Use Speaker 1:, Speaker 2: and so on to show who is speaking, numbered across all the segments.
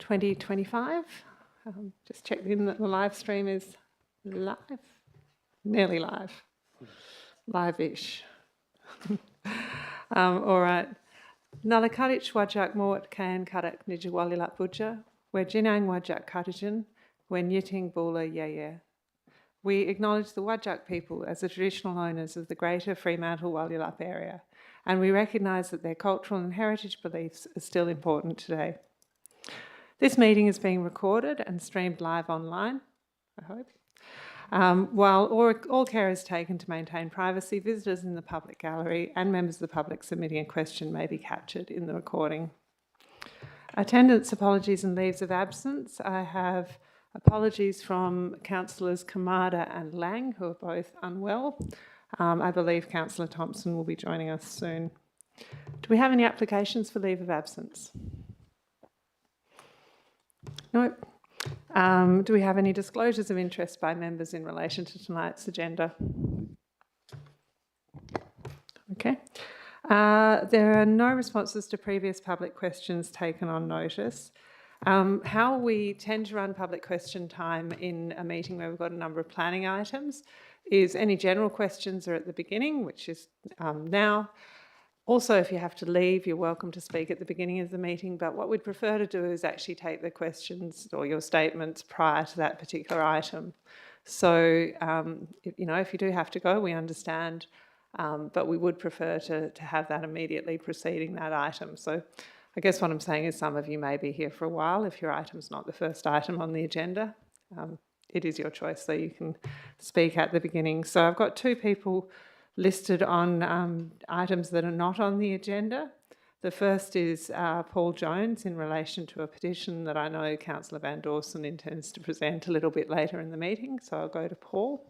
Speaker 1: 2025. Just checked in that the live stream is live, nearly live, live-ish. All right. Nalakadich wajak mort kan karak nijawalilat buja, where jinang wajak katajan, when yiting bula yaya. We acknowledge the Whadjuk people as the traditional owners of the greater Fremantle-Walyalup area, and we recognise that their cultural and heritage beliefs are still important today. This meeting is being recorded and streamed live online, I hope. While all care is taken to maintain privacy, visitors in the public gallery and members of the public submitting a question may be captured in the recording. Attendance, apologies and leaves of absence. I have apologies from Councillors Kamada and Lang, who are both unwell. I believe Councillor Thompson will be joining us soon. Do we have any applications for leave of absence? No. Do we have any disclosures of interest by members in relation to tonight's agenda? Okay. There are no responses to previous public questions taken on notice. How we tend to run public question time in a meeting where we've got a number of planning items is any general questions are at the beginning, which is now. Also, if you have to leave, you're welcome to speak at the beginning of the meeting, but what we'd prefer to do is actually take the questions or your statements prior to that particular item. So, if you do have to go, we understand, but we would prefer to have that immediately preceding that item. So I guess what I'm saying is some of you may be here for a while if your item's not the first item on the agenda. It is your choice, so you can speak at the beginning. So I've got two people listed on items that are not on the agenda. The first is Paul Jones in relation to a petition that I know Councillor Van Dawson intends to present a little bit later in the meeting. So I'll go to Paul.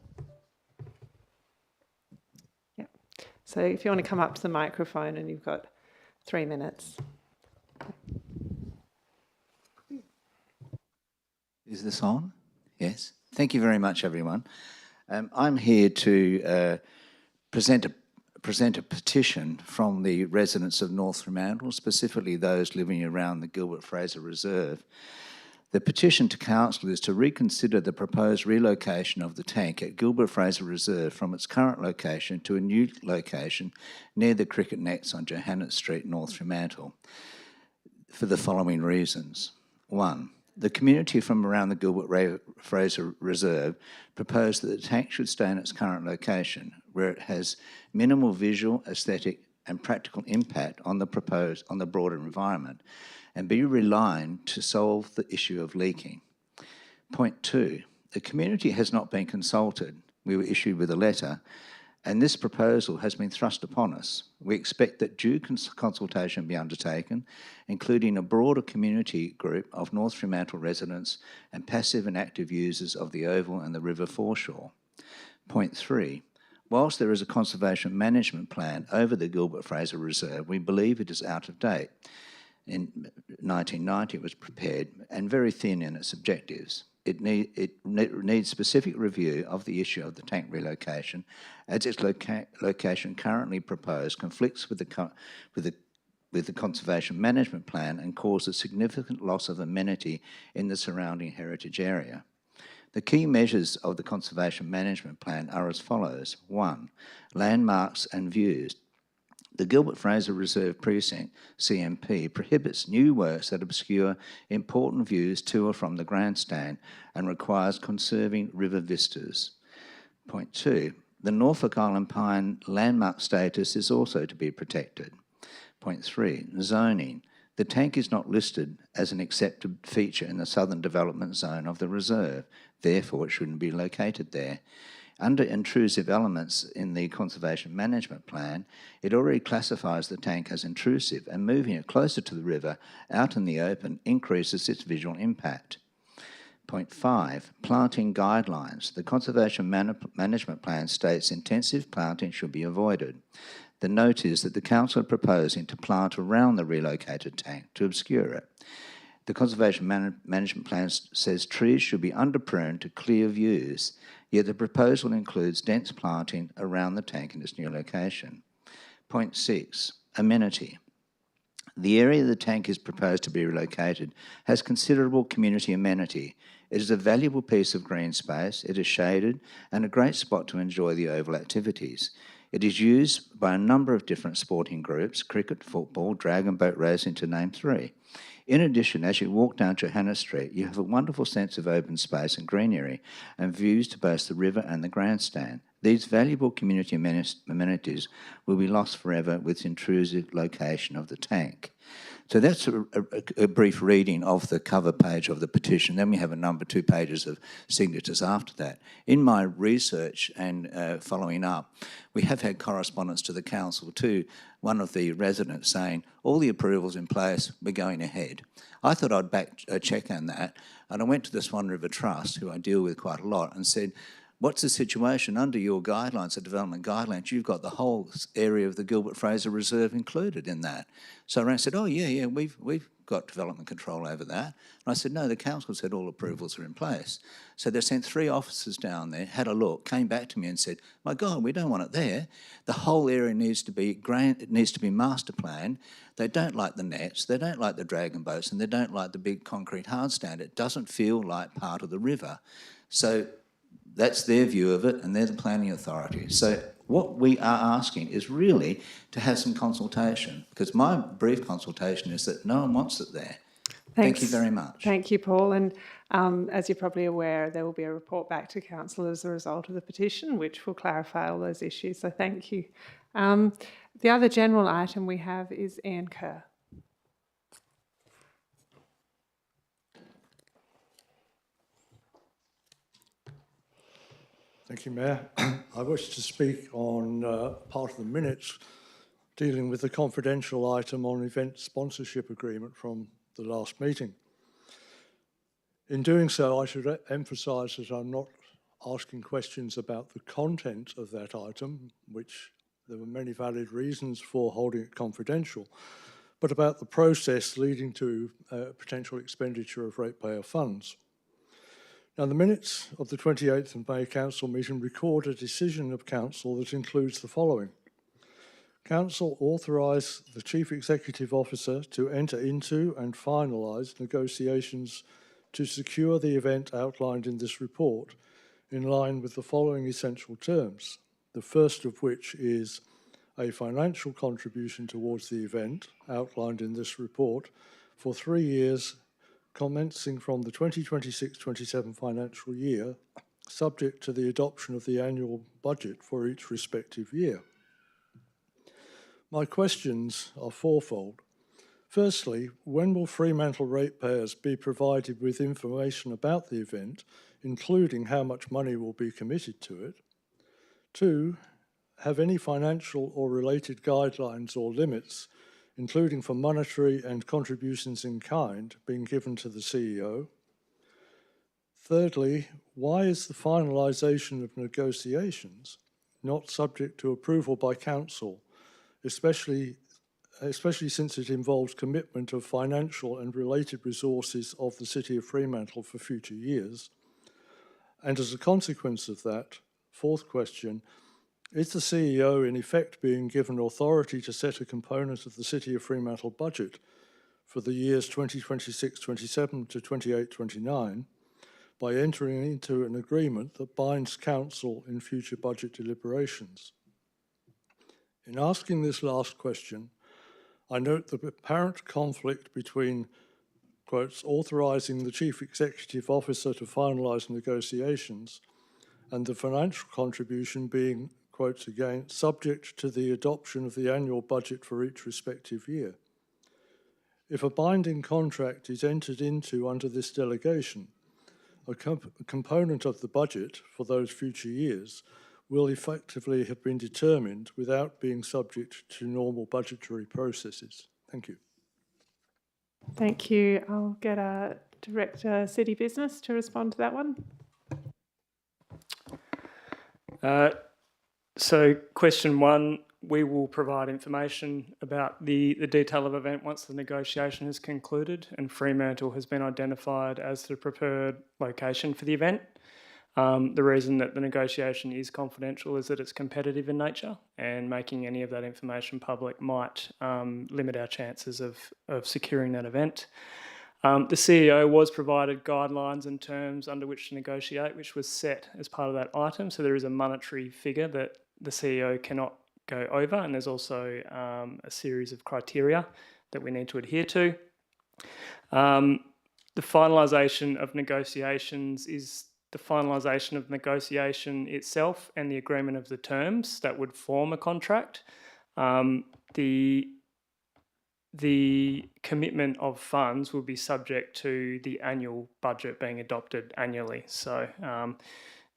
Speaker 1: Yep. So if you want to come up to the microphone, and you've got 3 minutes.
Speaker 2: Is this on? Yes. Thank you very much, everyone. I'm here to present a petition from the residents of North Fremantle, specifically those living around the Gilbert Fraser Reserve. The petition to Council is to reconsider the proposed relocation of the tank at Gilbert Fraser Reserve from its current location to a new location near the cricket nets on Johannes Street, North Fremantle, for the following reasons. 1. The community from around the Gilbert Fraser Reserve proposed that the tank should stay in its current location, where it has minimal visual, aesthetic and practical impact on the broader environment, and be relined to solve the issue of leaking. Point 2, the community has not been consulted. We were issued with a letter, and this proposal has been thrust upon us. We expect that due consultation be undertaken, including a broader community group of North Fremantle residents and passive and active users of the Oval and the river foreshore. Point 3, whilst there is a conservation management plan over the Gilbert Fraser Reserve, we believe it is out of date. In 1990 it was prepared and very thin in its objectives. It needs specific review of the issue of the tank relocation, as its location currently proposed conflicts with the conservation management plan and causes significant loss of amenity in the surrounding heritage area. The key measures of the conservation management plan are as follows. 1, landmarks and views. The Gilbert Fraser Reserve Precinct, CMP, prohibits new works that obscure important views to or from the grandstand and requires conserving river vistas. Point 2, the Norfolk Island Pine landmark status is also to be protected. Point 3, zoning. The tank is not listed as an accepted feature in the southern development zone of the reserve, therefore it shouldn't be located there. Under intrusive elements in the Conservation Management Plan, it already classifies the tank as intrusive, and moving it closer to the river, out in the open, increases its visual impact. Point 5, planting guidelines. The Conservation Management Plan states intensive planting should be avoided. The note is that the Council are proposing to plant around the relocated tank to obscure it. The Conservation Management Plan says trees should be underpruned to clear views, yet the proposal includes dense planting around the tank in its new location. Point 6, amenity. The area the tank is proposed to be relocated has considerable community amenity. It is a valuable piece of green space, it is shaded, and a great spot to enjoy the oval activities. It is used by a number of different sporting groups: cricket, football, dragon boat racing, to name three. In addition, as you walk down Johanna Street, you have a wonderful sense of open space and greenery and views to both the river and the grandstand. These valuable community amenities will be lost forever with the intrusive location of the tank. So that's a brief reading of the cover page of the petition. Then we have a number 2 pages of signatures after that. In my research and following up, we have had correspondence to the council to one of the residents saying, all the approvals in place, we're going ahead. I thought I'd check on that, and I went to the Swan River Trust, who I deal with quite a lot, and said, what's the situation under your guidelines, the development guidelines? You've got the whole area of the Gilbert Fraser Reserve included in that. So I said, oh, yeah, we've got development control over that. And I said, no, the council said all approvals are in place. So they sent 3 officers down there, had a look, came back to me and said, my God, we don't want it there. The whole area needs to be master planned. They don't like the nets, they don't like the dragon boats, and they don't like the big concrete hardstand. It doesn't feel like part of the river. So that's their view of it, and they're the planning authority. So what we are asking is really to have some consultation, because my brief consultation is that no one wants it there. Thank you very much.
Speaker 1: Thank you, Paul. And as you're probably aware, there will be a report back to council as a result of the petition, which will clarify all those issues. So thank you. The other general item we have is Ian Kerr.
Speaker 3: Thank you, Mayor. I wish to speak on part of the minutes dealing with the confidential item on event sponsorship agreement from the last meeting. In doing so, I should emphasise that I'm not asking questions about the content of that item, which there were many valid reasons for holding it confidential, but about the process leading to potential expenditure of ratepayer funds. Now, the minutes of the 28th of May Council meeting record a decision of Council that includes the following. Council authorised the Chief Executive Officer to enter into and finalise negotiations to secure the event outlined in this report in line with the following essential terms, the first of which is a financial contribution towards the event outlined in this report for 3 years commencing from the 2026-27 financial year, subject to the adoption of the annual budget for each respective year. My questions are fourfold. Firstly, when will Fremantle ratepayers be provided with information about the event, including how much money will be committed to it? 2, have any financial or related guidelines or limits, including for monetary and contributions in kind, being given to the CEO? Thirdly, why is the finalisation of negotiations not subject to approval by Council, especially since it involves commitment of financial and related resources of the City of Fremantle for future years? And as a consequence of that, fourth question, is the CEO in effect being given authority to set a component of the City of Fremantle budget for the years 2026-27 to 28-29 by entering into an agreement that binds Council in future budget deliberations? In asking this last question, I note the apparent conflict between, quotes, authorising the Chief Executive Officer to finalise negotiations and the financial contribution being, quotes again, subject to the adoption of the annual budget for each respective year. If a binding contract is entered into under this delegation, a component of the budget for those future years will effectively have been determined without being subject to normal budgetary processes. Thank you.
Speaker 1: Thank you. I'll get a Director City Business to respond to that one.
Speaker 4: So question 1, we will provide information about the detail of event once the negotiation is concluded and Fremantle has been identified as the preferred location for the event. The reason that the negotiation is confidential is that it's competitive in nature, and making any of that information public might limit our chances of securing that event. The CEO was provided guidelines and terms under which to negotiate, which was set as part of that item. So there is a monetary figure that the CEO cannot go over, and there's also a series of criteria that we need to adhere to. The finalisation of negotiations is the finalisation of negotiation itself and the agreement of the terms that would form a contract. The commitment of funds will be subject to the annual budget being adopted annually. So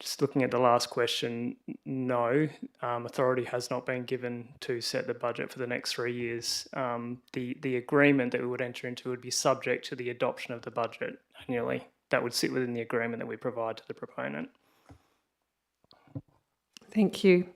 Speaker 4: just looking at the last question, no, authority has not been given to set the budget for the next 3 years. The agreement that we would enter into would be subject to the adoption of the budget annually. That would sit within the agreement that we provide to the proponent.
Speaker 1: Thank you.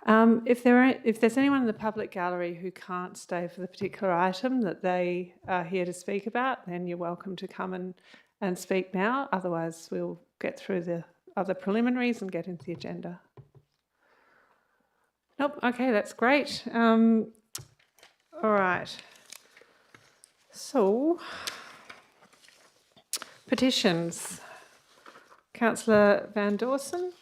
Speaker 1: If there's anyone in the public gallery who can't stay for the particular item that they are here to speak about, then you're welcome to come and speak now. Otherwise, we'll get through the other preliminaries and get into the agenda. Nope, okay, that's great. All right. So, petitions. Councillor Van Dawson.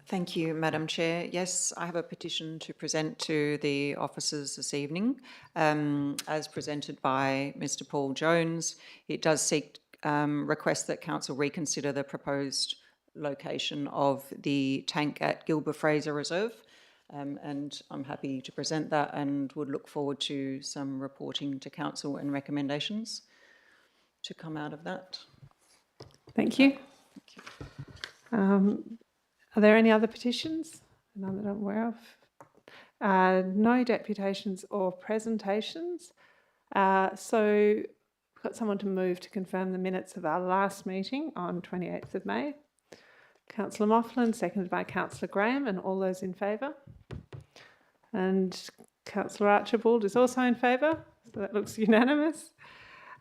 Speaker 5: Thank you, Madam Chair. Yes, I have a petition to present to the officers this evening. As presented by Mr Paul Jones, it does seek request that Council reconsider the proposed location of the tank at Gilbert Fraser Reserve. And I'm happy to present that and would look forward to some reporting to Council and recommendations to come out of that.
Speaker 1: Thank you. Are there any other petitions? None that I'm aware of. No deputations or presentations. So we've got someone to move to confirm the minutes of our last meeting on 28th of May. Councillor Mofflin, seconded by Councillor Graham, and all those in favour. And Councillor Archibald is also in favour, so that looks unanimous.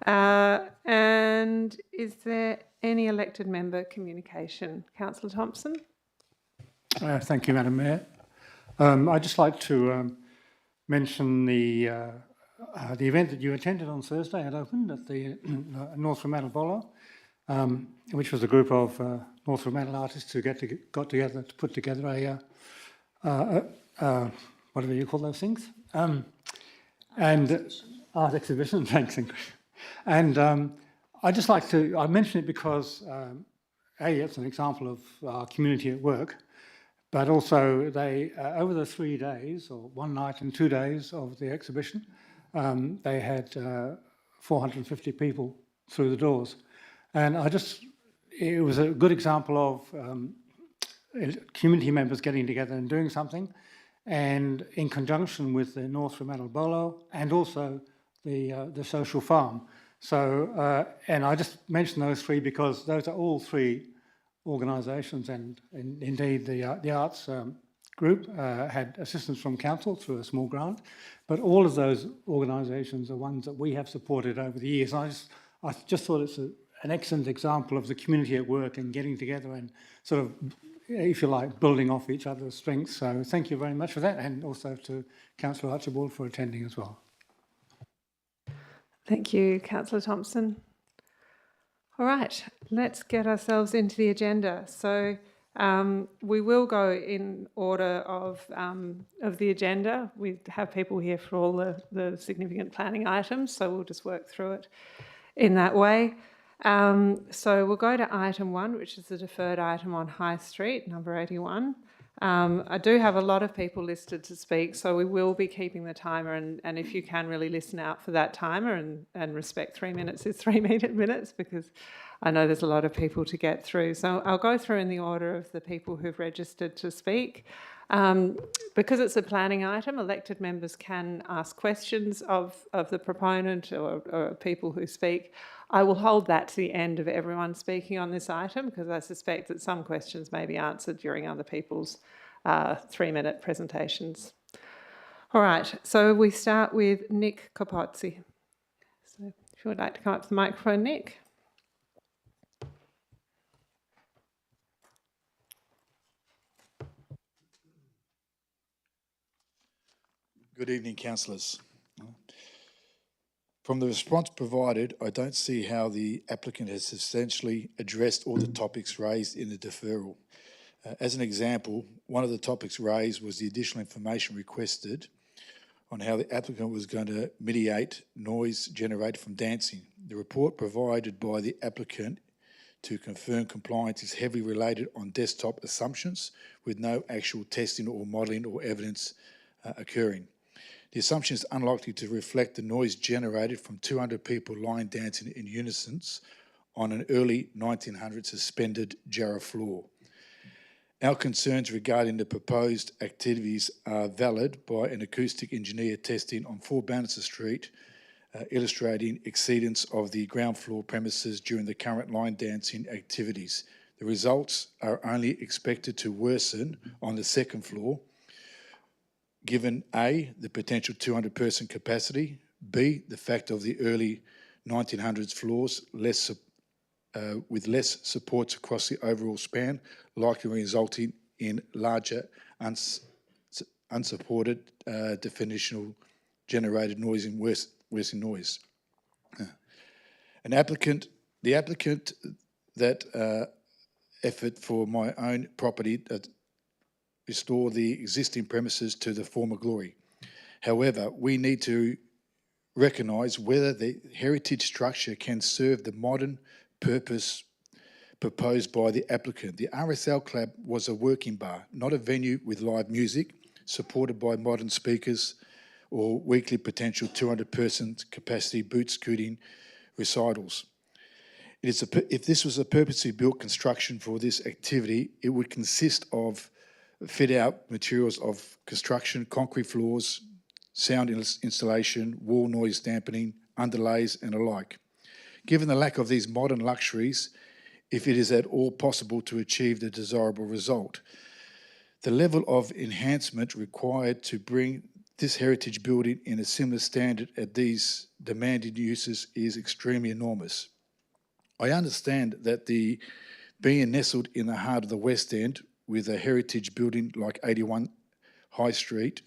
Speaker 1: And is there any elected member communication? Councillor Thompson?
Speaker 6: Thank you, Madam Mayor. I'd just like to mention the event that you attended on Thursday had opened at the North Fremantle Bolo, which was a group of North Fremantle artists who got together to put together a whatever you call those things, and art exhibition. Thanks, Ingrid. And I'd just like to I mention it because it's an example of our community at work. But also, they over the 3 days, or 1 night and 2 days of the exhibition, they had 450 people through the doors. And it was a good example of community members getting together and doing something, and in conjunction with the North Fremantle Bolo and also the social farm. So, and I just mentioned those three because those are all three organisations, and indeed the arts group had assistance from council through a small grant, but all of those organisations are ones that we have supported over the years. I just thought it's an excellent example of the community at work and getting together and sort of, if you like, building off each other's strengths. So thank you very much for that, and also to Councillor Archibald for attending as well.
Speaker 1: Thank you, Councillor Thompson. All right, let's get ourselves into the agenda. So we will go in order of the agenda. We have people here for all the significant planning items, so we'll just work through it in that way. So we'll go to item 1, which is the deferred item on High Street, number 81. I do have a lot of people listed to speak, so we will be keeping the timer, and if you can really listen out for that timer and respect 3 minutes is 3 minutes, because I know there's a lot of people to get through. So I'll go through in the order of the people who've registered to speak. Because it's a planning item, elected members can ask questions of the proponent or people who speak. I will hold that to the end of everyone speaking on this item, because I suspect that some questions may be answered during other people's 3-minute presentations. All right, so we start with Nick Capozzi. So if you would like to come up to the microphone, Nick.
Speaker 7: Good evening, councillors. From the response provided, I don't see how the applicant has substantially addressed all the topics raised in the deferral. As an example, one of the topics raised was the additional information requested on how the applicant was going to mitigate noise generated from dancing. The report provided by the applicant to confirm compliance is heavily related on desktop assumptions with no actual testing or modelling or evidence occurring. The assumption is unlikely to reflect the noise generated from 200 people line dancing in unison on an early 1900s suspended Jarrah floor. Our concerns regarding the proposed activities are valid by an acoustic engineer testing on 4 Bannister Street, illustrating exceedance of the ground floor premises during the current line dancing activities. The results are only expected to worsen on the second floor, given A, the potential 200-person capacity, B, the fact of the early 1900s floors with less supports across the overall span, likely resulting in larger unsupported definitional generated noise and worse noise. The applicant that effort for my own property restore the existing premises to the former glory. However, we need to recognise whether the heritage structure can serve the modern purpose proposed by the applicant. The RSL Club was a working bar, not a venue with live music, supported by modern speakers or weekly potential 200-person capacity boot scooting recitals. If this was a purposely built construction for this activity, it would consist of fit-out materials of construction, concrete floors, sound installation, wall noise dampening, underlays and alike. Given the lack of these modern luxuries, if it is at all possible to achieve the desirable result, the level of enhancement required to bring this heritage building in a similar standard at these demanded uses is extremely enormous. I understand that being nestled in the heart of the West End with a heritage building like 81 High Street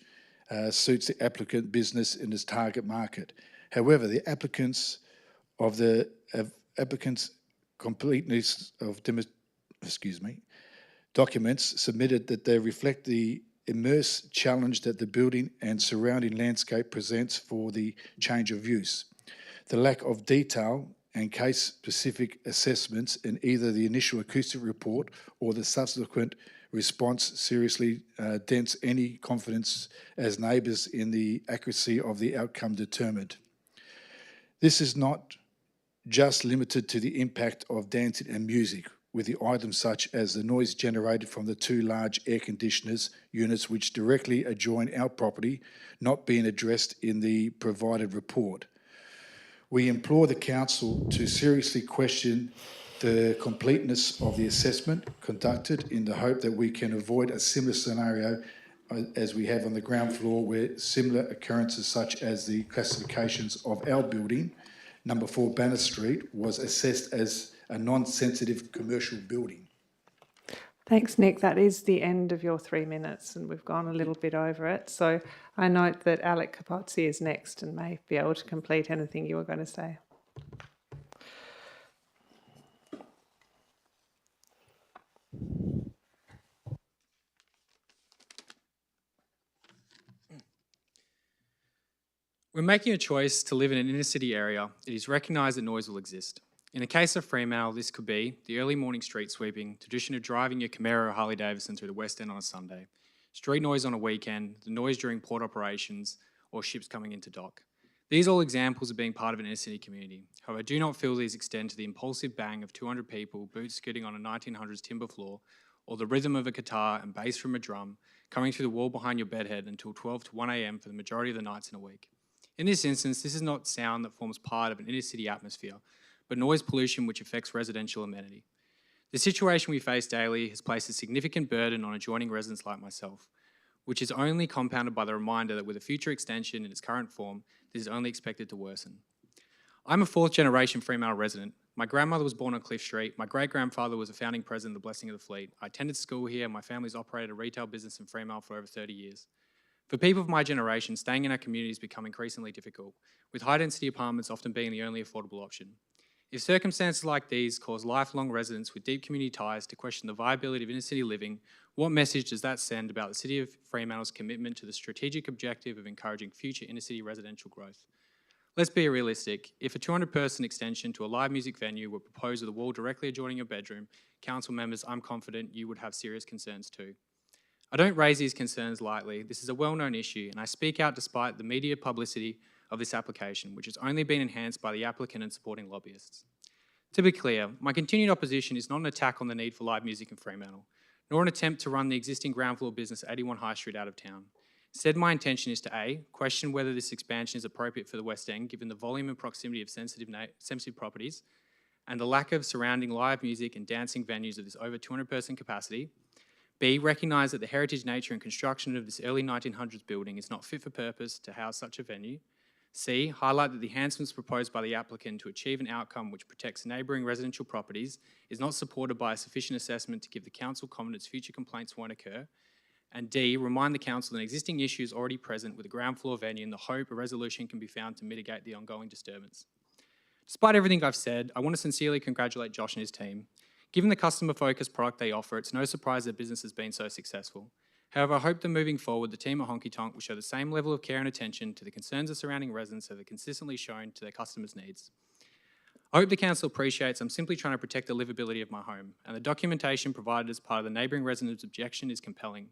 Speaker 7: suits the applicant business in its target market. However, the applicants completeness of documents submitted that they reflect the immense challenge that the building and surrounding landscape presents for the change of use. The lack of detail and case-specific assessments in either the initial acoustic report or the subsequent response seriously dents any confidence as neighbours in the accuracy of the outcome determined. This is not just limited to the impact of dancing and music, with the items such as the noise generated from the 2 large air conditioners units which directly adjoin our property not being addressed in the provided report. We implore the council to seriously question the completeness of the assessment conducted in the hope that we can avoid a similar scenario as we have on the ground floor, where similar occurrences such as the classifications of our building, number 4 Banner Street, was assessed as a non-sensitive commercial building.
Speaker 1: Thanks, Nick. That is the end of your 3 minutes, and we've gone a little bit over it. So I note that Alec Capozzi is next and may be able to complete anything you were going to say.
Speaker 8: When making a choice to live in an inner city area, it is recognised that noise will exist. In the case of Fremantle, this could be the early morning street sweeping, tradition of driving your Camaro or Harley Davidson through the West End on a Sunday, street noise on a weekend, the noise during port operations, or ships coming into dock. These are all examples of being part of an inner city community. However, I do not feel these extend to the impulsive bang of 200 people boot scooting on a 1900s timber floor, or the rhythm of a guitar and bass from a drum coming through the wall behind your bedhead until 12 to 1 a.m. for the majority of the nights in a week. In this instance, this is not sound that forms part of an inner city atmosphere, but noise pollution which affects residential amenity. The situation we face daily has placed a significant burden on adjoining residents like myself, which is only compounded by the reminder that with a future extension in its current form, this is only expected to worsen. I'm a 4th generation Fremantle resident. My grandmother was born on Cliff Street. My great-grandfather was a founding president of the Blessing of the Fleet. I attended school here. My family's operated a retail business in Fremantle for over 30 years. For people of my generation, staying in our communities become increasingly difficult, with high-density apartments often being the only affordable option. If circumstances like these cause lifelong residents with deep community ties to question the viability of inner-city living, what message does that send about the City of Fremantle's commitment to the strategic objective of encouraging future inner-city residential growth? Let's be realistic. If a 200-person extension to a live music venue were proposed with a wall directly adjoining your bedroom, council members, I'm confident you would have serious concerns too. I don't raise these concerns lightly. This is a well-known issue, and I speak out despite the media publicity of this application, which has only been enhanced by the applicant and supporting lobbyists. To be clear, my continued opposition is not an attack on the need for live music in Fremantle, nor an attempt to run the existing ground floor business at 81 High Street out of town. Instead, my intention is to A, question whether this expansion is appropriate for the West End given the volume and proximity of sensitive properties and the lack of surrounding live music and dancing venues of this over 200-person capacity. B, recognise that the heritage nature and construction of this early 1900s building is not fit for purpose to house such a venue. C, highlight that the enhancements proposed by the applicant to achieve an outcome which protects neighbouring residential properties is not supported by a sufficient assessment to give the council confidence future complaints won't occur. And D, remind the council that an existing issue is already present with a ground floor venue in the hope a resolution can be found to mitigate the ongoing disturbance. Despite everything I've said, I want to sincerely congratulate Josh and his team. Given the customer-focused product they offer, it's no surprise their business has been so successful. However, I hope that moving forward, the team at Honky Tonk will show the same level of care and attention to the concerns of surrounding residents that they've consistently shown to their customers' needs. I hope the council appreciates I'm simply trying to protect the livability of my home, and the documentation provided as part of the neighbouring residents' objection is compelling.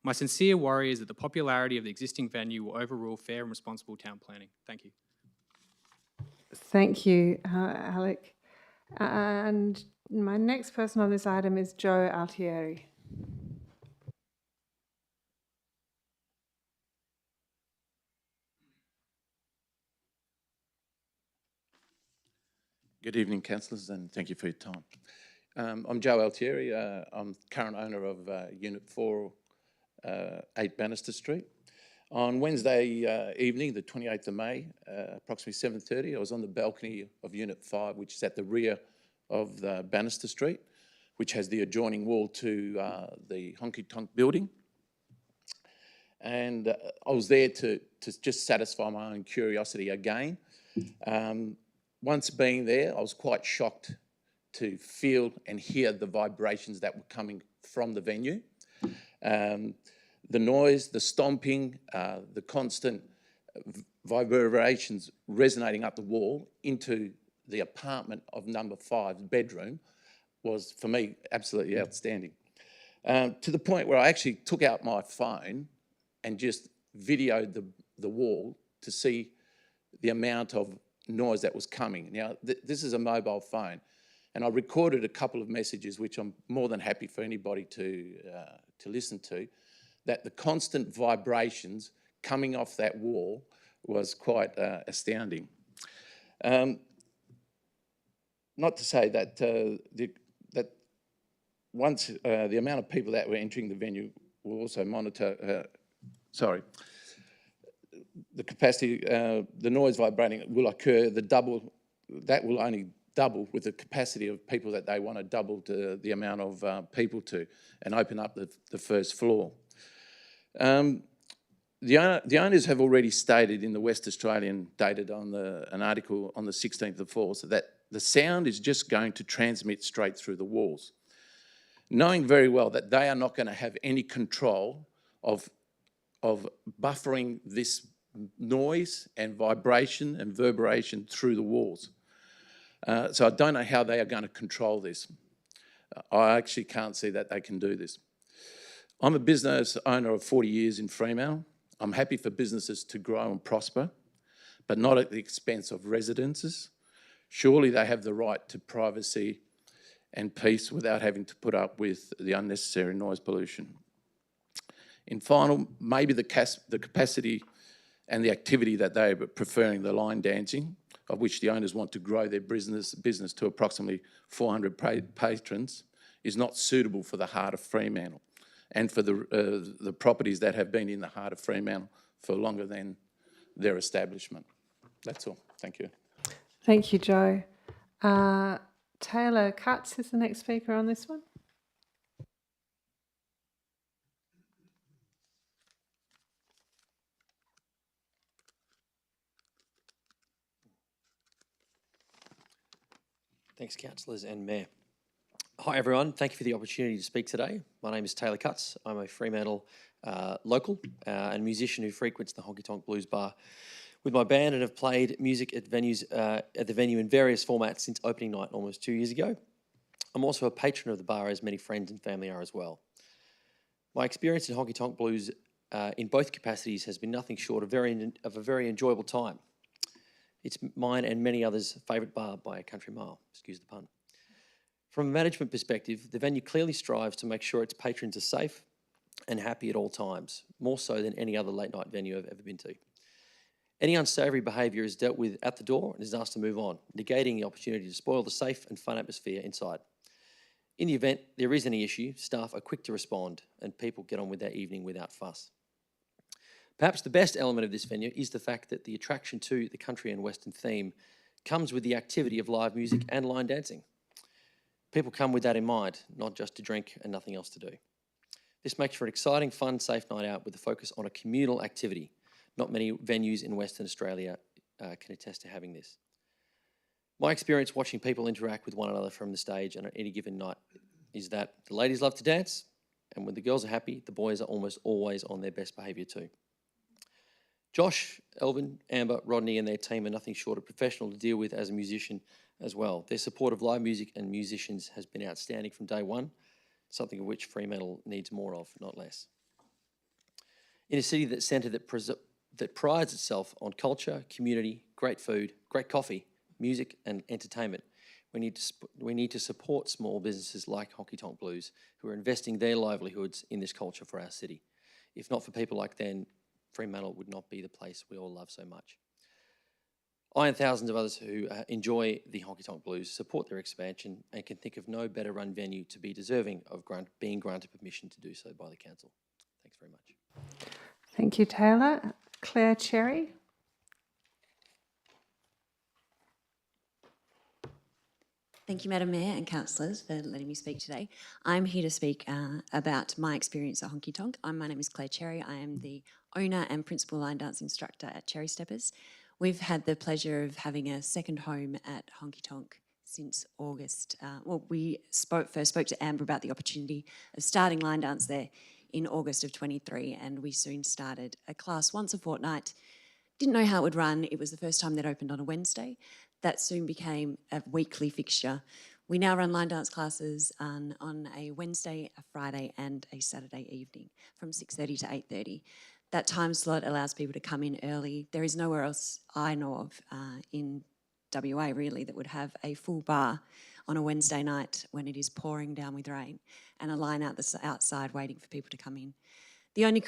Speaker 8: My sincere worry is that the popularity of the existing venue will overrule fair and responsible town planning. Thank you.
Speaker 1: Thank you, Alec. And my next person on this item is Joe Altieri.
Speaker 9: Good evening, councillors, and thank you for your time. I'm Joe Altieri. I'm current owner of Unit 4, 8 Bannister Street. On Wednesday evening, the 28th of May, approximately 7:30, I was on the balcony of Unit 5, which is at the rear of the Bannister Street, which has the adjoining wall to the Honky Tonk building. And I was there to just satisfy my own curiosity again. Once being there, I was quite shocked to feel and hear the vibrations that were coming from the venue. The noise, the stomping, the constant vibrations resonating up the wall into the apartment of number 5's bedroom was, for me, absolutely outstanding. To the point where I actually took out my phone and just videoed the wall to see the amount of noise that was coming. Now, this is a mobile phone, and I recorded a couple of messages, which I'm more than happy for anybody to listen to, that the constant vibrations coming off that wall was quite astounding. Not to say that that once the amount of people that were entering the venue will also monitor, the capacity, the noise vibrating will occur, that will only double with the capacity of people that they want to double to the amount of people to, and open up the first floor. The owners have already stated in the West Australian, dated on an article on the 16th of 4th, that the sound is just going to transmit straight through the walls, knowing very well that they are not going to have any control of buffering this noise and vibration and reverberation through the walls. So I don't know how they are going to control this. I actually can't see that they can do this. I'm a business owner of 40 years in Fremantle. I'm happy for businesses to grow and prosper, but not at the expense of residences. Surely they have the right to privacy and peace without having to put up with the unnecessary noise pollution. In final, maybe the capacity and the activity that they are preferring, the line dancing, of which the owners want to grow their business to approximately 400 patrons, is not suitable for the heart of Fremantle and for the properties that have been in the heart of Fremantle for longer than their establishment. That's all. Thank you.
Speaker 1: Thank you, Joe. Taylor Cutts is the next speaker on this one.
Speaker 10: Thanks, councillors and Mayor. Hi, everyone. Thank you for the opportunity to speak today. My name is Taylor Cutts. I'm a Fremantle local and musician who frequents the Honky Tonk Blues Bar with my band and have played music at venues at the venue in various formats since opening night almost 2 years ago. I'm also a patron of the bar, as many friends and family are as well. My experience in Honky Tonk Blues in both capacities has been nothing short of a very enjoyable time. It's mine and many others' favourite bar by a country mile, excuse the pun. From a management perspective, the venue clearly strives to make sure its patrons are safe and happy at all times, more so than any other late night venue I've ever been to. Any unsavoury behaviour is dealt with at the door and is asked to move on, negating the opportunity to spoil the safe and fun atmosphere inside. In the event there is any issue, staff are quick to respond and people get on with their evening without fuss. Perhaps the best element of this venue is the fact that the attraction to the country and western theme comes with the activity of live music and line dancing. People come with that in mind, not just to drink and nothing else to do. This makes for an exciting, fun, safe night out with a focus on a communal activity. Not many venues in Western Australia can attest to having this. My experience watching people interact with one another from the stage and on any given night is that the ladies love to dance, and when the girls are happy, the boys are almost always on their best behaviour too. Josh, Elvin, Amber, Rodney and their team are nothing short of professional to deal with as a musician as well. Their support of live music and musicians has been outstanding from day one, something of which Fremantle needs more of, not less. In a city that's centre that prides itself on culture, community, great food, great coffee, music and entertainment, we need to support small businesses like Honky Tonk Blues who are investing their livelihoods in this culture for our city. If not for people like them, Fremantle would not be the place we all love so much. I and thousands of others who enjoy the Honky Tonk Blues support their expansion and can think of no better run venue to be deserving of being granted permission to do so by the council. Thanks very much.
Speaker 1: Thank you, Taylor. Claire Cherry.
Speaker 11: Thank you, Madam Mayor and councillors, for letting me speak today. I'm here to speak about my experience at Honky Tonk. My name is Claire Cherry. I am the owner and principal line dance instructor at Cherry Steppers. We've had the pleasure of having a second home at Honky Tonk since August. We first spoke to Amber about the opportunity of starting line dance there in August of 23, and we soon started a class once a fortnight. Didn't know how it would run. It was the first time that opened on a Wednesday. That soon became a weekly fixture. We now run line dance classes on a Wednesday, a Friday and a Saturday evening from 6:30 to 8:30. That time slot allows people to come in early. There is nowhere else I know of in WA really that would have a full bar on a Wednesday night when it is pouring down with rain and a line outside waiting for people to come in. The only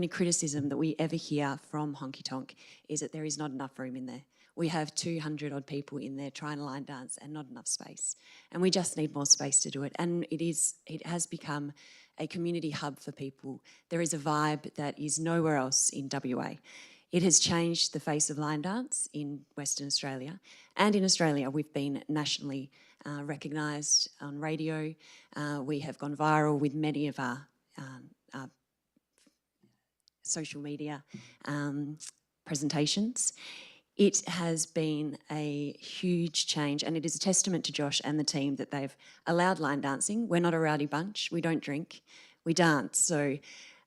Speaker 11: criticism that we ever hear from Honky Tonk is that there is not enough room in there. We have 200 odd people in there trying to line dance and not enough space. And we just need more space to do it. And it has become a community hub for people. There is a vibe that is nowhere else in WA. It has changed the face of line dance in Western Australia. And in Australia, we've been nationally recognised on radio. We have gone viral with many of our social media presentations. It has been a huge change, and it is a testament to Josh and the team that they've allowed line dancing. We're not a rowdy bunch. We don't drink. We dance. So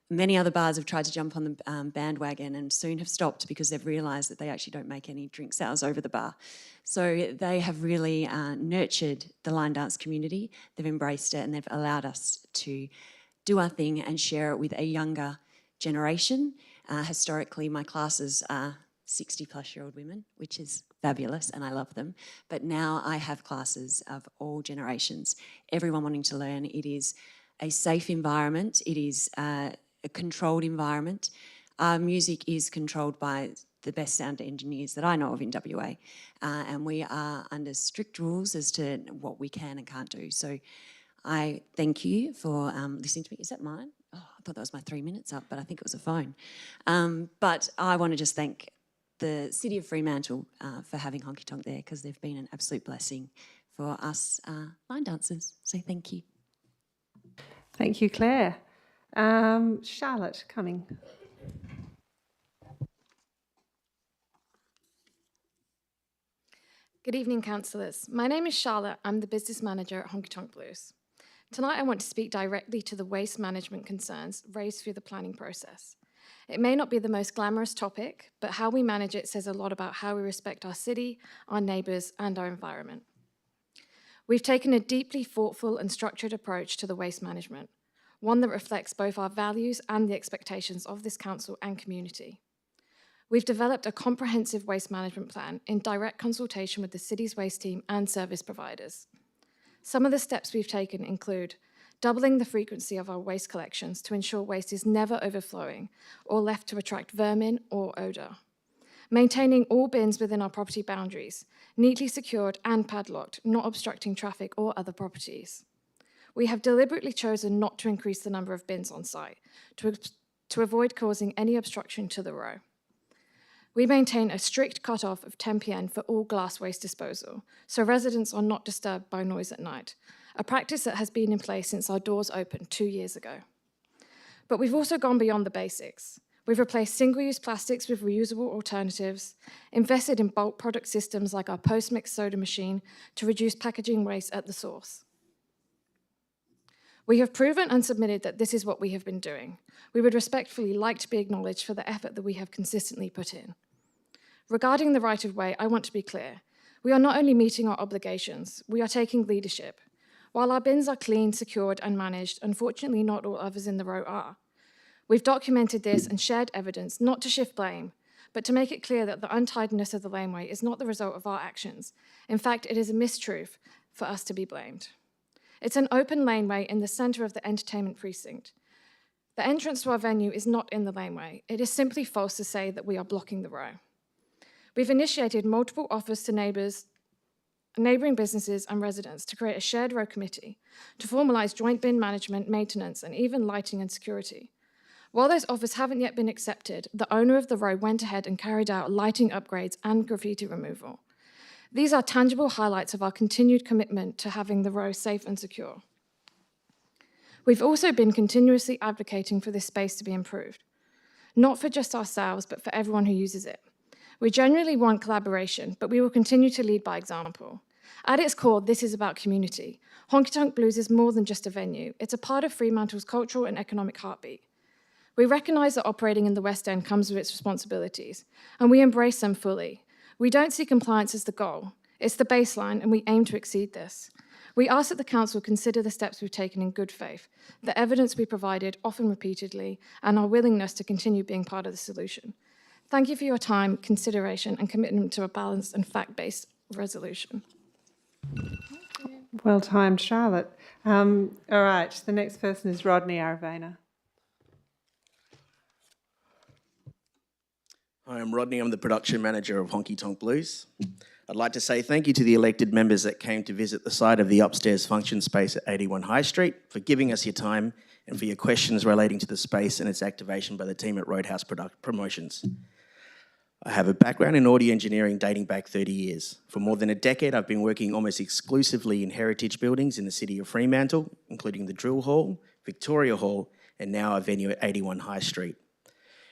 Speaker 11: many other bars have tried to jump on the bandwagon and soon have stopped because they've realised that they actually don't make any drink sales over the bar. So they have really nurtured the line dance community. They've embraced it and they've allowed us to do our thing and share it with a younger generation. Historically, my classes are 60-plus-year-old women, which is fabulous, and I love them. But now I have classes of all generations, everyone wanting to learn. It is a safe environment. It is a controlled environment. Our music is controlled by the best sound engineers that I know of in WA, and we are under strict rules as to what we can and can't do. So I thank you for listening to me. Is that mine? Oh, I thought that was my 3 minutes up, but I think it was a phone. But I want to just thank the City of Fremantle for having Honky Tonk there, because they've been an absolute blessing for us line dancers. So thank you.
Speaker 1: Thank you, Claire. Charlotte Cumming.
Speaker 12: Good evening, councillors. My name is Charlotte. I'm the business manager at Honky Tonk Blues. Tonight I want to speak directly to the waste management concerns raised through the planning process. It may not be the most glamorous topic, but how we manage it says a lot about how we respect our city, our neighbours and our environment. We've taken a deeply thoughtful and structured approach to the waste management, one that reflects both our values and the expectations of this council and community. We've developed a comprehensive waste management plan in direct consultation with the city's waste team and service providers. Some of the steps we've taken include doubling the frequency of our waste collections to ensure waste is never overflowing or left to attract vermin or odour. Maintaining all bins within our property boundaries, neatly secured and padlocked, not obstructing traffic or other properties. We have deliberately chosen not to increase the number of bins on site to avoid causing any obstruction to the row. We maintain a strict cut-off of 10 p.m. for all glass waste disposal, so residents are not disturbed by noise at night, a practice that has been in place since our doors opened 2 years ago. But we've also gone beyond the basics. We've replaced single-use plastics with reusable alternatives, invested in bulk product systems like our post-mix soda machine to reduce packaging waste at the source. We have proven and submitted that this is what we have been doing. We would respectfully like to be acknowledged for the effort that we have consistently put in. Regarding the right-of-way, I want to be clear. We are not only meeting our obligations, we are taking leadership. While our bins are clean, secured, and managed, unfortunately not all others in the row are. We've documented this and shared evidence, not to shift blame, but to make it clear that the untidiness of the laneway is not the result of our actions. In fact, it is a mistruth for us to be blamed. It's an open laneway in the centre of the entertainment precinct. The entrance to our venue is not in the laneway. It is simply false to say that we are blocking the row. We've initiated multiple offers to neighbouring businesses and residents to create a shared row committee to formalise joint bin management, maintenance, and even lighting and security. While those offers haven't yet been accepted, the owner of the row went ahead and carried out lighting upgrades and graffiti removal. These are tangible highlights of our continued commitment to having the row safe and secure. We've also been continuously advocating for this space to be improved, not for just ourselves, but for everyone who uses it. We generally want collaboration, but we will continue to lead by example. At its core, this is about community. Honky Tonk Blues is more than just a venue. It's a part of Fremantle's cultural and economic heartbeat. We recognise that operating in the West End comes with its responsibilities, and we embrace them fully. We don't see compliance as the goal. It's the baseline, and we aim to exceed this. We ask that the Council consider the steps we've taken in good faith, the evidence we provided, often repeatedly, and our willingness to continue being part of the solution. Thank you for your time, consideration, and commitment to a balanced and fact-based resolution.
Speaker 1: Well timed, Charlotte. All right, the next person is Rodney Aravena.
Speaker 13: Hi, I'm Rodney. I'm the production manager of Honky Tonk Blues. I'd like to say thank you to the elected members that came to visit the site of the upstairs function space at 81 High Street for giving us your time and for your questions relating to the space and its activation by the team at Roadhouse Promotions. I have a background in audio engineering dating back 30 years. For more than a decade, I've been working almost exclusively in heritage buildings in the city of Fremantle, including the Drill Hall, Victoria Hall, and now our venue at 81 High Street.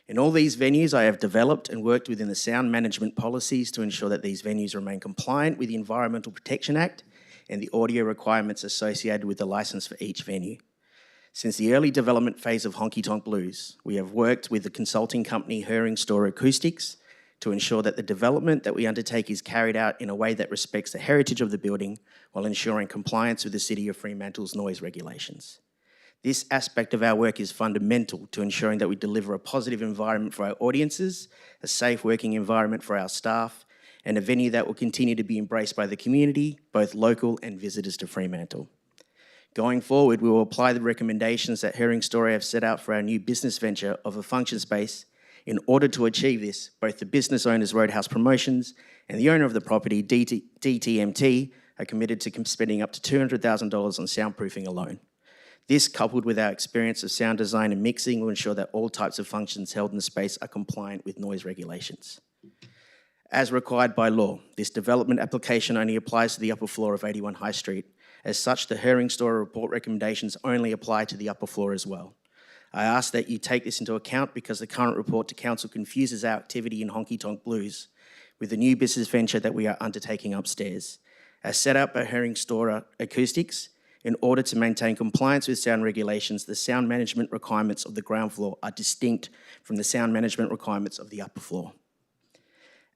Speaker 13: In all these venues, I have developed and worked within the sound management policies to ensure that these venues remain compliant with the Environmental Protection Act and the audio requirements associated with the licence for each venue. Since the early development phase of Honky Tonk Blues, we have worked with the consulting company Herring Store Acoustics to ensure that the development that we undertake is carried out in a way that respects the heritage of the building while ensuring compliance with the City of Fremantle's noise regulations. This aspect of our work is fundamental to ensuring that we deliver a positive environment for our audiences, a safe working environment for our staff, and a venue that will continue to be embraced by the community, both local and visitors to Fremantle. Going forward, we will apply the recommendations that Herring Store have set out for our new business venture of a function space. In order to achieve this, both the business owners, Roadhouse Promotions, and the owner of the property, DTMT, are committed to spending up to $200,000 on soundproofing alone. This, coupled with our experience of sound design and mixing, will ensure that all types of functions held in the space are compliant with noise regulations. As required by law, this development application only applies to the upper floor of 81 High Street. As such, the Herring Store report recommendations only apply to the upper floor as well. I ask that you take this into account because the current report to Council confuses our activity in Honky Tonk Blues with the new business venture that we are undertaking upstairs. As set out by Herring Store Acoustics, in order to maintain compliance with sound regulations, the sound management requirements of the ground floor are distinct from the sound management requirements of the upper floor.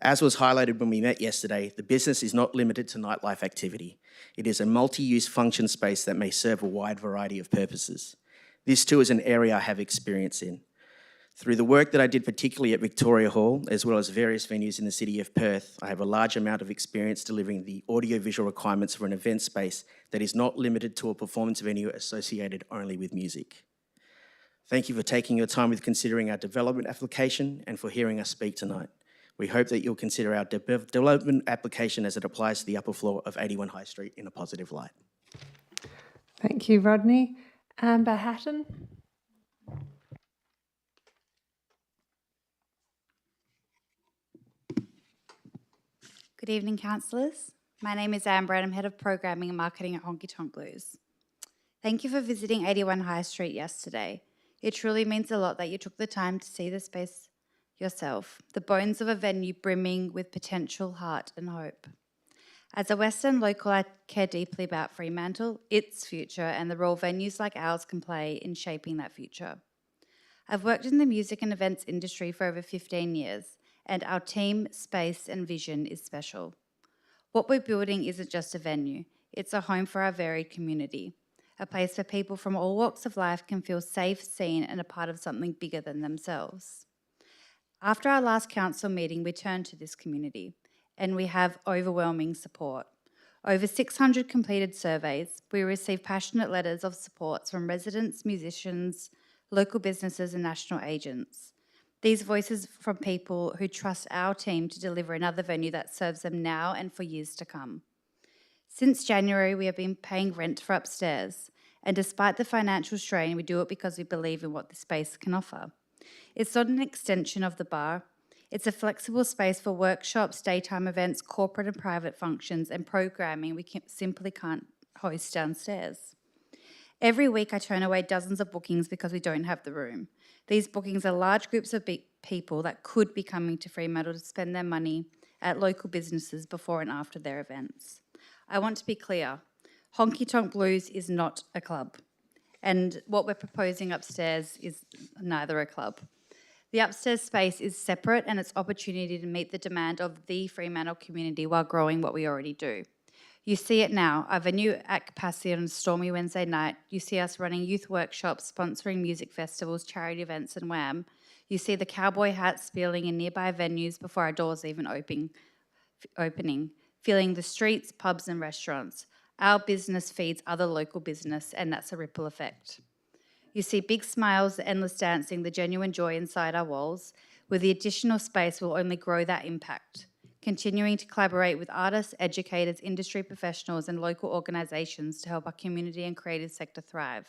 Speaker 13: As was highlighted when we met yesterday, the business is not limited to nightlife activity. It is a multi-use function space that may serve a wide variety of purposes. This too is an area I have experience in. Through the work that I did particularly at Victoria Hall, as well as various venues in the city of Perth, I have a large amount of experience delivering the audiovisual requirements for an event space that is not limited to a performance venue associated only with music. Thank you for taking your time with considering our development application and for hearing us speak tonight. We hope that you'll consider our development application as it applies to the upper floor of 81 High Street in a positive light.
Speaker 1: Thank you, Rodney. Amber Hatton.
Speaker 14: Good evening, councillors. My name is Amber and I'm Head of Programming and Marketing at Honky Tonk Blues. Thank you for visiting 81 High Street yesterday. It truly means a lot that you took the time to see the space yourself, the bones of a venue brimming with potential, heart and hope. As a Western local, I care deeply about Fremantle, its future, and the role venues like ours can play in shaping that future. I've worked in the music and events industry for over 15 years, and our team, space and vision is special. What we're building isn't just a venue, it's a home for our varied community, a place where people from all walks of life can feel safe, seen and a part of something bigger than themselves. After our last council meeting, we turned to this community and we have overwhelming support. Over 600 completed surveys, we received passionate letters of support from residents, musicians, local businesses and national agents. These voices from people who trust our team to deliver another venue that serves them now and for years to come. Since January, we have been paying rent for upstairs, and despite the financial strain, we do it because we believe in what the space can offer. It's not an extension of the bar. It's a flexible space for workshops, daytime events, corporate and private functions, and programming we simply can't host downstairs. Every week I turn away dozens of bookings because we don't have the room. These bookings are large groups of people that could be coming to Fremantle to spend their money at local businesses before and after their events. I want to be clear, Honky Tonk Blues is not a club, and what we're proposing upstairs is neither a club. The upstairs space is separate and it's opportunity to meet the demand of the Fremantle community while growing what we already do. You see it now, our venue at capacity on a stormy Wednesday night. You see us running youth workshops, sponsoring music festivals, charity events and wham. You see the cowboy hats spilling in nearby venues before our doors even opening, filling the streets, pubs and restaurants. Our business feeds other local business and that's a ripple effect. You see big smiles, the endless dancing, the genuine joy inside our walls. With the additional space, we'll only grow that impact. Continuing to collaborate with artists, educators, industry professionals and local organisations to help our community and creative sector thrive.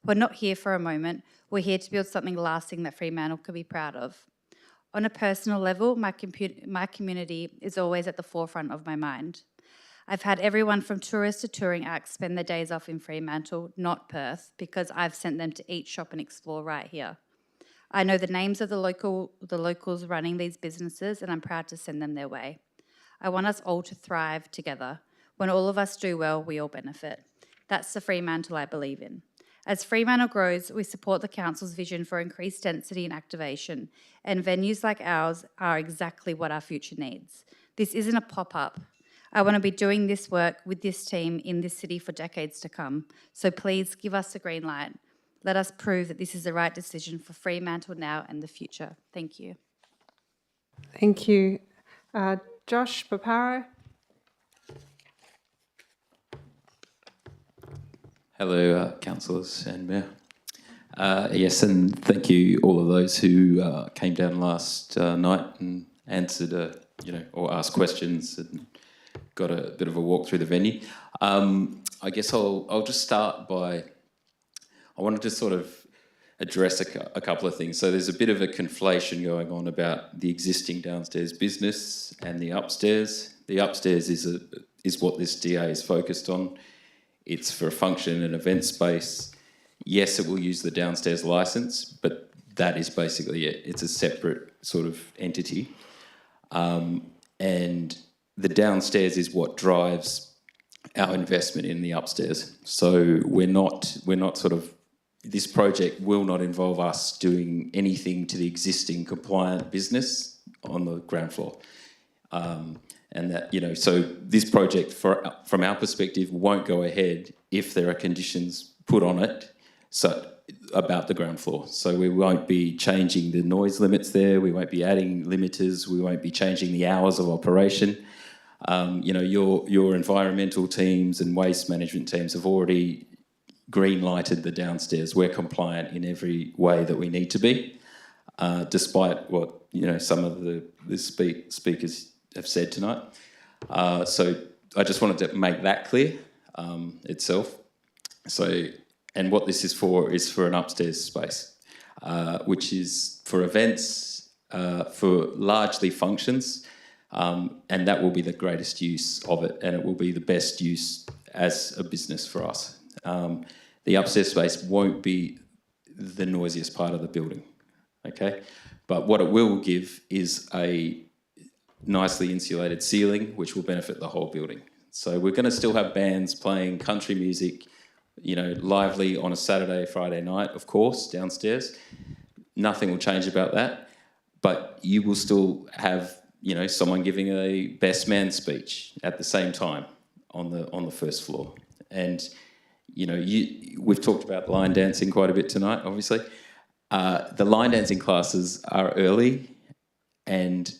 Speaker 14: We're not here for a moment, we're here to build something lasting that Fremantle can be proud of. On a personal level, my community is always at the forefront of my mind. I've had everyone from tourists to touring acts spend their days off in Fremantle, not Perth, because I've sent them to eat, shop and explore right here. I know the names of the locals running these businesses and I'm proud to send them their way. I want us all to thrive together. When all of us do well, we all benefit. That's the Fremantle I believe in. As Fremantle grows, we support the Council's vision for increased density and activation, and venues like ours are exactly what our future needs. This isn't a pop-up. I want to be doing this work with this team in this city for decades to come, so please give us the green light. Let us prove that this is the right decision for Fremantle now and the future. Thank you.
Speaker 1: Thank you. Josh Paparo.
Speaker 15: Hello, councillors and mayor. Yes, and thank you all of those who came down last night and answered, or asked questions and got a bit of a walk through the venue. I guess I'll just start by, I wanted to sort of address a couple of things. So there's a bit of a conflation going on about the existing downstairs business and the upstairs. The upstairs is what this DA is focused on. It's for a function and event space. Yes, it will use the downstairs licence, but that is basically it. It's a separate sort of entity. and the downstairs is what drives our investment in the upstairs. So we're not sort of, this project will not involve us doing anything to the existing compliant business on the ground floor. And that, you know, so this project, from our perspective, won't go ahead if there are conditions put on it about the ground floor. So we won't be changing the noise limits there, we won't be adding limiters, we won't be changing the hours of operation. You know, your environmental teams and waste management teams have already green-lighted the downstairs. We're compliant in every way that we need to be, despite what, you know, some of the speakers have said tonight. So I just wanted to make that clear itself. So, and what this is for an upstairs space, which is for events, for largely functions, and that will be the greatest use of it, and it will be the best use as a business for us. The upstairs space won't be the noisiest part of the building, okay? But what it will give is a nicely insulated ceiling, which will benefit the whole building. So we're going to still have bands playing country music, you know, lively on a Saturday, Friday night, of course, downstairs. Nothing will change about that. But you will still have, you know, someone giving a best man speech at the same time on the first floor. And, you know, we've talked about line dancing quite a bit tonight, obviously. The line dancing classes are early, and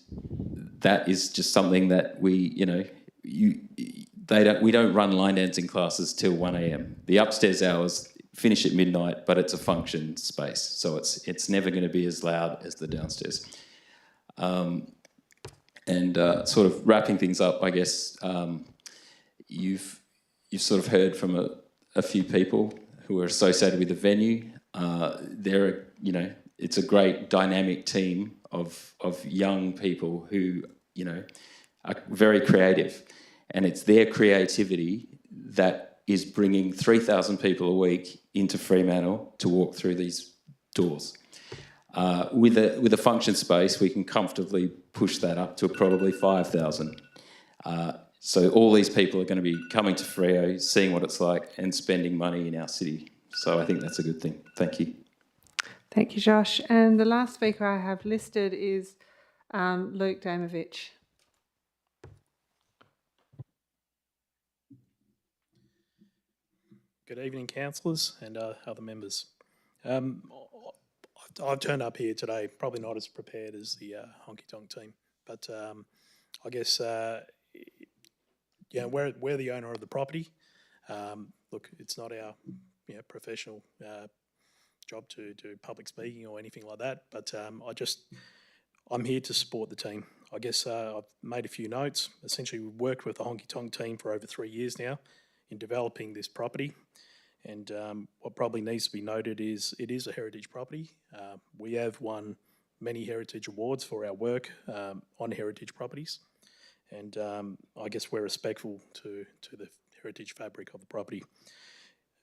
Speaker 15: that is just something that we, you know, we don't run line dancing classes till 1 a.m. The upstairs hours finish at midnight, but it's a function space, so it's never going to be as loud as the downstairs. And sort of wrapping things up, I guess you've sort of heard from a few people who are associated with the venue. They're, you know, it's a great dynamic team of young people who, you know, are very creative, and it's their creativity that is bringing 3,000 people a week into Fremantle to walk through these doors. With a function space, we can comfortably push that up to probably 5,000. So all these people are going to be coming to Freo, seeing what it's like, and spending money in our city. So I think that's a good thing. Thank you.
Speaker 1: Thank you, Josh. And the last speaker I have listed is Luke Damovich.
Speaker 16: Good evening, councillors and other members. I've turned up here today, probably not as prepared as the Honky Tonk team, but I guess yeah, we're the owner of the property. Look, it's not our professional job to do public speaking or anything like that, but I'm here to support the team. I guess I've made a few notes. Essentially, we've worked with the Honky Tonk team for over 3 years now in developing this property. And what probably needs to be noted is it is a heritage property. We have won many heritage awards for our work on heritage properties. And I guess we're respectful to the heritage fabric of the property.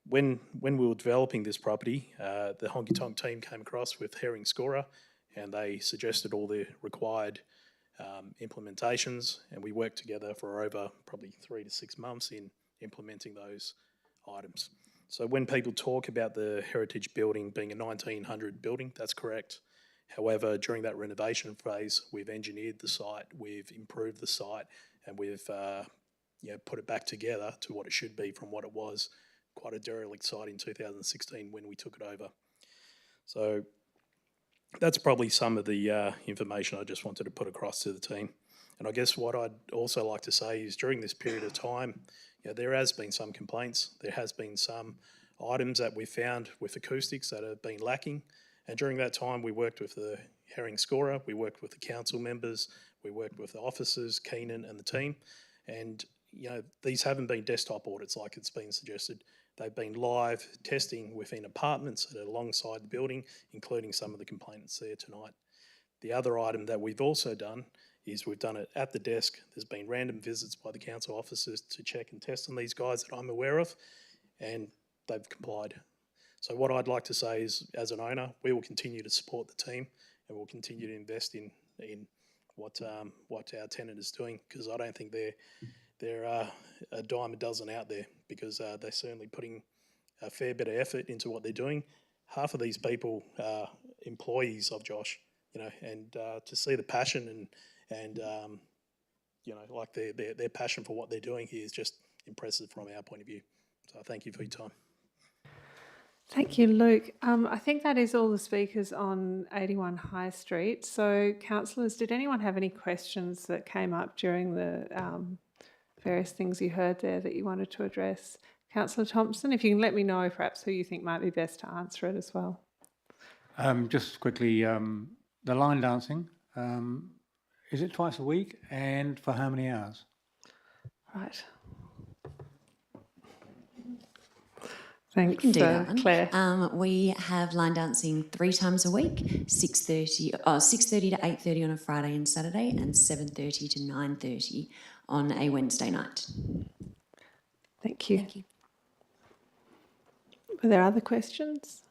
Speaker 16: When we were developing this property, the Honky Tonk team came across with Herring Scorer, and they suggested all the required implementations, and we worked together for over probably 3 to 6 months in implementing those items. So when people talk about the heritage building being a 1900 building, that's correct. However, during that renovation phase, we've engineered the site, we've improved the site, and we've put it back together to what it should be from what it was quite a derelict site in 2016 when we took it over. So that's probably some of the information I just wanted to put across to the team. And I guess what I'd also like to say is during this period of time, there has been some complaints. There has been some items that we've found with acoustics that have been lacking. And during that time, we worked with the Herring Scorer, we worked with the council members, we worked with the officers, Keenan and the team. And, these haven't been desktop audits like it's been suggested. They've been live testing within apartments that are alongside the building, including some of the complainants there tonight. The other item that we've also done is we've done it at the desk. There's been random visits by the council officers to check and test on these guys that I'm aware of, and they've complied. So what I'd like to say is, as an owner, we will continue to support the team, and we'll continue to invest in what our tenant is doing, because I don't think they're a dime a dozen out there, because they're certainly putting a fair bit of effort into what they're doing. Half of these people are employees of Josh, and to see the passion and like their passion for what they're doing here is just impressive from our point of view. So thank you for your time.
Speaker 1: Thank you, Luke. I think that is all the speakers on 81 High Street. So, councillors, did anyone have any questions that came up during the various things you heard there that you wanted to address? Councillor Thompson, if you can let me know perhaps who you think might be best to answer it as well.
Speaker 6: Just quickly, the line dancing, is it twice a week and for how many hours?
Speaker 1: Right.
Speaker 11: We
Speaker 1: Thanks,
Speaker 11: can do that one.
Speaker 1: Claire.
Speaker 11: We have line dancing 3 times a week, 6:30 to 8:30 on a Friday and Saturday, and 7:30 to 9:30 on a Wednesday night.
Speaker 1: Thank you. Were there other questions?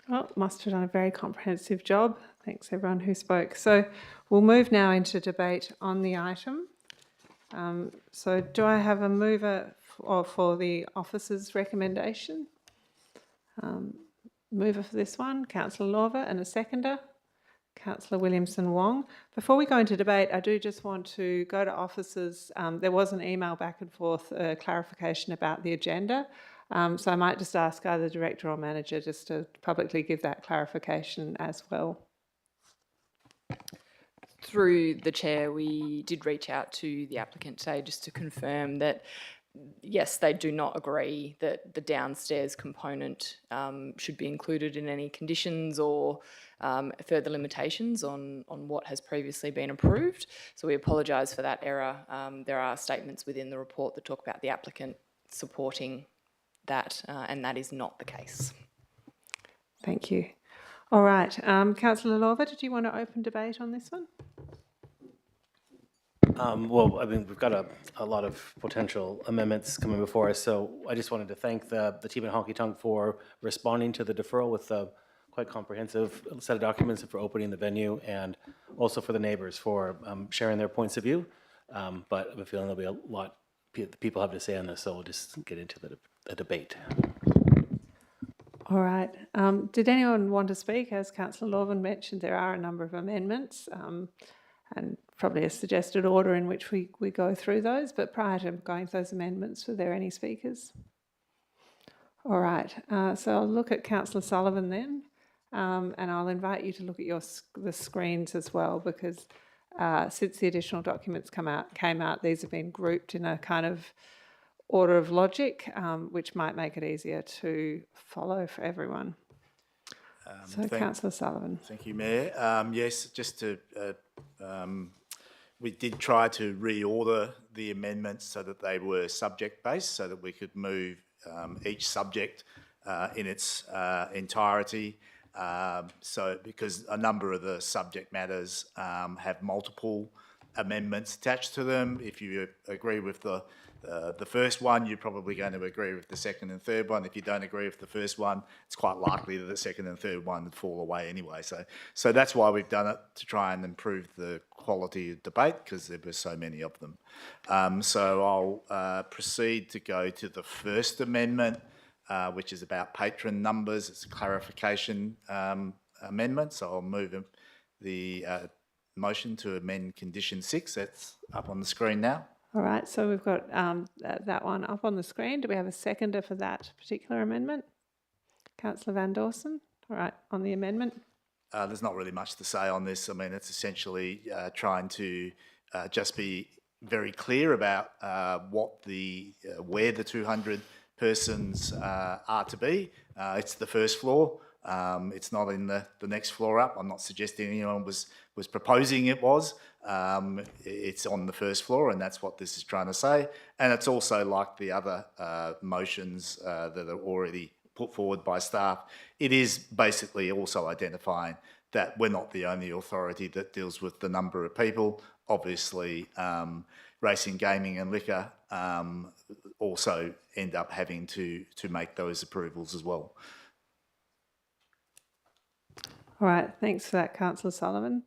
Speaker 1: Oh, must have done a very comprehensive job. Thanks everyone who spoke. So we'll move now into debate on the item. So do I have a mover for the officer's recommendation? Mover for this one, Councillor Lorver, and a seconder, Councillor Williamson Wong. Before we go into debate, I do just want to go to officers. There was an email back and forth, clarification about the agenda. So I might just ask either director or manager just to publicly give that clarification as well.
Speaker 17: Through the chair, we did reach out to the applicant today just to confirm that, yes, they do not agree that the downstairs component should be included in any conditions or further limitations on what has previously been approved. So we apologise for that error. There are statements within the report that talk about the applicant supporting that, and that is not the case.
Speaker 1: Thank you. All right, Councillor Lorver, did you want to open debate on this one?
Speaker 18: Well, I mean, we've got a lot of potential amendments coming before us, so I just wanted to thank the team at Honky Tonk for responding to the deferral with a quite comprehensive set of documents and for opening the venue, and also for the neighbours for sharing their points of view. But I have a feeling there'll be a lot people have to say on this, so we'll just get into the debate.
Speaker 1: All right. Did anyone want to speak? As Councillor Lorvan mentioned, there are a number of amendments and probably a suggested order in which we go through those. But prior to going through those amendments, were there any speakers? All right. So I'll look at Councillor Sullivan then, and I'll invite you to look at the screens as well, because since the additional documents came out, these have been grouped in a kind of order of logic, which might make it easier to follow for everyone. So, Councillor Sullivan.
Speaker 19: Thank you, Mayor. Yes, just to, we did try to reorder the amendments so that they were subject-based, so that we could move each subject in its entirety. So, because a number of the subject matters have multiple amendments attached to them. If you agree with the first one, you're probably going to agree with the second and third one. If you don't agree with the first one, it's quite likely that the second and third one would fall away anyway. So that's why we've done it, to try and improve the quality of debate, because there were so many of them. So I'll proceed to go to the first amendment, which is about patron numbers. It's a clarification amendment. So I'll move the motion to amend condition 6. That's up on the screen now.
Speaker 1: All right, so we've got that one up on the screen. Do we have a seconder for that particular amendment? Councillor Van Dawson. All right, on the amendment.
Speaker 19: There's not really much to say on this. I mean, it's essentially trying to just be very clear about where the 200 persons are to be. It's the first floor. It's not in the next floor up. I'm not suggesting anyone was proposing it was. It's on the first floor, and that's what this is trying to say. And it's also like the other motions that are already put forward by staff. It is basically also identifying that we're not the only authority that deals with the number of people. Obviously, racing, gaming and liquor also end up having to make those approvals as well.
Speaker 1: All right, thanks for that, Councillor Sullivan.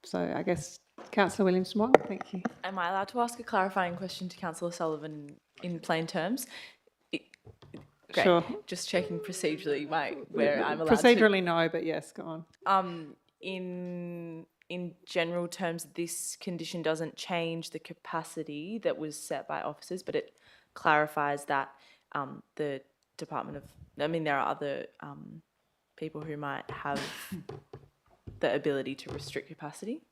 Speaker 1: So I guess Councillor Williams-Wong, thank you.
Speaker 20: Am I allowed to ask a clarifying question to Councillor Sullivan in plain terms? Great.
Speaker 1: Sure.
Speaker 20: Just checking procedurally where I'm allowed
Speaker 1: Procedurally, no, but yes, go on.
Speaker 20: In general terms, this condition doesn't change the capacity that was set by officers, but it clarifies that the Department of, there are other people who might have the ability to restrict capacity,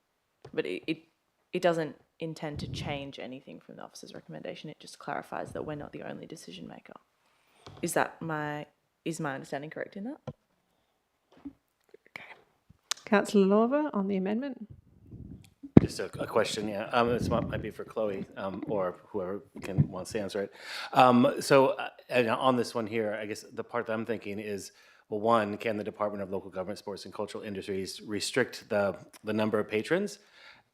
Speaker 20: but it doesn't intend to change anything from the officer's recommendation. It just clarifies that we're not the only decision maker. Is my understanding correct in that?
Speaker 1: Councillor Lorver on the amendment.
Speaker 18: Just a question, yeah. This might be for Chloe or whoever wants to answer it. And on this one here, I guess the part that I'm thinking is, well, one, can the Department of Local Government, Sports and Cultural Industries restrict the number of patrons?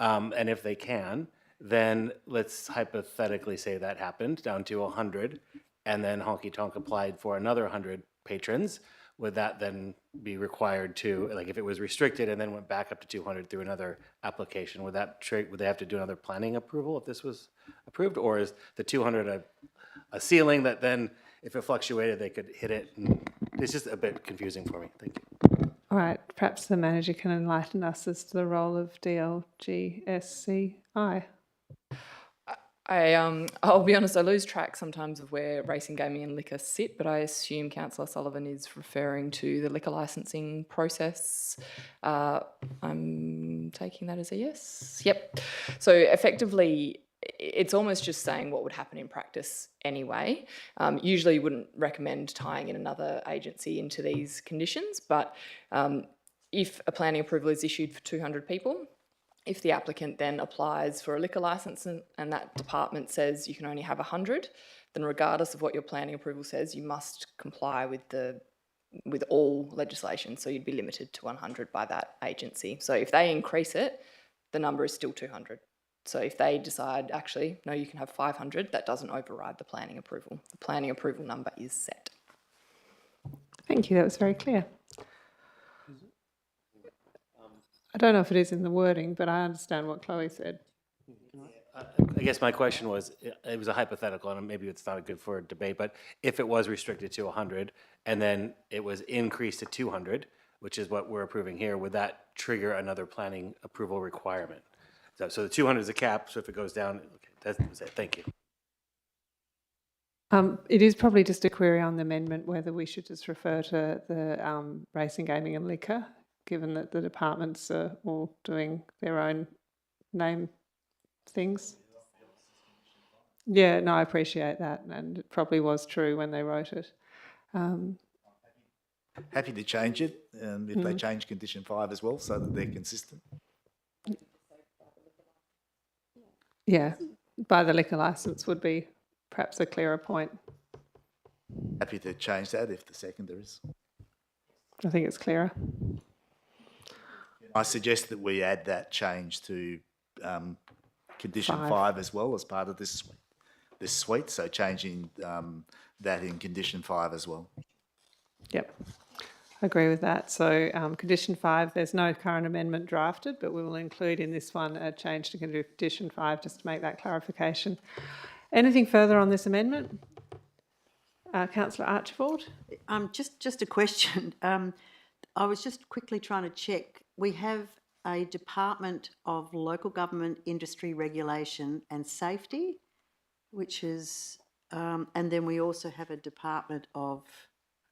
Speaker 18: And if they can, then let's hypothetically say that happened down to 100, and then Honky Tonk applied for another 100 patrons. Would that then be required to, like, if it was restricted and then went back up to 200 through another application, would they have to do another planning approval if this was approved? Or is the 200 a ceiling that then, if it fluctuated, they could hit it? And it's just a bit confusing for me. Thank you.
Speaker 1: All right, perhaps the manager can enlighten us as to the role of DLGSCI.
Speaker 17: I'll be honest, I lose track sometimes of where racing, gaming and liquor sit, but I assume Councillor Sullivan is referring to the liquor licensing process. I'm taking that as a yes. Yep. So effectively, it's almost just saying what would happen in practice anyway. Usually you wouldn't recommend tying in another agency into these conditions, but if a planning approval is issued for 200 people, if the applicant then applies for a liquor licence and that department says you can only have 100, then regardless of what your planning approval says, you must comply with all legislation. So you'd be limited to 100 by that agency. So if they increase it, the number is still 200. So if they decide, actually, no, you can have 500, that doesn't override the planning approval. The planning approval number is set.
Speaker 1: Thank you, that was very clear. I don't know if it is in the wording, but I understand what Chloe said.
Speaker 18: I guess my question was, it was a hypothetical, and maybe it's not good for a debate, but if it was restricted to 100 and then it was increased to 200, which is what we're approving here, would that trigger another planning approval requirement? So the 200 is a cap, so if it goes down, okay, that was it. Thank you.
Speaker 1: It is probably just a query on the amendment whether we should just refer to the racing, gaming and liquor, given that the departments are all doing their own name things. Yeah, no, I appreciate that, and it probably was true when they wrote it.
Speaker 19: Happy to change it if they change condition 5 as well, so that they're consistent.
Speaker 1: Yeah, by the liquor licence would be perhaps a clearer point.
Speaker 19: Happy to change that if the seconder is.
Speaker 1: I think it's clearer.
Speaker 19: I suggest that we add that change to condition 5 as well as part of this suite. So changing that in condition 5 as well.
Speaker 1: Yep, I agree with that. So condition 5, there's no current amendment drafted, but we will include in this one a change to condition 5 just to make that clarification. Anything further on this amendment? Councillor Archibald?
Speaker 21: Just a question. I was just quickly trying to check. We have a Department of Local Government, Industry Regulation and Safety, which is, and then we also have a Department of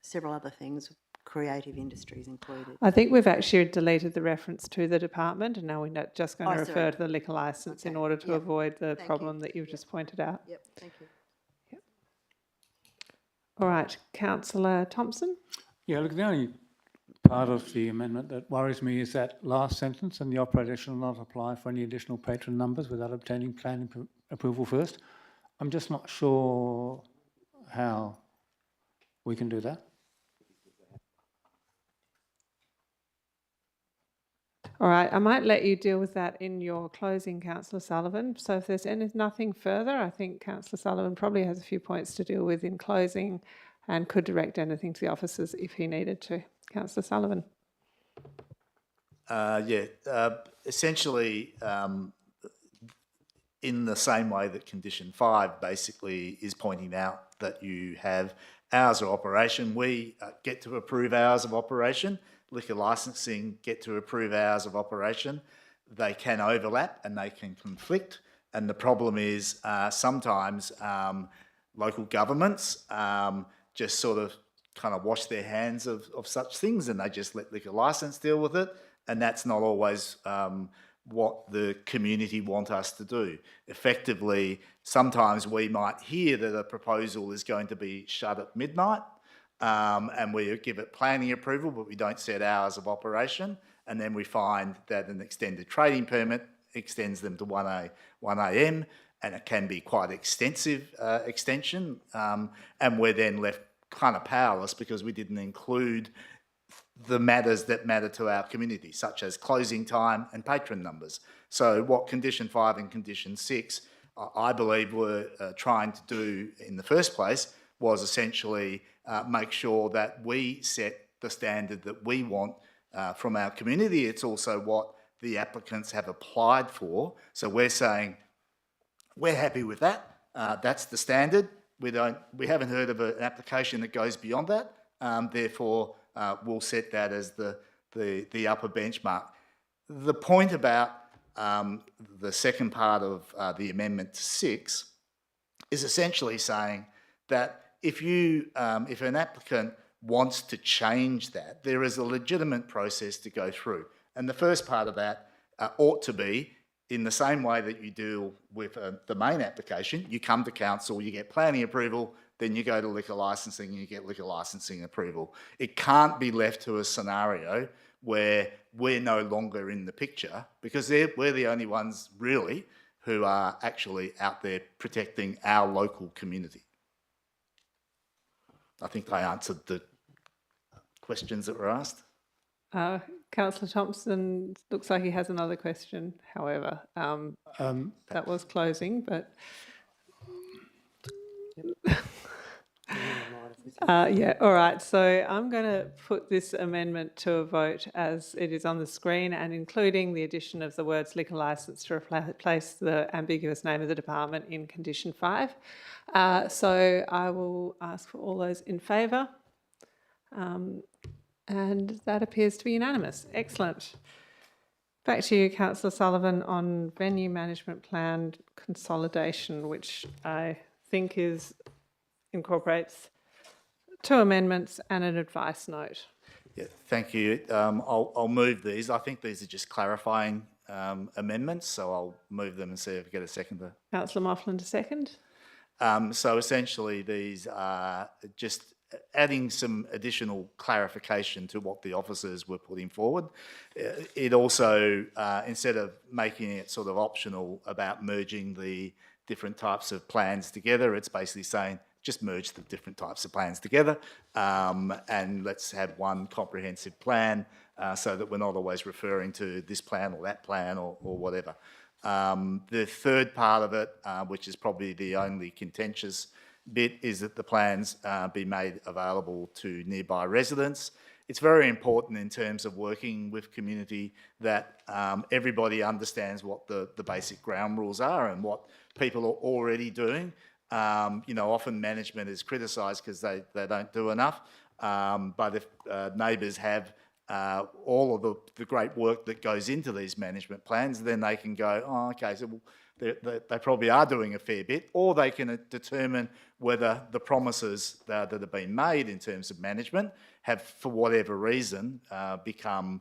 Speaker 21: several other things, creative industries included.
Speaker 1: I think we've actually deleted the reference to the department, and now we're just going to refer to the liquor licence in order to avoid the problem that you've just pointed out.
Speaker 21: Yep, thank you.
Speaker 1: Yep. All right, Councillor Thompson?
Speaker 6: Yeah, look, the only part of the amendment that worries me is that last sentence, and the operator shall not apply for any additional patron numbers without obtaining planning approval first. I'm just not sure how we can do that.
Speaker 1: All right, I might let you deal with that in your closing, Councillor Sullivan. So if there's nothing further, I think Councillor Sullivan probably has a few points to deal with in closing and could direct anything to the officers if he needed to. Councillor Sullivan.
Speaker 19: Essentially, in the same way that condition 5 basically is pointing out that you have hours of operation, we get to approve hours of operation. Liquor licensing get to approve hours of operation. They can overlap and they can conflict. And the problem is sometimes local governments just sort of kind of wash their hands of such things and they just let liquor license deal with it. And that's not always what the community want us to do. Effectively, sometimes we might hear that a proposal is going to be shut at midnight and we give it planning approval, but we don't set hours of operation. And then we find that an extended trading permit extends them to 1 a.m. and it can be quite extensive extension. And we're then left kind of powerless because we didn't include the matters that matter to our community, such as closing time and patron numbers. So what condition 5 and condition 6, I believe, were trying to do in the first place was essentially make sure that we set the standard that we want from our community. It's also what the applicants have applied for. So we're saying we're happy with that. That's the standard. We haven't heard of an application that goes beyond that. Therefore, we'll set that as the upper benchmark. The point about the second part of the amendment to 6 is essentially saying that if an applicant wants to change that, there is a legitimate process to go through. And the first part of that ought to be in the same way that you deal with the main application. You come to council, you get planning approval, then you go to liquor licensing and you get liquor licensing approval. It can't be left to a scenario where we're no longer in the picture because we're the only ones really who are actually out there protecting our local community. I think I answered the questions that were asked.
Speaker 1: Councillor Thompson looks like he has another question. However, that was closing, but yeah, all right. So I'm going to put this amendment to a vote as it is on the screen and including the addition of the words liquor licence to replace the ambiguous name of the department in condition 5. So I will ask for all those in favour. And that appears to be unanimous. Excellent. Back to you, Councillor Sullivan, on venue management plan consolidation, which I think incorporates 2 amendments and an advice note.
Speaker 19: Yeah, thank you. I'll move these. I think these are just clarifying amendments, so I'll move them and see if I get a seconder.
Speaker 1: Councillor Mofflin to second.
Speaker 19: So essentially these are just adding some additional clarification to what the officers were putting forward. It also, instead of making it sort of optional about merging the different types of plans together, it's basically saying just merge the different types of plans together and let's have one comprehensive plan so that we're not always referring to this plan or that plan or whatever. The third part of it, which is probably the only contentious bit, is that the plans be made available to nearby residents. It's very important in terms of working with community that everybody understands what the basic ground rules are and what people are already doing. You know, often management is criticised because they don't do enough, but if neighbours have all of the great work that goes into these management plans, then they can go, oh, okay, so they probably are doing a fair bit, or they can determine whether the promises that have been made in terms of management have, for whatever reason, become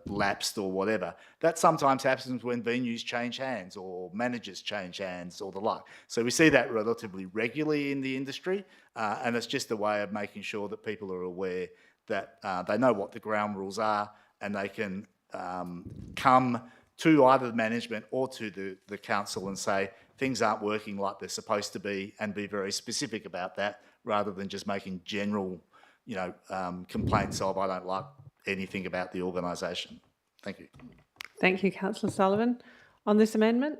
Speaker 19: lapsed or whatever. That sometimes happens when venues change hands or managers change hands or the like. So we see that relatively regularly in the industry, and it's just a way of making sure that people are aware that they know what the ground rules are and they can come to either the management or to the council and say things aren't working like they're supposed to be, and be very specific about that rather than just making general, complaints of I don't like anything about the organisation. Thank you.
Speaker 1: Thank you, Councillor Sullivan. On this amendment,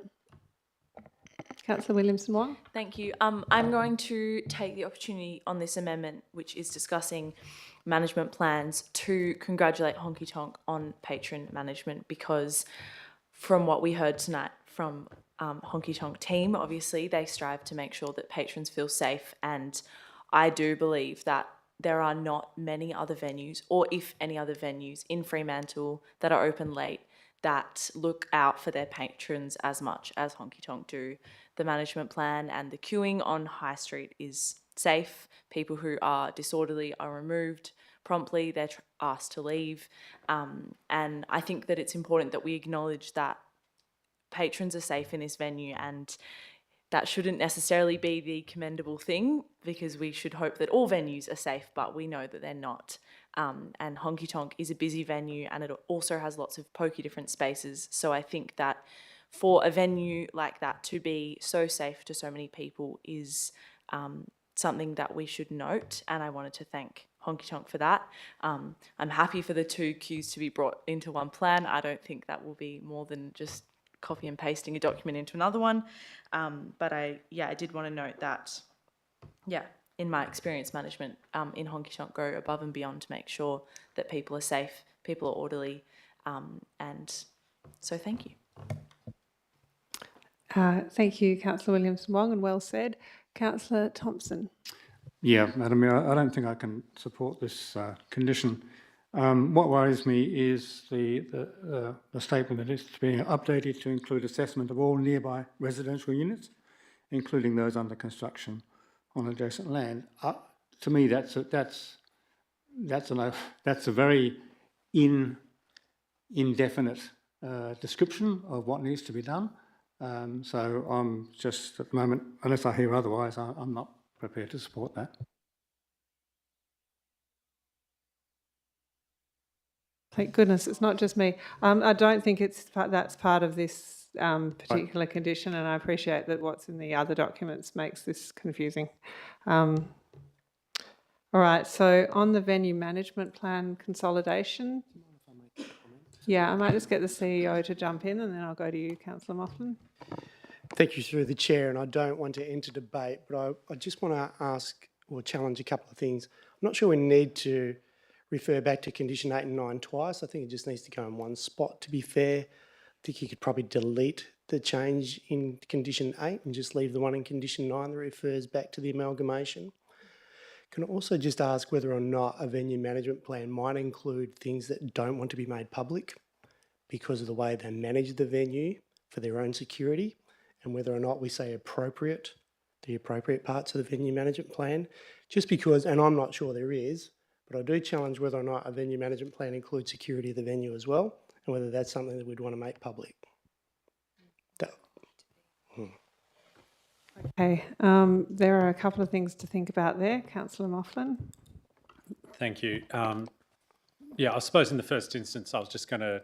Speaker 1: Councillor Williamson-Wong.
Speaker 20: Thank you. I'm going to take the opportunity on this amendment, which is discussing management plans, to congratulate Honky Tonk on patron management, because from what we heard tonight from Honky Tonk team, obviously they strive to make sure that patrons feel safe, and I do believe that there are not many other venues, or if any other venues in Fremantle that are open late that look out for their patrons as much as Honky Tonk do. The management plan and the queuing on High Street is safe. People who are disorderly are removed promptly. They're asked to leave. And I think that it's important that we acknowledge that patrons are safe in this venue, and that shouldn't necessarily be the commendable thing, because we should hope that all venues are safe, but we know that they're not. And Honky Tonk is a busy venue, and it also has lots of pokey different spaces. So I think that for a venue like that to be so safe to so many people is something that we should note, and I wanted to thank Honky Tonk for that. I'm happy for the 2 queues to be brought into one plan. I don't think that will be more than just copy and pasting a document into another one. But I did want to note that, in my experience, management in Honky Tonk go above and beyond to make sure that people are safe, people are orderly, and so thank you.
Speaker 1: Thank you, Councillor Williams-Wong, and well said. Councillor Thompson.
Speaker 6: Yeah, Madam Mayor, I don't think I can support this condition. What worries me is the statement that it's being updated to include assessment of all nearby residential units, including those under construction on adjacent land. To me, that's a very indefinite description of what needs to be done. So I'm just, at the moment, unless I hear otherwise, I'm not prepared to support that.
Speaker 1: Thank goodness it's not just me. I don't think that's part of this particular condition, and I appreciate that what's in the other documents makes this confusing. All right, so on the venue management plan consolidation. Yeah, I might just get the CEO to jump in, and then I'll go to you, Councillor Moughlin.
Speaker 2: Thank you through the chair, and I don't want to enter debate, but I just want to ask or challenge a couple of things. I'm not sure we need to refer back to condition 8 and 9 twice. I think it just needs to go in one spot, to be fair. I think you could probably delete the change in condition 8 and just leave the one in condition 9 that refers back to the amalgamation. Can I also just ask whether or not a venue management plan might include things that don't want to be made public because of the way they manage the venue for their own security, and whether or not we say appropriate, the appropriate parts of the venue management plan, just because, and I'm not sure there is, but I do challenge whether or not a venue management plan includes security of the venue as well, and whether that's something that we'd want to make public.
Speaker 1: Okay, there are a couple of things to think about there. Councillor Moughlin.
Speaker 22: Thank you. Yeah, I suppose in the first instance, I was just going to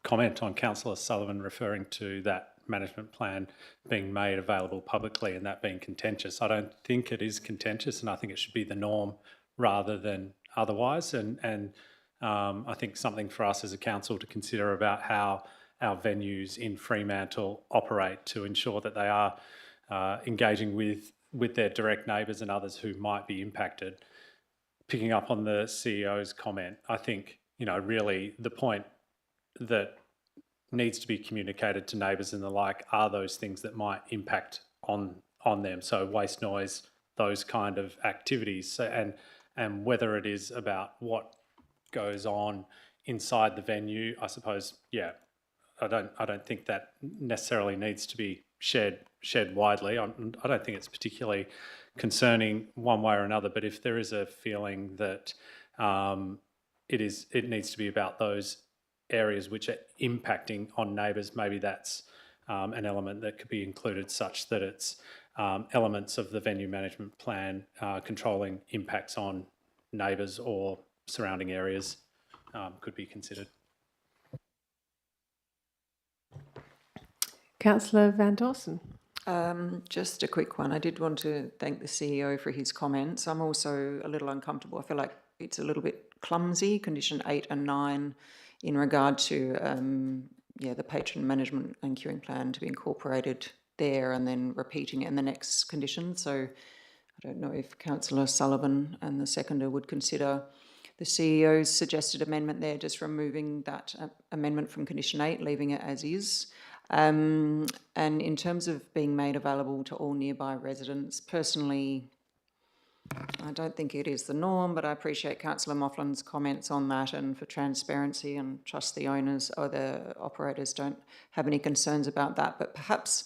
Speaker 22: comment on Councillor Sullivan referring to that management plan being made available publicly and that being contentious. I don't think it is contentious, and I think it should be the norm rather than otherwise. And I think something for us as a council to consider about how our venues in Fremantle operate to ensure that they are engaging with their direct neighbours and others who might be impacted. Picking up on the CEO's comment, I think, really the point that needs to be communicated to neighbours and the like are those things that might impact on them. So waste, noise, those kind of activities. So, and whether it is about what goes on inside the venue, I suppose, yeah, I don't think that necessarily needs to be shared widely. I don't think it's particularly concerning one way or another, but if there is a feeling that it needs to be about those areas which are impacting on neighbours, maybe that's an element that could be included, such that it's elements of the venue management plan controlling impacts on neighbours or surrounding areas could be considered.
Speaker 1: Councillor Van Dawson.
Speaker 5: Just a quick one. I did want to thank the CEO for his comments. I'm also a little uncomfortable. I feel like it's a little bit clumsy, condition 8 and 9, in regard to the patron management and queuing plan to be incorporated there and then repeating it in the next condition. So I don't know if Councillor Sullivan and the seconder would consider the CEO's suggested amendment there, just removing that amendment from condition 8, leaving it as is. And in terms of being made available to all nearby residents, personally, I don't think it is the norm, but I appreciate Councillor Moughlin's comments on that, and for transparency, and trust the owners or the operators don't have any concerns about that. But perhaps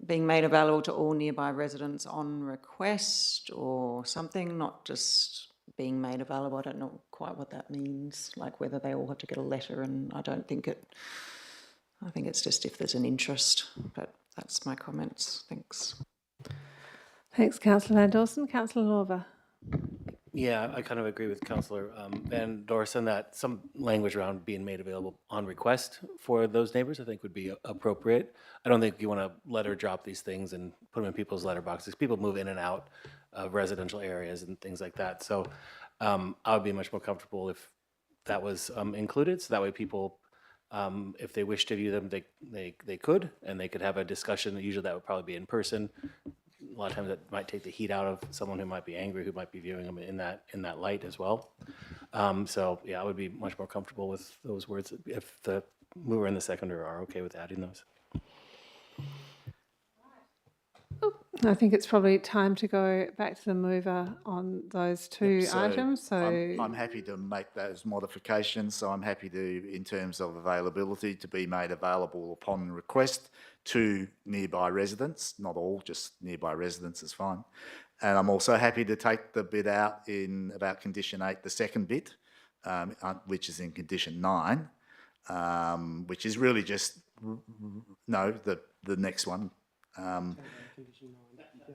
Speaker 5: being made available to all nearby residents on request or something, not just being made available. I don't know quite what that means, like whether they all have to get a letter, and I think it's just if there's an interest, but that's my comments. Thanks.
Speaker 1: Thanks, Councillor Van Dawson. Councillor Lorver.
Speaker 18: Yeah, I kind of agree with Councillor Van Dorsen that some language around being made available on request for those neighbours I think would be appropriate. I don't think you want to letter drop these things and put them in people's letterboxes. People move in and out of residential areas and things like that. So I would be much more comfortable if that was included. So that way people, if they wish to view them, they could, and they could have a discussion. Usually that would probably be in person. A lot of times that might take the heat out of someone who might be angry, who might be viewing them in that light as well. So yeah, I would be much more comfortable with those words if the mover and the seconder are okay with adding those.
Speaker 1: I think it's probably time to go back to the mover on those two items. So
Speaker 19: I'm happy to make those modifications. So I'm happy to, in terms of availability, to be made available upon request to nearby residents. Not all, just nearby residents is fine. And I'm also happy to take the bit out in about condition 8, the second bit, which is in condition 9, which is really just the next one.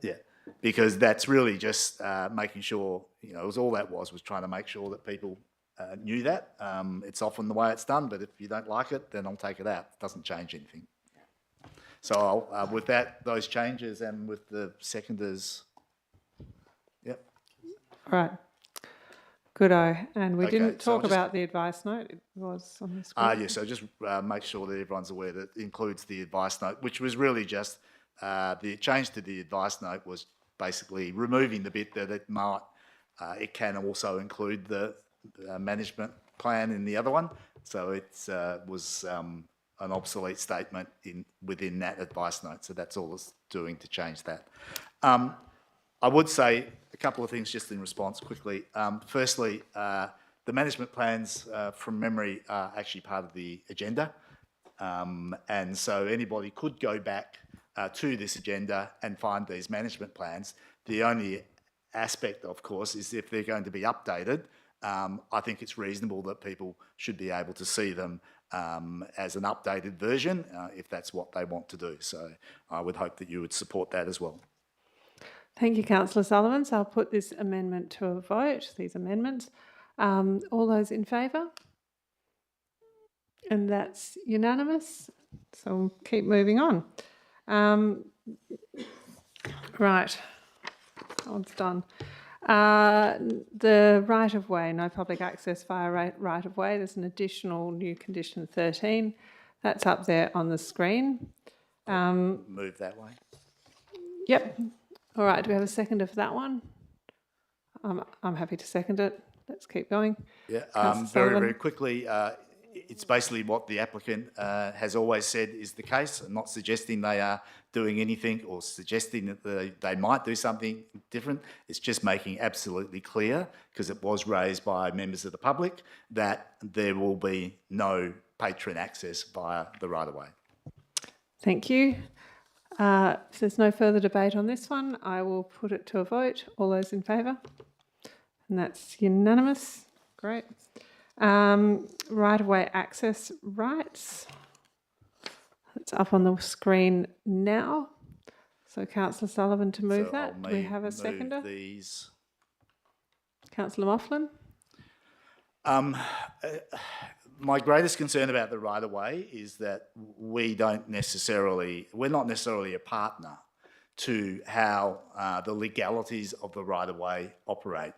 Speaker 19: Yeah, because that's really just making sure, it was all that was trying to make sure that people knew that. It's often the way it's done, but if you don't like it, then I'll take it out. It doesn't change anything. So I'll, with those changes and with the seconders, yep.
Speaker 1: Right. Good-o. And we
Speaker 19: Okay,
Speaker 1: didn't
Speaker 19: so I'll
Speaker 1: talk
Speaker 19: just-
Speaker 1: about the advice note. It was on the screen.
Speaker 19: Yes, so just make sure that everyone's aware that it includes the advice note, which was really just the change to the advice note was basically removing the bit that it can also include the management plan in the other one. So it was an obsolete statement within that advice note. So that's all it's doing to change that. I would say a couple of things just in response quickly. Firstly, the management plans from memory are actually part of the agenda. And so anybody could go back to this agenda and find these management plans. The only aspect, of course, is if they're going to be updated, I think it's reasonable that people should be able to see them as an updated version if that's what they want to do. So I would hope that you would support that as well.
Speaker 1: Thank you, Councillor Sullivan. So I'll put this amendment to a vote, these amendments. All those in favour? And that's unanimous. So we'll keep moving on. Right, it's done. The right-of-way, no public access via right-of-way. There's an additional new condition 13. That's up there on the screen.
Speaker 19: Move that way.
Speaker 1: Yep. All right, do we have a seconder for that one? I'm happy to second it. Let's keep going.
Speaker 19: Yeah,
Speaker 1: Councillor
Speaker 19: very,
Speaker 1: Sullivan.
Speaker 19: very quickly, it's basically what the applicant has always said is the case. I'm not suggesting they are doing anything or suggesting that they might do something different. It's just making absolutely clear, because it was raised by members of the public, that there will be no patron access via the right-of-way.
Speaker 1: Thank you. If there's no further debate on this one, I will put it to a vote. All those in favour? And that's unanimous. Great. Right-of-way access rights. It's up on the screen now. So Councillor Sullivan to move
Speaker 19: So
Speaker 1: that.
Speaker 19: I'll
Speaker 1: Do we have a
Speaker 19: move
Speaker 1: seconder?
Speaker 19: These.
Speaker 1: Councillor Moughline?
Speaker 19: My greatest concern about the right-of-way is that we're not necessarily a partner to how the legalities of the right-of-way operate.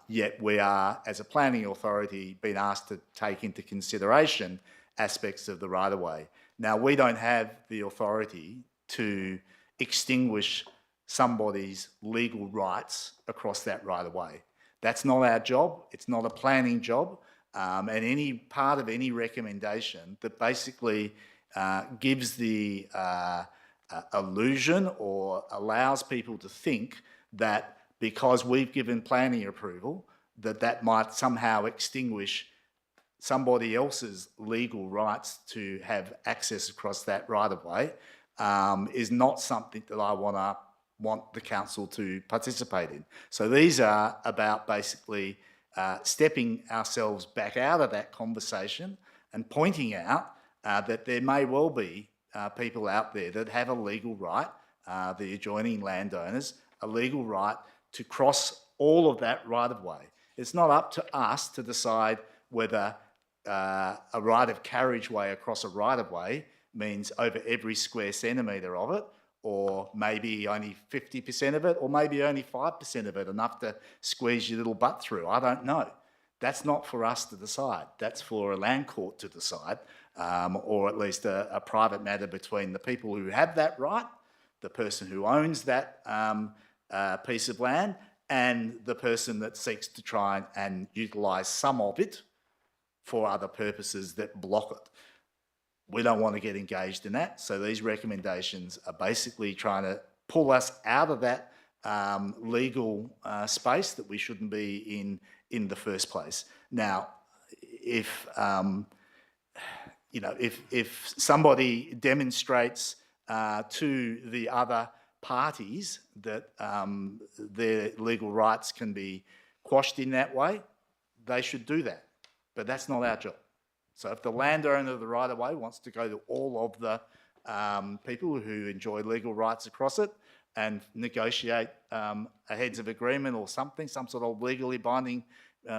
Speaker 19: Yet we are, as a planning authority, being asked to take into consideration aspects of the right-of-way. Now, we don't have the authority to extinguish somebody's legal rights across that right of way. That's not our job. It's not a planning job. And any part of any recommendation that basically gives the illusion or allows people to think that because we've given planning approval, that might somehow extinguish somebody else's legal rights to have access across that right-of-way is not something that I want the council to participate in. So these are about basically stepping ourselves back out of that conversation and pointing out that there may well be people out there that have a legal right, the adjoining landowners, a legal right to cross all of that right-of-way. It's not up to us to decide whether a right of carriageway across a right-of-way means over every square centimetre of it, or maybe only 50% of it, or maybe only 5% of it, enough to squeeze your little butt through. I don't know. That's not for us to decide. That's for a land court to decide, or at least a private matter between the people who have that right, the person who owns that piece of land, and the person that seeks to try and utilise some of it for other purposes that block it. We don't want to get engaged in that. So these recommendations are basically trying to pull us out of that legal space that we shouldn't be in the first place. Now, if if somebody demonstrates to the other parties that their legal rights can be quashed in that way, they should do that. But that's not our job. So if the landowner of the right-of-way wants to go to all of the people who enjoy legal rights across it and negotiate a heads of agreement or something, some sort of legally binding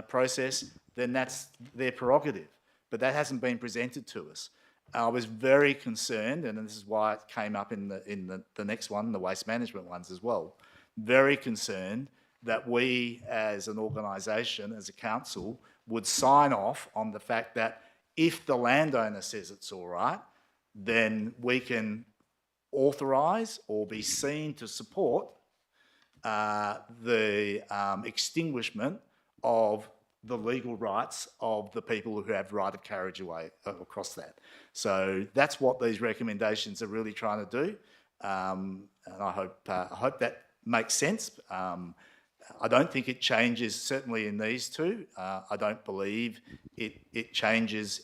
Speaker 19: process, then that's their prerogative. But that hasn't been presented to us. I was very concerned, and this is why it came up in the next one, the waste management ones as well, very concerned that we as an organisation, as a council, would sign off on the fact that if the landowner says it's all right, then we can authorise or be seen to support the extinguishment of the legal rights of the people who have right of carriageway across that. So that's what these recommendations are really trying to do, and I hope that makes sense. I don't think it changes, certainly in these two. I don't believe it changes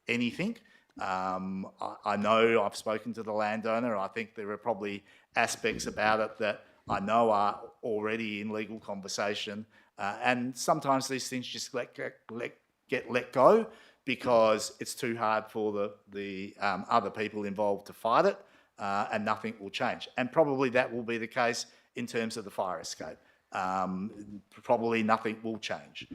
Speaker 19: anything. I know I've spoken to the landowner. I think there are probably aspects about it that I know are already in legal conversation. And sometimes these things just get let go because it's too hard for the other people involved to fight it, and nothing will change. And probably that will be the case in terms of the fire escape. Probably nothing will change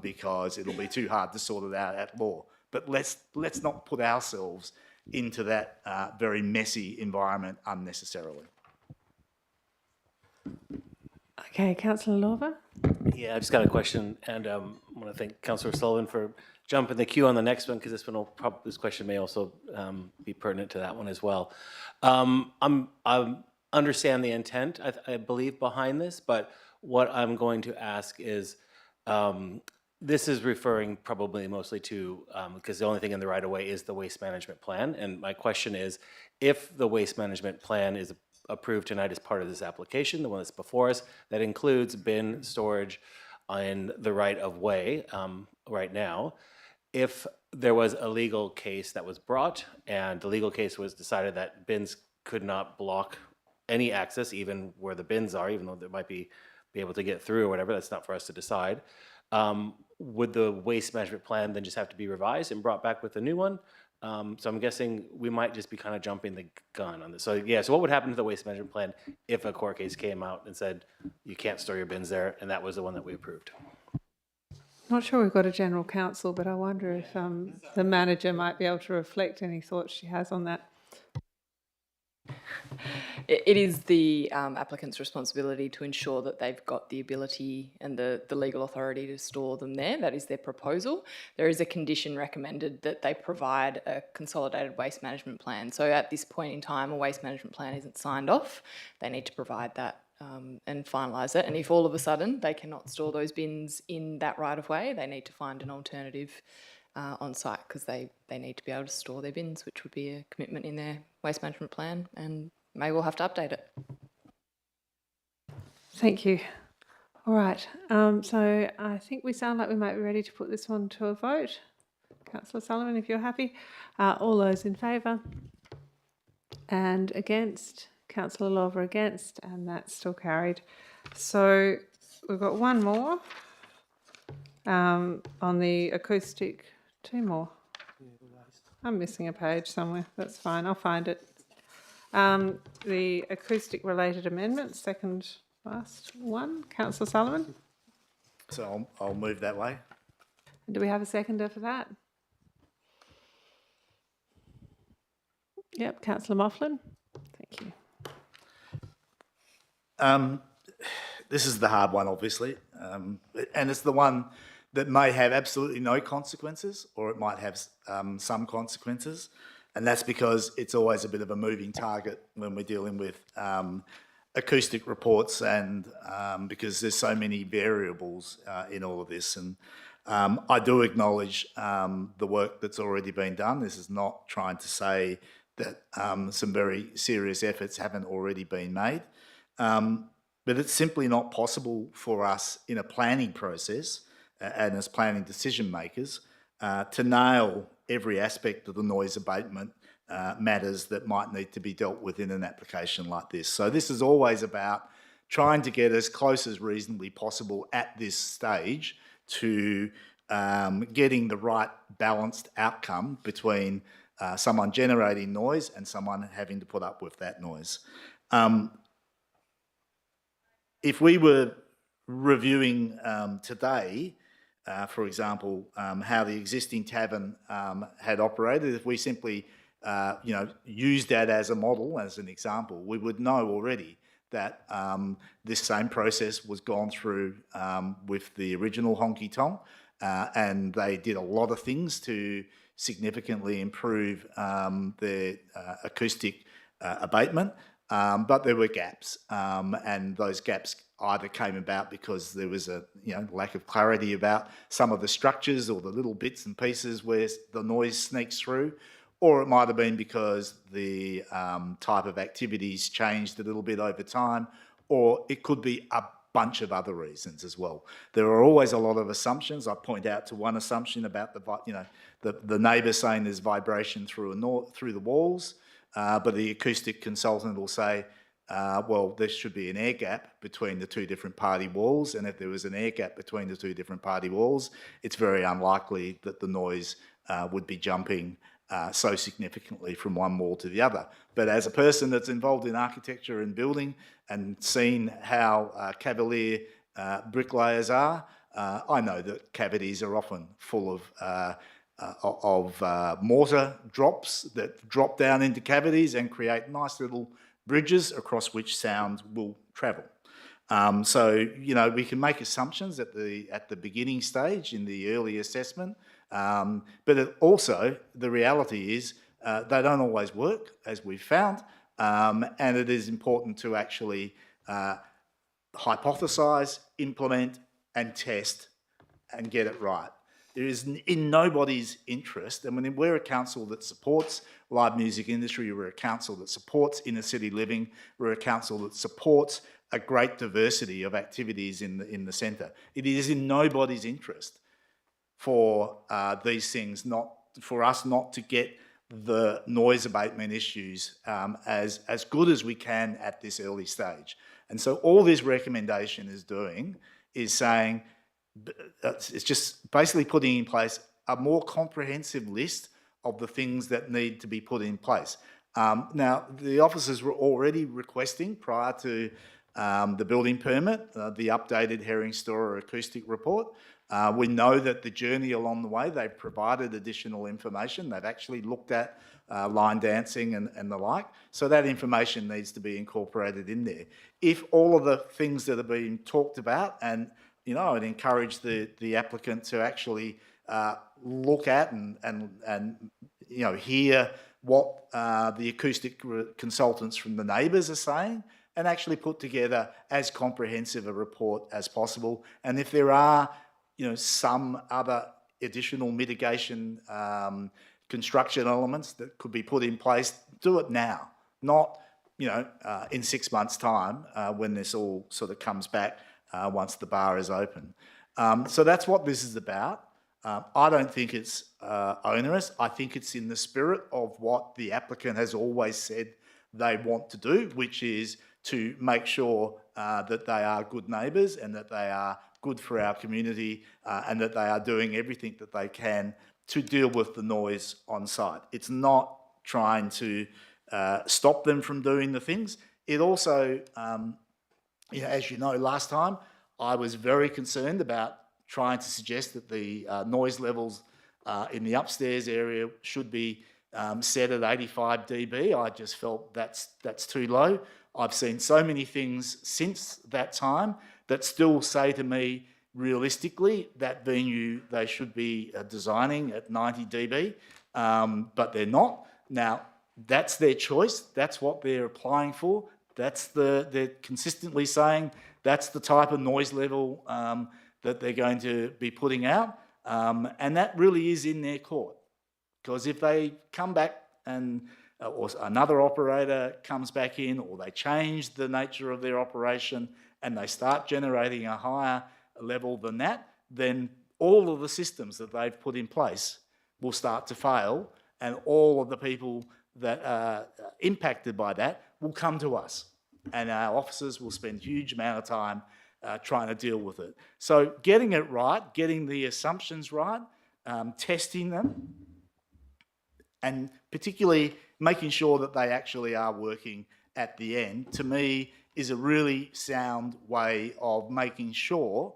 Speaker 19: because it'll be too hard to sort it out at law. But let's not put ourselves into that very messy environment unnecessarily.
Speaker 1: Okay, Councillor Lorber.
Speaker 18: Yeah, I just got a question, and I want to thank Councillor Sullivan for jumping the queue on the next one, because this question may also be pertinent to that one as well. I understand the intent, I believe, behind this, but what I'm going to ask is, this is referring probably mostly to, because the only thing in the right-of-way is the waste management plan, and my question is, if the waste management plan is approved tonight as part of this application, the one that's before us, that includes bin storage in the right-of-way right now, if there was a legal case that was brought and the legal case was decided that bins could not block any access, even where the bins are, even though they might be able to get through or whatever, that's not for us to decide, would the waste management plan then just have to be revised and brought back with a new one? So I'm guessing we might just be kind of jumping the gun on this. So yeah, so what would happen to the waste management plan if a court case came out and said you can't store your bins there, and that was the one that we approved?
Speaker 1: Not sure we've got a general counsel, but I wonder if the manager might be able to reflect any thoughts she has on that.
Speaker 17: it is the applicant's responsibility to ensure that they've got the ability and the legal authority to store them there. That is their proposal. There is a condition recommended that they provide a consolidated waste management plan. So at this point in time, a waste management plan isn't signed off. They need to provide that and finalise it. And if all of a sudden they cannot store those bins in that right of way, they need to find an alternative on site, because they need to be able to store their bins, which would be a commitment in their waste management plan, and may well have to update it.
Speaker 1: Thank you. All right, so I think we sound like we might be ready to put this one to a vote. Councillor Sullivan, if you're happy. All those in favour? And against? Councillor Lawver against, and that's still carried. So we've got one more on the acoustic. Two more. I'm missing a page somewhere. That's fine. I'll find it. The acoustic related amendments, second last one. Councillor Sullivan.
Speaker 19: So I'll move that way.
Speaker 1: And do we have a seconder for that? Yep, Councillor Moughlin. Thank you.
Speaker 19: This is the hard one, obviously, and it's the one that may have absolutely no consequences, or it might have some consequences, and that's because it's always a bit of a moving target when we're dealing with acoustic reports, and because there's so many variables in all of this. And I do acknowledge the work that's already been done. This is not trying to say that some very serious efforts haven't already been made. But it's simply not possible for us in a planning process and as planning decision makers to nail every aspect of the noise abatement matters that might need to be dealt with in an application like this. So this is always about trying to get as close as reasonably possible at this stage to getting the right balanced outcome between someone generating noise and someone having to put up with that noise. If we were reviewing today, for example, how the existing tavern had operated, if we simply used that as a model, as an example, we would know already that this same process was gone through with the original Honky Tonk, and they did a lot of things to significantly improve their acoustic abatement. But there were gaps, and those gaps either came about because there was a lack of clarity about some of the structures or the little bits and pieces where the noise sneaks through, or it might have been because the type of activities changed a little bit over time, or it could be a bunch of other reasons as well. There are always a lot of assumptions. I point out to one assumption about the neighbour saying there's vibration through the walls. But the acoustic consultant will say, well, there should be an air gap between the two different party walls, and if there was an air gap between the two different party walls, it's very unlikely that the noise would be jumping so significantly from one wall to the other. But as a person that's involved in architecture and building and seen how cavalier bricklayers are, I know that cavities are often full of mortar drops that drop down into cavities and create nice little bridges across which sound will travel. So we can make assumptions at the beginning stage in the early assessment, but also the reality is they don't always work, as we've found, and it is important to actually hypothesise, implement and test and get it right. There is in nobody's interest, and when we're a council that supports live music industry, we're a council that supports inner city living, we're a council that supports a great diversity of activities in the centre. It is in nobody's interest for these things, for us not to get the noise abatement issues as good as we can at this early stage. And so all this recommendation is doing is saying, it's just basically putting in place a more comprehensive list of the things that need to be put in place. Now, the officers were already requesting prior to the building permit, the updated Herring Storer acoustic report. We know that the journey along the way, they've provided additional information. They've actually looked at line dancing and the like. So that information needs to be incorporated in there. If all of the things that are being talked about, and I'd encourage the applicant to actually look at and hear what the acoustic consultants from the neighbours are saying, and actually put together as comprehensive a report as possible. And if there are, some other additional mitigation construction elements that could be put in place, do it now, not, in 6 months' time when this all sort of comes back once the bar is open. So that's what this is about. I don't think it's onerous. I think it's in the spirit of what the applicant has always said they want to do, which is to make sure that they are good neighbours and that they are good for our community and that they are doing everything that they can to deal with the noise on site. It's not trying to stop them from doing the things. It also, as you know, last time I was very concerned about trying to suggest that the noise levels in the upstairs area should be set at 85 dB. I just felt that's too low. I've seen so many things since that time that still say to me, realistically, that venue they should be designing at 90 dB, but they're not. Now, that's their choice. That's what they're applying for. They're consistently saying that's the type of noise level that they're going to be putting out, and that really is in their court. Because if they come back and or another operator comes back in, or they change the nature of their operation and they start generating a higher level than that, then all of the systems that they've put in place will start to fail, and all of the people that are impacted by that will come to us. And our officers will spend a huge amount of time trying to deal with it. So getting it right, getting the assumptions right, testing them, and particularly making sure that they actually are working at the end, to me, is a really sound way of making sure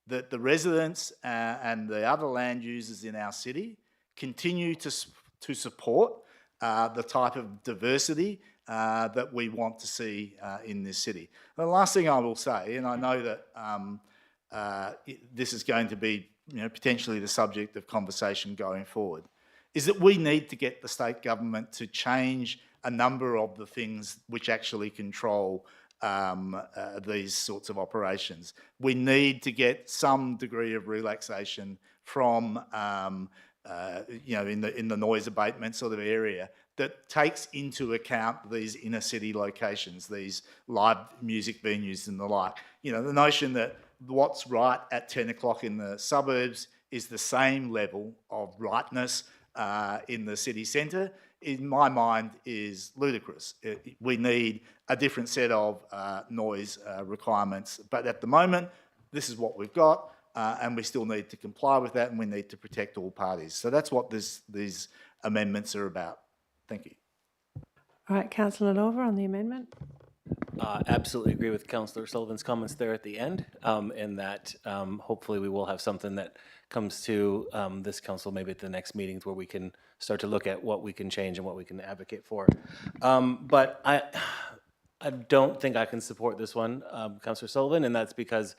Speaker 19: that the residents and the other land users in our city continue to support the type of diversity that we want to see in this city. The last thing I will say, and I know that this is going to be potentially the subject of conversation going forward, is that we need to get the state government to change a number of the things which actually control these sorts of operations. We need to get some degree of relaxation from, in the noise abatement sort of area that takes into account these inner city locations, these live music venues and the like. The notion that what's right at 10 o'clock in the suburbs is the same level of rightness in the city centre, in my mind, is ludicrous. We need a different set of noise requirements. But at the moment, this is what we've got, and we still need to comply with that, and we need to protect all parties. So that's what these amendments are about. Thank you.
Speaker 1: All right, Councillor Norva on the amendment.
Speaker 18: Absolutely agree with Councillor Sullivan's comments there at the end, and that hopefully we will have something that comes to this council maybe at the next meetings where we can start to look at what we can change and what we can advocate for. But I don't think I can support this one, Councillor Sullivan, and that's because,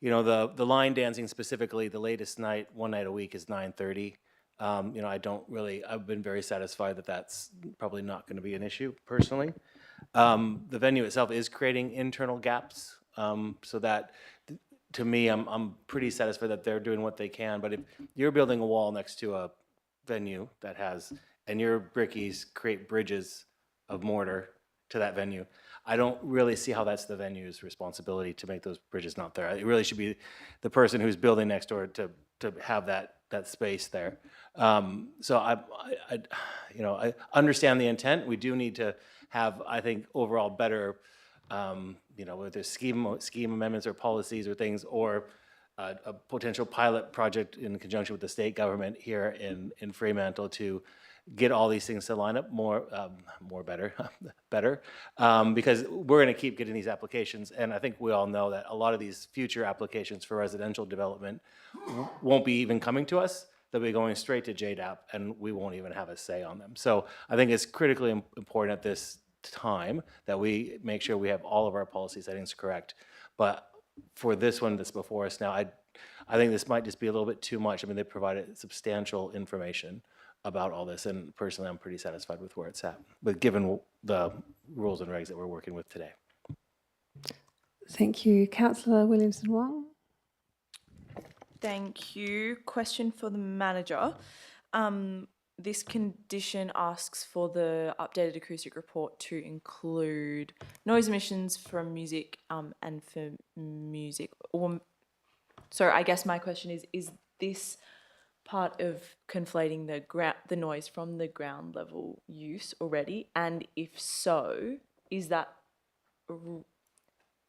Speaker 18: the line dancing specifically, the latest night, one night a week is 9:30. I've been very satisfied that that's probably not going to be an issue personally. The venue itself is creating internal gaps, so that, to me, I'm pretty satisfied that they're doing what they can. But if you're building a wall next to a venue that has, and your brickies create bridges of mortar to that venue, I don't really see how that's the venue's responsibility to make those bridges not there. It really should be the person who's building next door to have that space there. So I understand the intent. We do need to have, I think, overall better, whether scheme amendments or policies or things, or a potential pilot project in conjunction with the state government here in Fremantle to get all these things to line up better, because we're going to keep getting these applications, and I think we all know that a lot of these future applications for residential development won't be even coming to us. They'll be going straight to JDAP, and we won't even have a say on them. So I think it's critically important at this time that we make sure we have all of our policy settings correct. But for this one that's before us now, I think this might just be a little bit too much. I mean, they provided substantial information about all this, and personally, I'm pretty satisfied with where it's at, but given the rules and regs that we're working with today.
Speaker 1: Thank you. Councillor Williamson-Wong.
Speaker 20: Thank you. Question for the manager. This condition asks for the updated acoustic report to include noise emissions from music and for music. So I guess my question is this part of conflating the noise from the ground level use already? And if so, is that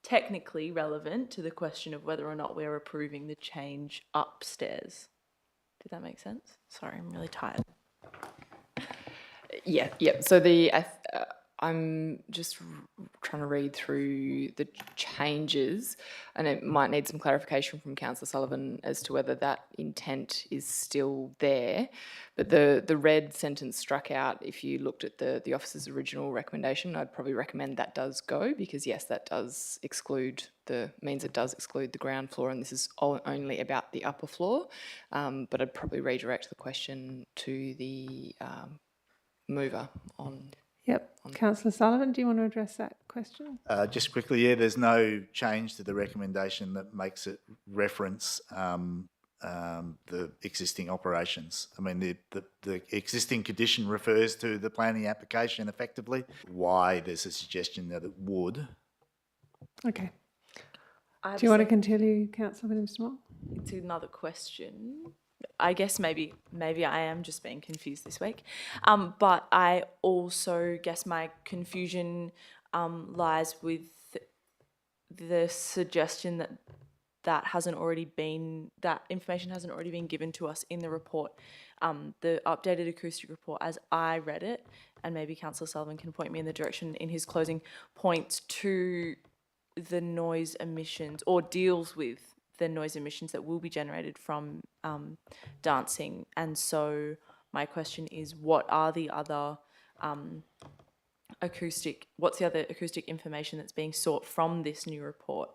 Speaker 20: technically relevant to the question of whether or not we're approving the change upstairs? Did that make sense? Sorry, I'm really tired.
Speaker 17: Yeah. So I'm just trying to read through the changes, and it might need some clarification from Councillor Sullivan as to whether that intent is still there. But the red sentence struck out. If you looked at the officer's original recommendation, I'd probably recommend that does go, because yes, that does exclude means it does exclude the ground floor, and this is only about the upper floor. But I'd probably redirect the question to the mover on.
Speaker 1: Yep. Councillor Sullivan, do you want to address that question?
Speaker 19: Just quickly, yeah, there's no change to the recommendation that makes it reference the existing operations. I mean, the existing condition refers to the planning application effectively. Why there's a suggestion that it would.
Speaker 1: Okay. Do you want to continue, Councillor Williams-Wong?
Speaker 20: It's another question. I guess maybe I am just being confused this week. But I also guess my confusion lies with the suggestion that information hasn't already been given to us in the report. The updated acoustic report, as I read it, and maybe Councillor Sullivan can point me in the direction in his closing, points to the noise emissions, or deals with the noise emissions that will be generated from dancing. And so my question is, what's the other acoustic information that's being sought from this new report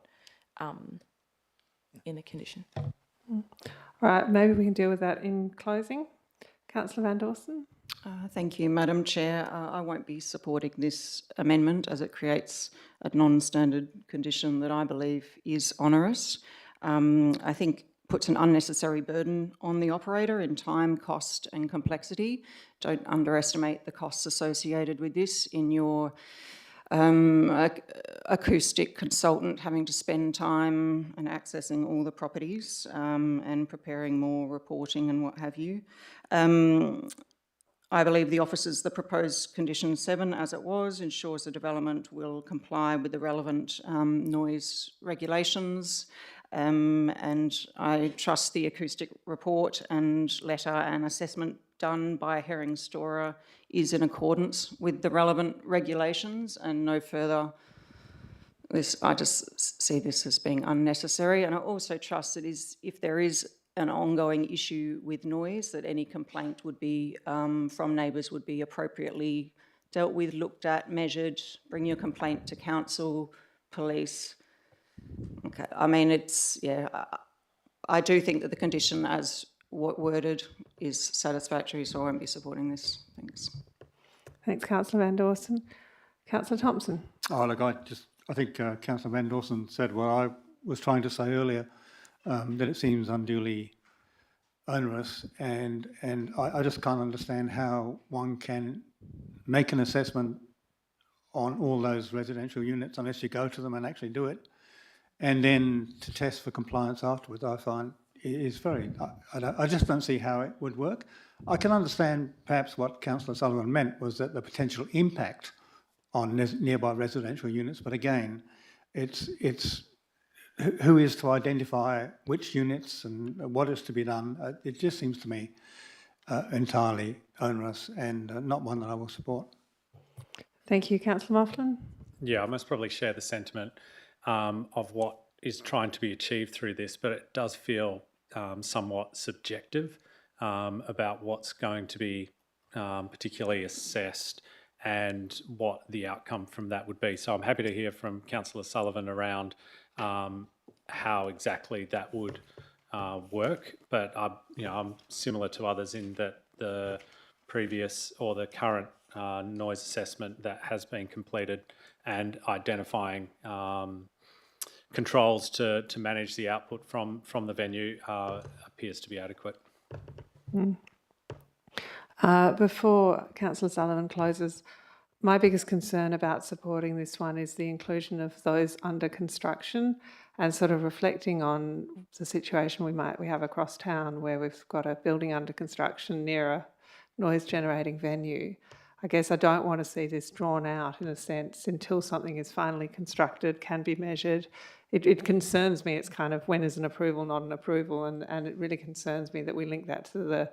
Speaker 20: in the condition?
Speaker 1: All right, maybe we can deal with that in closing. Councillor Van Dawson.
Speaker 5: Thank you, Madam Chair. I won't be supporting this amendment as it creates a non-standard condition that I believe is onerous. I think puts an unnecessary burden on the operator in time, cost and complexity. Don't underestimate the costs associated with this in your acoustic consultant having to spend time and accessing all the properties and preparing more reporting and what have you. I believe the proposed condition 7 as it was ensures the development will comply with the relevant noise regulations. And I trust the acoustic report and letter and assessment done by Herring Storer is in accordance with the relevant regulations, and no further. I just see this as being unnecessary, and I also trust that if there is an ongoing issue with noise, that any complaint would be from neighbours would be appropriately dealt with, looked at, measured. Bring your complaint to council, police. Okay, I mean, I do think that the condition as worded is satisfactory, so I won't be supporting this. Thanks.
Speaker 1: Thanks, Councillor Van Dawson. Councillor Thompson.
Speaker 6: Oh, look, I think Councillor Van Dawson said what I was trying to say earlier, that it seems unduly onerous, and I just can't understand how one can make an assessment on all those residential units unless you go to them and actually do it. And then to test for compliance afterwards, I find is very, I just don't see how it would work. I can understand perhaps what Councillor Sullivan meant was that the potential impact on nearby residential units, but again, it's who is to identify which units and what is to be done. It just seems to me entirely onerous and not one that I will support.
Speaker 1: Thank you, Councillor Moughlin.
Speaker 22: Yeah, I must probably share the sentiment of what is trying to be achieved through this, but it does feel somewhat subjective about what's going to be particularly assessed and what the outcome from that would be. So I'm happy to hear from Councillor Sullivan around how exactly that would work, but I'm similar to others in that the previous or the current noise assessment that has been completed and identifying controls to manage the output from the venue appears to be adequate.
Speaker 1: Before Councillor Sullivan closes, my biggest concern about supporting this one is the inclusion of those under construction and sort of reflecting on the situation we have across town where we've got a building under construction near a noise generating venue. I guess I don't want to see this drawn out in a sense until something is finally constructed, can be measured. It concerns me. It's kind of when is an approval not an approval, and it really concerns me that we link that to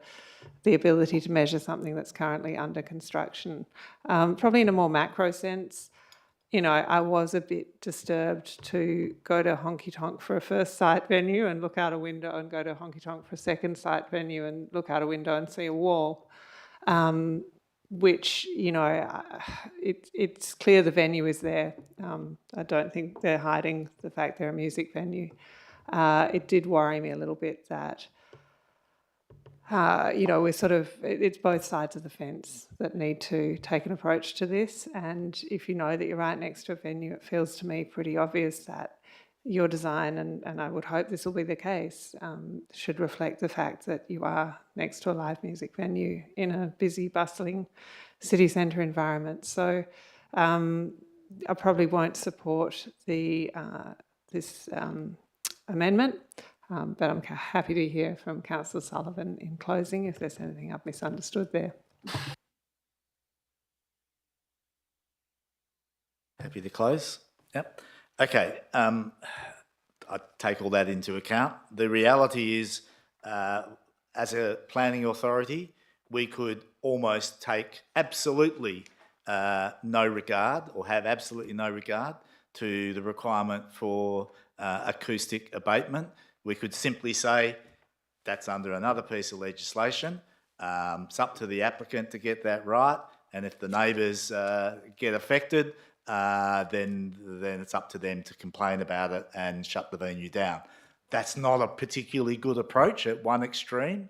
Speaker 1: the ability to measure something that's currently under construction. Probably in a more macro sense, I was a bit disturbed to go to Honky Tonk for a first site venue and look out a window and go to Honky Tonk for a second site venue and look out a window and see a wall. Which, it's clear the venue is there. I don't think they're hiding the fact they're a music venue. It did worry me a little bit that, we're it's both sides of the fence that need to take an approach to this. And if you know that you're right next to a venue, it feels to me pretty obvious that your design, and I would hope this will be the case, should reflect the fact that you are next to a live music venue in a busy, bustling city centre environment. So I probably won't support this amendment, but I'm happy to hear from Councillor Sullivan in closing if there's anything I've misunderstood there.
Speaker 19: Happy to close? Yep. Okay, I take all that into account. The reality is, as a planning authority, we could almost take absolutely no regard or have absolutely no regard to the requirement for acoustic abatement. We could simply say that's under another piece of legislation. It's up to the applicant to get that right, and if the neighbours get affected, then it's up to them to complain about it and shut the venue down. That's not a particularly good approach at one extreme.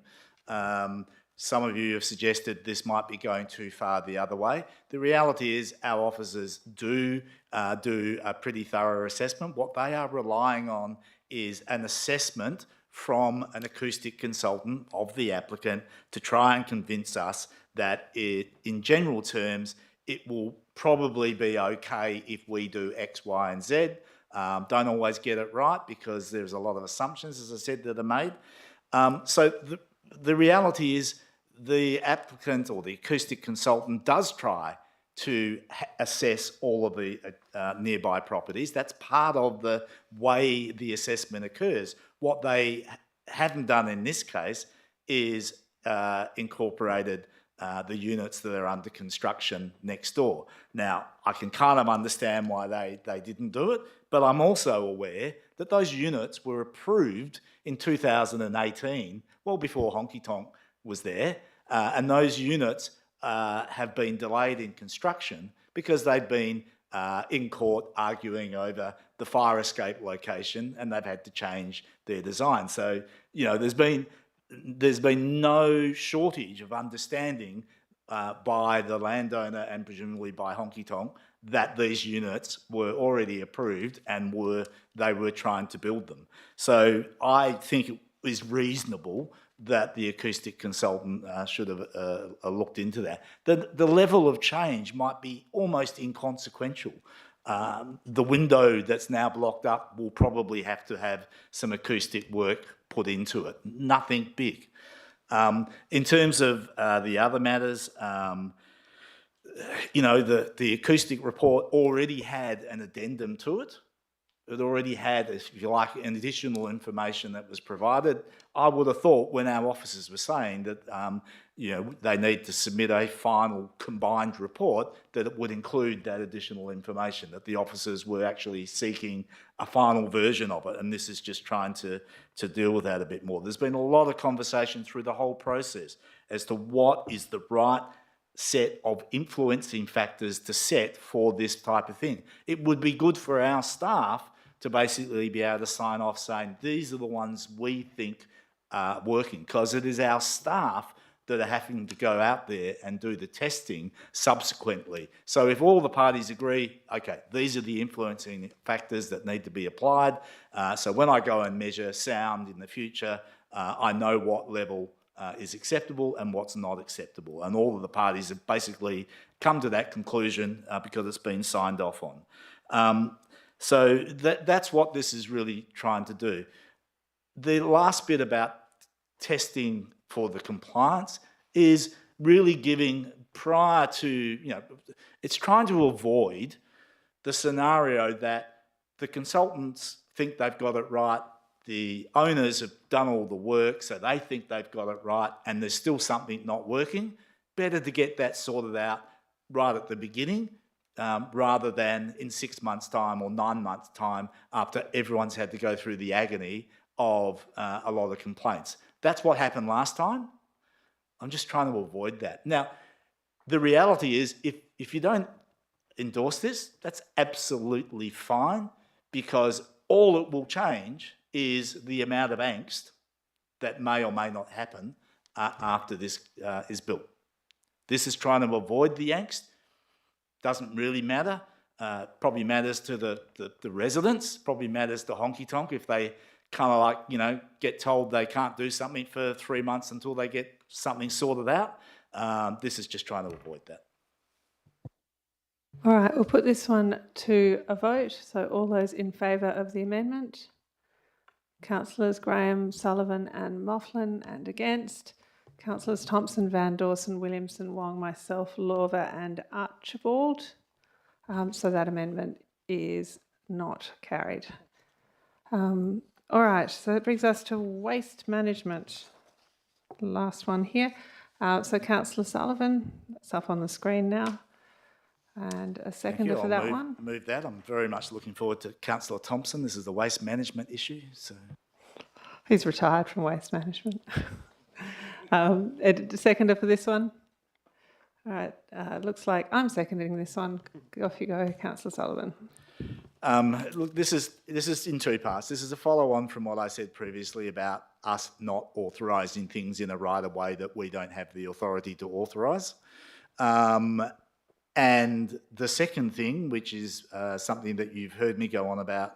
Speaker 19: Some of you have suggested this might be going too far the other way. The reality is our officers do a pretty thorough assessment. What they are relying on is an assessment from an acoustic consultant of the applicant to try and convince us that in general terms, it will probably be okay if we do X, Y, and Z. Don't always get it right because there's a lot of assumptions, as I said, that are made. So the reality is the applicant or the acoustic consultant does try to assess all of the nearby properties. That's part of the way the assessment occurs. What they haven't done in this case is incorporated the units that are under construction next door. Now, I can kind of understand why they didn't do it, but I'm also aware that those units were approved in 2018, well before Honky Tonk was there, and those units have been delayed in construction because they've been in court arguing over the fire escape location, and they've had to change their design. So, there's been no shortage of understanding by the landowner and presumably by Honky Tonk that these units were already approved and they were trying to build them. So I think it is reasonable that the acoustic consultant should have looked into that. The level of change might be almost inconsequential. The window that's now blocked up will probably have to have some acoustic work put into it. Nothing big. In terms of the other matters, the acoustic report already had an addendum to it, it already had, if you like, an additional information that was provided. I would have thought when our officers were saying that, they need to submit a final combined report, that it would include that additional information, that the officers were actually seeking a final version of it, and this is just trying to deal with that a bit more. There's been a lot of conversation through the whole process as to what is the right set of influencing factors to set for this type of thing. It would be good for our staff to basically be able to sign off saying, these are the ones we think are working, because it is our staff that are having to go out there and do the testing subsequently. So if all the parties agree, okay, these are the influencing factors that need to be applied, so when I go and measure sound in the future, I know what level is acceptable and what's not acceptable. And all of the parties have basically come to that conclusion because it's been signed off on. So that's what this is really trying to do. The last bit about testing for the compliance is really giving prior to, it's trying to avoid the scenario that the consultants think they've got it right, the owners have done all the work, so they think they've got it right, and there's still something not working. Better to get that sorted out right at the beginning, rather than in 6 months' time or 9 months' time after everyone's had to go through the agony of a lot of complaints. That's what happened last time. I'm just trying to avoid that. Now, the reality is if you don't endorse this, that's absolutely fine, because all it will change is the amount of angst that may or may not happen after this is built. This is trying to avoid the angst. Doesn't really matter. Probably matters to the residents, probably matters to Honky Tonk if they kind of like, get told they can't do something for 3 months until they get something sorted out. This is just trying to avoid that.
Speaker 1: All right, we'll put this one to a vote. So all those in favour of the amendment? Councillors Graham, Sullivan and Moughlin, and against? Councillors Thompson, Van Dawson, Williamson, Wong, myself, Lorver and Archibald. So that amendment is not carried. All right, so that brings us to waste management. Last one here. So Councillor Sullivan, that's up on the screen now. And a seconder for that one.
Speaker 19: Move that. I'm very much looking forward to Councillor Thompson. This is the waste management issue. So
Speaker 1: he's retired from waste management. Seconder for this one. All right. Looks like I'm seconding this one. Off you go, Councillor Sullivan.
Speaker 19: Look, this is in two parts. This is a follow-on from what I said previously about us not authorising things in a right-of-way that we don't have the authority to authorise. And the second thing, which is something that you've heard me go on about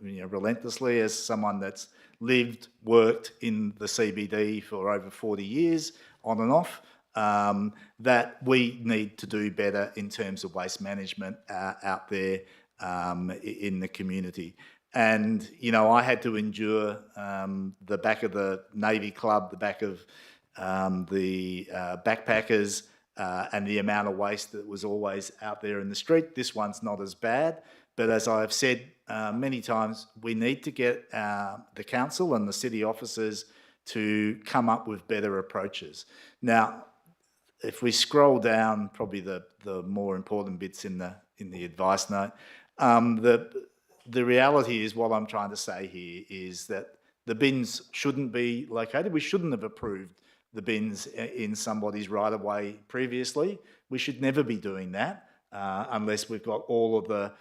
Speaker 19: relentlessly as someone that's lived, worked in the CBD for over 40 years, on and off, that we need to do better in terms of waste management out there in the community. And, I had to endure the back of the Navy Club, the back of the backpackers, and the amount of waste that was always out there in the street. This one's not as bad, but as I've said many times, we need to get the council and the city officers to come up with better approaches. Now, if we scroll down, probably the more important bits in the advice note, the reality is what I'm trying to say here is that the bins shouldn't be located. We shouldn't have approved the bins in somebody's right-of-way previously. We should never be doing that unless we've got all of the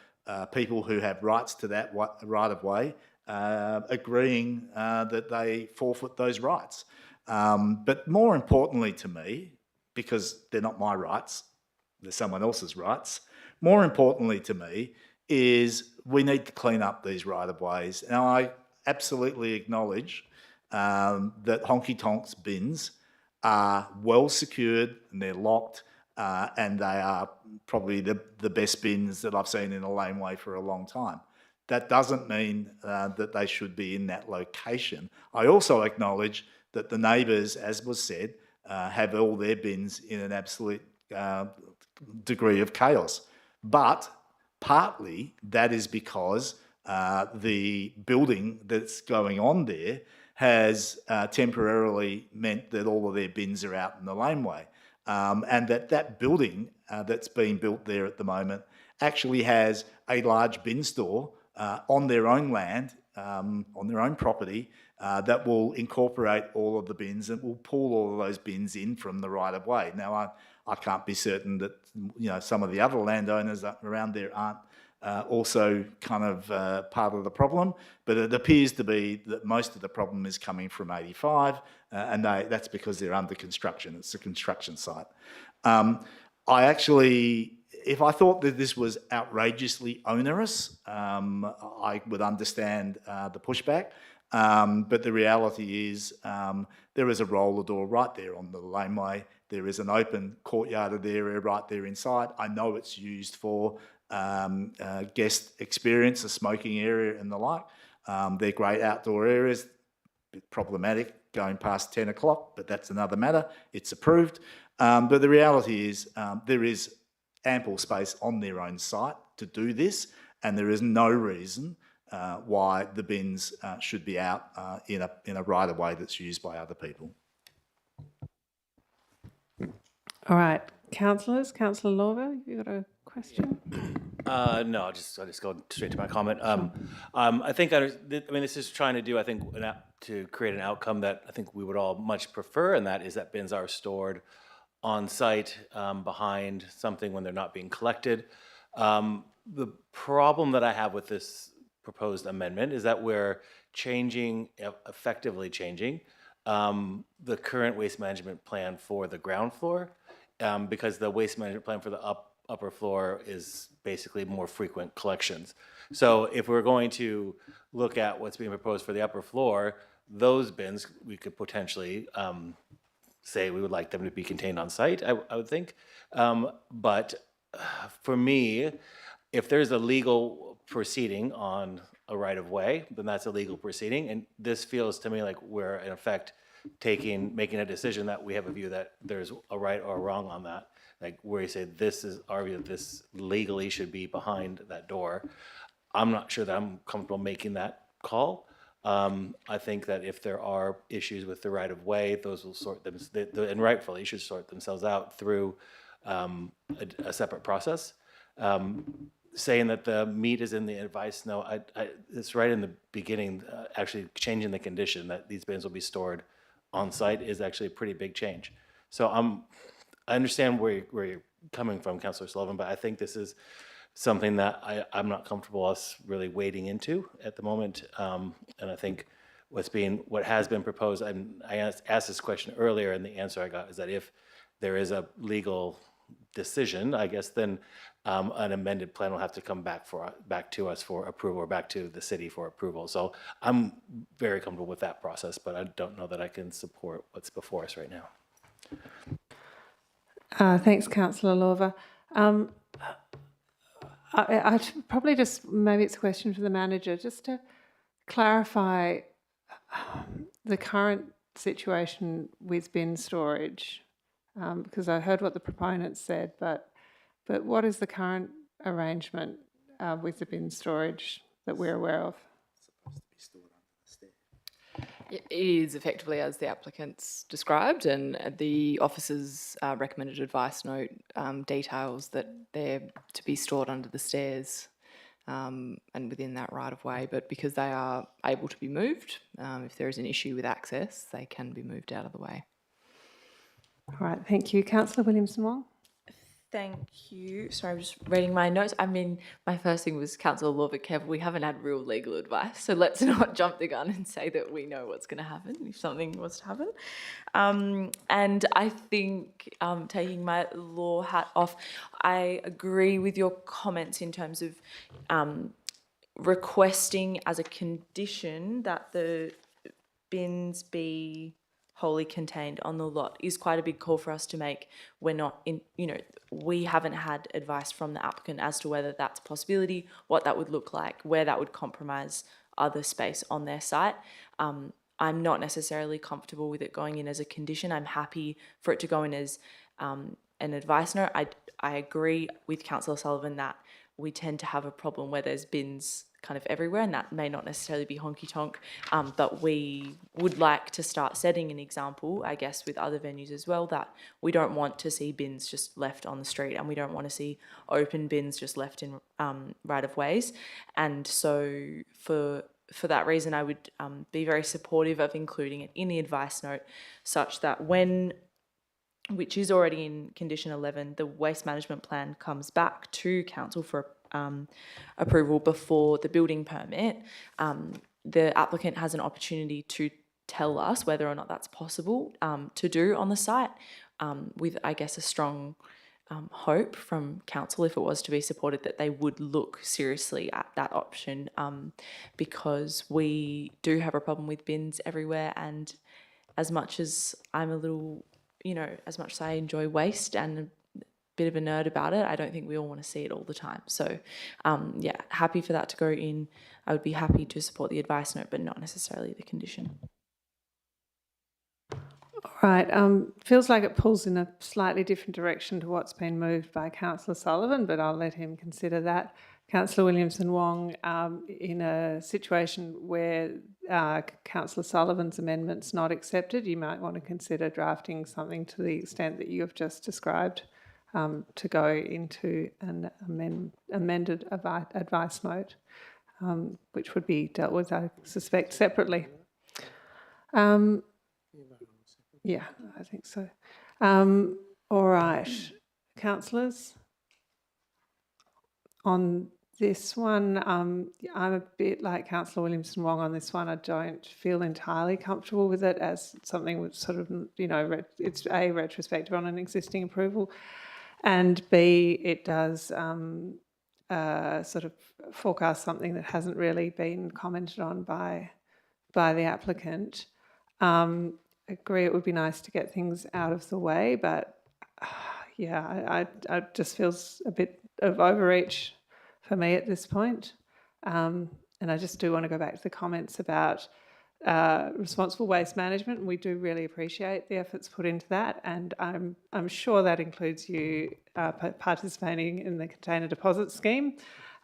Speaker 19: people who have rights to that right-of-way agreeing that they forfeit those rights. But more importantly to me, because they're not my rights, they're someone else's rights, more importantly to me is we need to clean up these right-of-ways. Now, I absolutely acknowledge that Honky Tonk's bins are well secured and they're locked and they are probably the best bins that I've seen in a laneway for a long time. That doesn't mean that they should be in that location. I also acknowledge that the neighbours, as was said, have all their bins in an absolute degree of chaos. But partly that is because the building that's going on there has temporarily meant that all of their bins are out in the laneway. And that building that's being built there at the moment actually has a large bin store on their own land, on their own property, that will incorporate all of the bins and will pull all of those bins in from the right of way. Now, I can't be certain that some of the other landowners around there aren't also kind of part of the problem, but it appears to be that most of the problem is coming from 85, and that's because they're under construction. It's a construction site. If I thought that this was outrageously onerous, I would understand the pushback. But the reality is there is a roller door right there on the laneway. There is an open courtyarded area right there inside. I know it's used for guest experience, a smoking area and the like. They're great outdoor areas. A bit problematic going past 10 o'clock, but that's another matter. It's approved. But the reality is there is ample space on their own site to do this, and there is no reason why the bins should be out in a right-of-way that's used by other people.
Speaker 1: All right, councillors. Councillor Lorber, you got a question?
Speaker 18: No, I'll just go straight to my comment. I think this is trying to do, I think, to create an outcome that I think we would all much prefer, and that is that bins are stored on site behind something when they're not being collected. The problem that I have with this proposed amendment is that we're effectively changing the current waste management plan for the ground floor, because the waste management plan for the upper floor is basically more frequent collections. So if we're going to look at what's being proposed for the upper floor, those bins, we could potentially say we would like them to be contained on site, I would think. But for me, if there's a legal proceeding on a right-of-way, then that's a legal proceeding. And this feels to me like we're, in effect, making a decision that we have a view that there's a right or a wrong on that. Like where you say, this is our view that this legally should be behind that door. I'm not sure that I'm comfortable making that call. I think that if there are issues with the right-of-way, those will sort them, and rightfully should sort themselves out through a separate process. Saying that the meat is in the advice, no, it's right in the beginning, actually changing the condition that these bins will be stored on site is actually a pretty big change. So I understand where you're coming from, Councillor Sullivan, but I think this is something that I'm not comfortable us really wading into at the moment. And I think what has been proposed, and I asked this question earlier, and the answer I got is that if there is a legal decision, I guess then an amended plan will have to come back to us for approval, or back to the city for approval. So I'm very comfortable with that process, but I don't know that I can support what's before us right now.
Speaker 1: Thanks, Councillor Lorber. I probably just, maybe it's a question for the manager, just to clarify the current situation with bin storage, because I heard what the proponents said, but what is the current arrangement with the bin storage that we're aware of?
Speaker 17: It is effectively as the applicants described, and the officer's recommended advice note details that they're to be stored under the stairs and within that right-of-way, but because they are able to be moved, if there is an issue with access, they can be moved out of the way.
Speaker 1: All right, thank you. Councillor Williams-Wong.
Speaker 20: Thank you. Sorry, I'm just reading my notes. I mean, my first thing was Councillor Lorber, careful, we haven't had real legal advice, so let's not jump the gun and say that we know what's going to happen if something was to happen. And I think, taking my law hat off, I agree with your comments in terms of requesting as a condition that the bins be wholly contained on the lot is quite a big call for us to make. We're not in, we haven't had advice from the applicant as to whether that's a possibility, what that would look like, where that would compromise other space on their site. I'm not necessarily comfortable with it going in as a condition. I'm happy for it to go in as an advice note. I agree with Councillor Sullivan that we tend to have a problem where there's bins kind of everywhere, and that may not necessarily be honky tonk, but we would like to start setting an example, I guess, with other venues as well, that we don't want to see bins just left on the street, and we don't want to see open bins just left in right-of-ways. And so for that reason, I would be very supportive of including it in the advice note, such that when, which is already in condition 11, the waste management plan comes back to council for approval before the building permit, the applicant has an opportunity to tell us whether or not that's possible to do on the site, with, I guess, a strong hope from council, if it was to be supported, that they would look seriously at that option, because we do have a problem with bins everywhere. And as much as I'm a little, as much as I enjoy waste and a bit of a nerd about it, I don't think we all want to see it all the time. So yeah, happy for that to go in. I would be happy to support the advice note, but not necessarily the condition.
Speaker 1: All right, feels like it pulls in a slightly different direction to what's been moved by Councillor Sullivan, but I'll let him consider that. Councillor Williamson-Wong, in a situation where Councillor Sullivan's amendment's not accepted, you might want to consider drafting something to the extent that you have just described, to go into an amended advice note, which would be dealt with, I suspect, separately. Yeah, I think so. All right, councillors. On this one, I'm a bit like Councillor Williamson-Wong on this one. I don't feel entirely comfortable with it as something which sort of, it's A, retrospective on an existing approval, and B, it does sort of forecast something that hasn't really been commented on by the applicant. I agree it would be nice to get things out of the way, but yeah, I just feels a bit of overreach for me at this point. And I just do want to go back to the comments about responsible waste management. We do really appreciate the efforts put into that, and I'm sure that includes you participating in the container deposit scheme.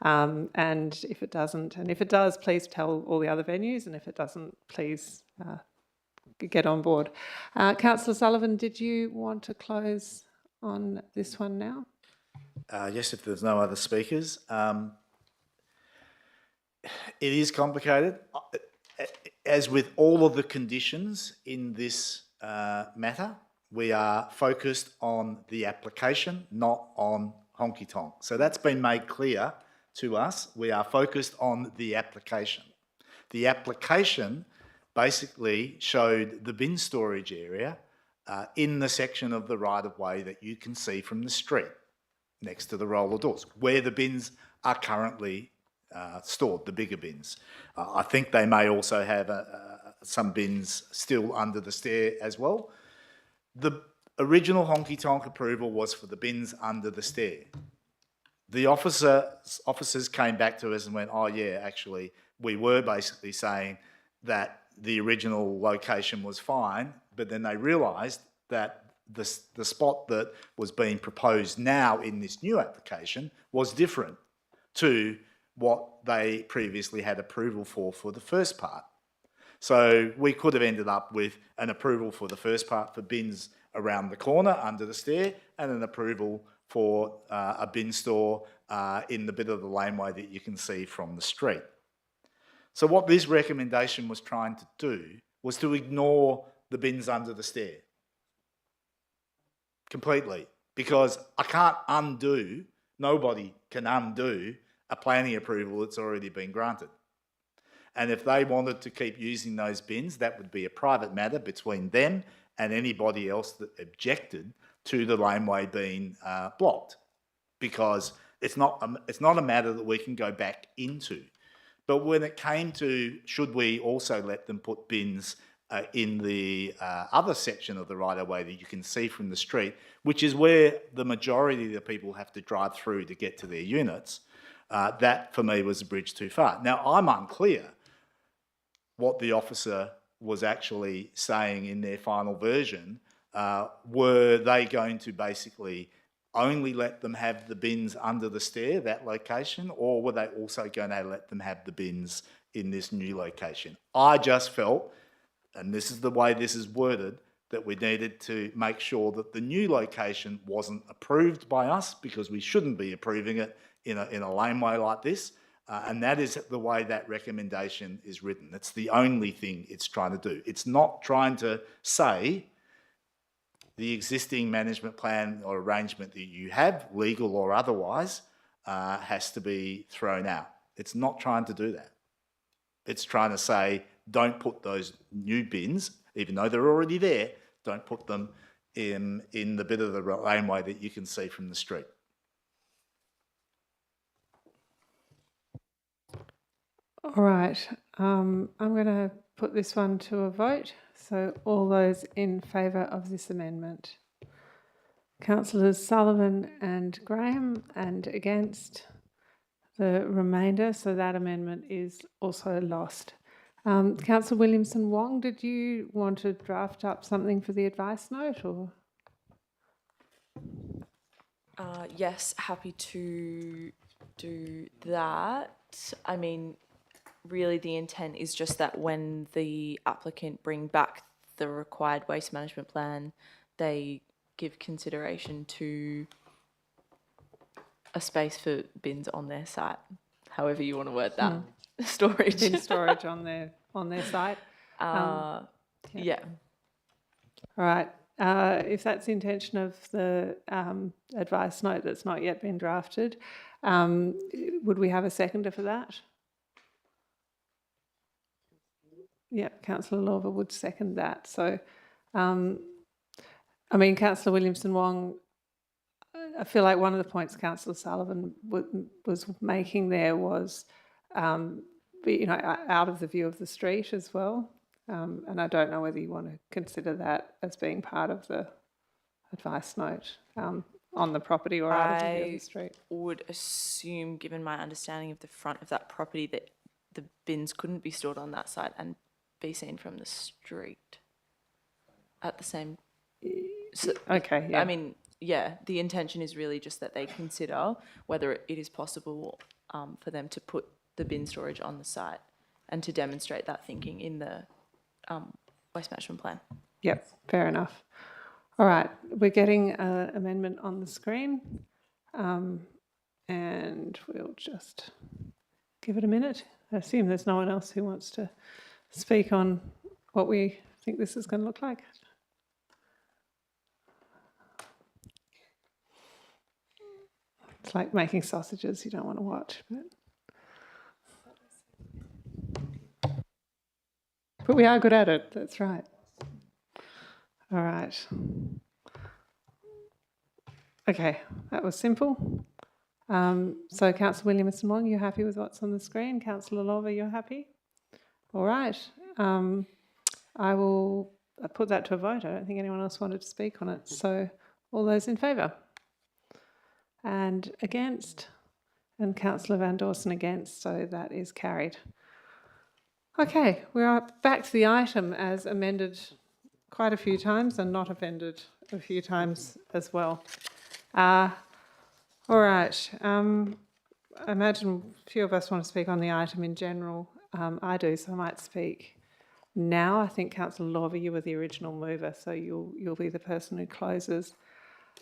Speaker 1: And if it doesn't, and if it does, please tell all the other venues, and if it doesn't, please get on board. Councillor Sullivan, did you want to close on this one now?
Speaker 19: Yes, if there's no other speakers. It is complicated. As with all of the conditions in this matter, we are focused on the application, not on honky tonk. So that's been made clear to us. We are focused on the application. The application basically showed the bin storage area in the section of the right-of-way that you can see from the street next to the roller doors, where the bins are currently stored, the bigger bins. I think they may also have some bins still under the stair as well. The original honky-tonk approval was for the bins under the stair. The officers came back to us and went, oh yeah, actually, we were basically saying that the original location was fine, but then they realised that the spot that was being proposed now in this new application was different to what they previously had approval for the first part. So we could have ended up with an approval for the first part for bins around the corner under the stair, and an approval for a bin store in the bit of the laneway that you can see from the street. So what this recommendation was trying to do was to ignore the bins under the stair completely, because I can't undo, nobody can undo a planning approval that's already been granted. And if they wanted to keep using those bins, that would be a private matter between them and anybody else that objected to the laneway being blocked, because it's not a matter that we can go back into. But when it came to should we also let them put bins in the other section of the right-of-way that you can see from the street, which is where the majority of the people have to drive through to get to their units, that for me was a bridge too far. Now, I'm unclear what the officer was actually saying in their final version. Were they going to basically only let them have the bins under the stair, that location, or were they also going to let them have the bins in this new location? I just felt, and this is the way this is worded, that we needed to make sure that the new location wasn't approved by us, because we shouldn't be approving it in a laneway like this. And that is the way that recommendation is written. It's the only thing it's trying to do. It's not trying to say the existing management plan or arrangement that you have, legal or otherwise, has to be thrown out. It's not trying to do that. It's trying to say, don't put those new bins, even though they're already there, don't put them in the bit of the laneway that you can see from the street.
Speaker 1: All right, I'm going to put this one to a vote. So all those in favour of this amendment? Councillors Sullivan and Graham, and against the remainder, so that amendment is also lost. Councillor Williamson Wong, did you want to draft up something for the advice note, or?
Speaker 20: Yes, happy to do that. I mean, really the intent is just that when the applicant bring back the required waste management plan, they give consideration to a space for bins on their site, however you want to word that. Storage.
Speaker 1: Bin storage on their site.
Speaker 20: Yeah.
Speaker 1: All right. If that's the intention of the advice note that's not yet been drafted, would we have a seconder for that? Yeah, Councillor Lorver would second that. So, I mean, Councillor Williamson Wong, I feel like one of the points Councillor Sullivan was making there was, out of the view of the street as well. And I don't know whether you want to consider that as being part of the advice note on the property or out of the view of the street.
Speaker 20: I would assume, given my understanding of the front of that property, that the bins couldn't be stored on that site and be seen from the street at the same. So,
Speaker 1: okay. Yeah.
Speaker 20: I mean, yeah, the intention is really just that they consider whether it is possible for them to put the bin storage on the site and to demonstrate that thinking in the waste management plan.
Speaker 1: Yep, fair enough. All right, we're getting an amendment on the screen, and we'll just give it a minute. I assume there's no one else who wants to speak on what we think this is going to look like. It's like making sausages you don't want to watch. But we are good at it, that's right. All right. Okay, that was simple. So Councillor Williamson Wong, you're happy with what's on the screen? Councillor Lorver, you're happy? All right. I will put that to a vote. I don't think anyone else wanted to speak on it. So all those in favour? And against? And Councillor Van Dawson against, so that is carried. Okay, we're back to the item as amended quite a few times and not amended a few times as well. All right, I imagine a few of us want to speak on the item in general. I do, so I might speak now. I think Councillor Lorver, you were the original mover, so you'll be the person who closes.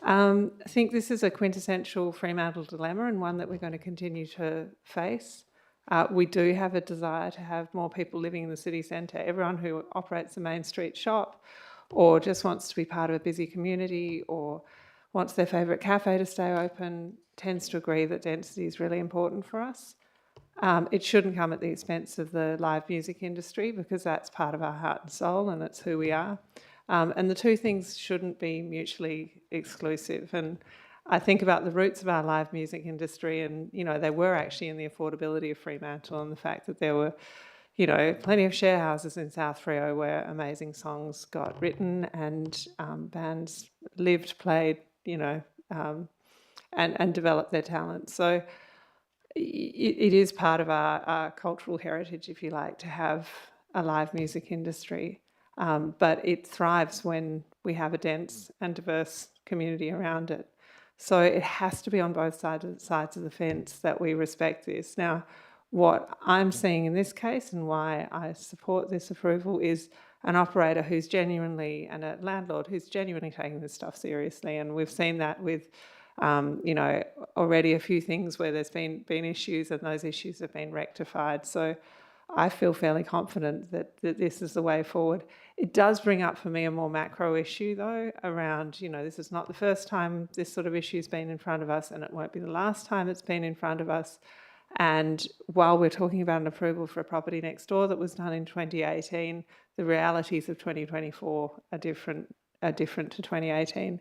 Speaker 1: I think this is a quintessential Fremantle dilemma and one that we're going to continue to face. We do have a desire to have more people living in the city centre. Everyone who operates a Main Street shop or just wants to be part of a busy community or wants their favourite cafe to stay open tends to agree that density is really important for us. It shouldn't come at the expense of the live music industry because that's part of our heart and soul and it's who we are. And the two things shouldn't be mutually exclusive. And I think about the roots of our live music industry and, they were actually in the affordability of Fremantle and the fact that there were, plenty of share houses in South Freo where amazing songs got written and bands lived, played, and developed their talent. So it is part of our cultural heritage, if you like, to have a live music industry. But it thrives when we have a dense and diverse community around it. So it has to be on both sides of the fence that we respect this. Now, what I'm seeing in this case and why I support this approval is an operator who's genuinely, and a landlord who's genuinely taking this stuff seriously. And we've seen that with, you know, already a few things where there's been issues and those issues have been rectified. So I feel fairly confident that this is the way forward. It does bring up for me a more macro issue though around, you know, this is not the first time this sort of issue's been in front of us, and it won't be the last time it's been in front of us. And while we're talking about an approval for a property next door that was done in 2018, the realities of 2024 are different to 2018.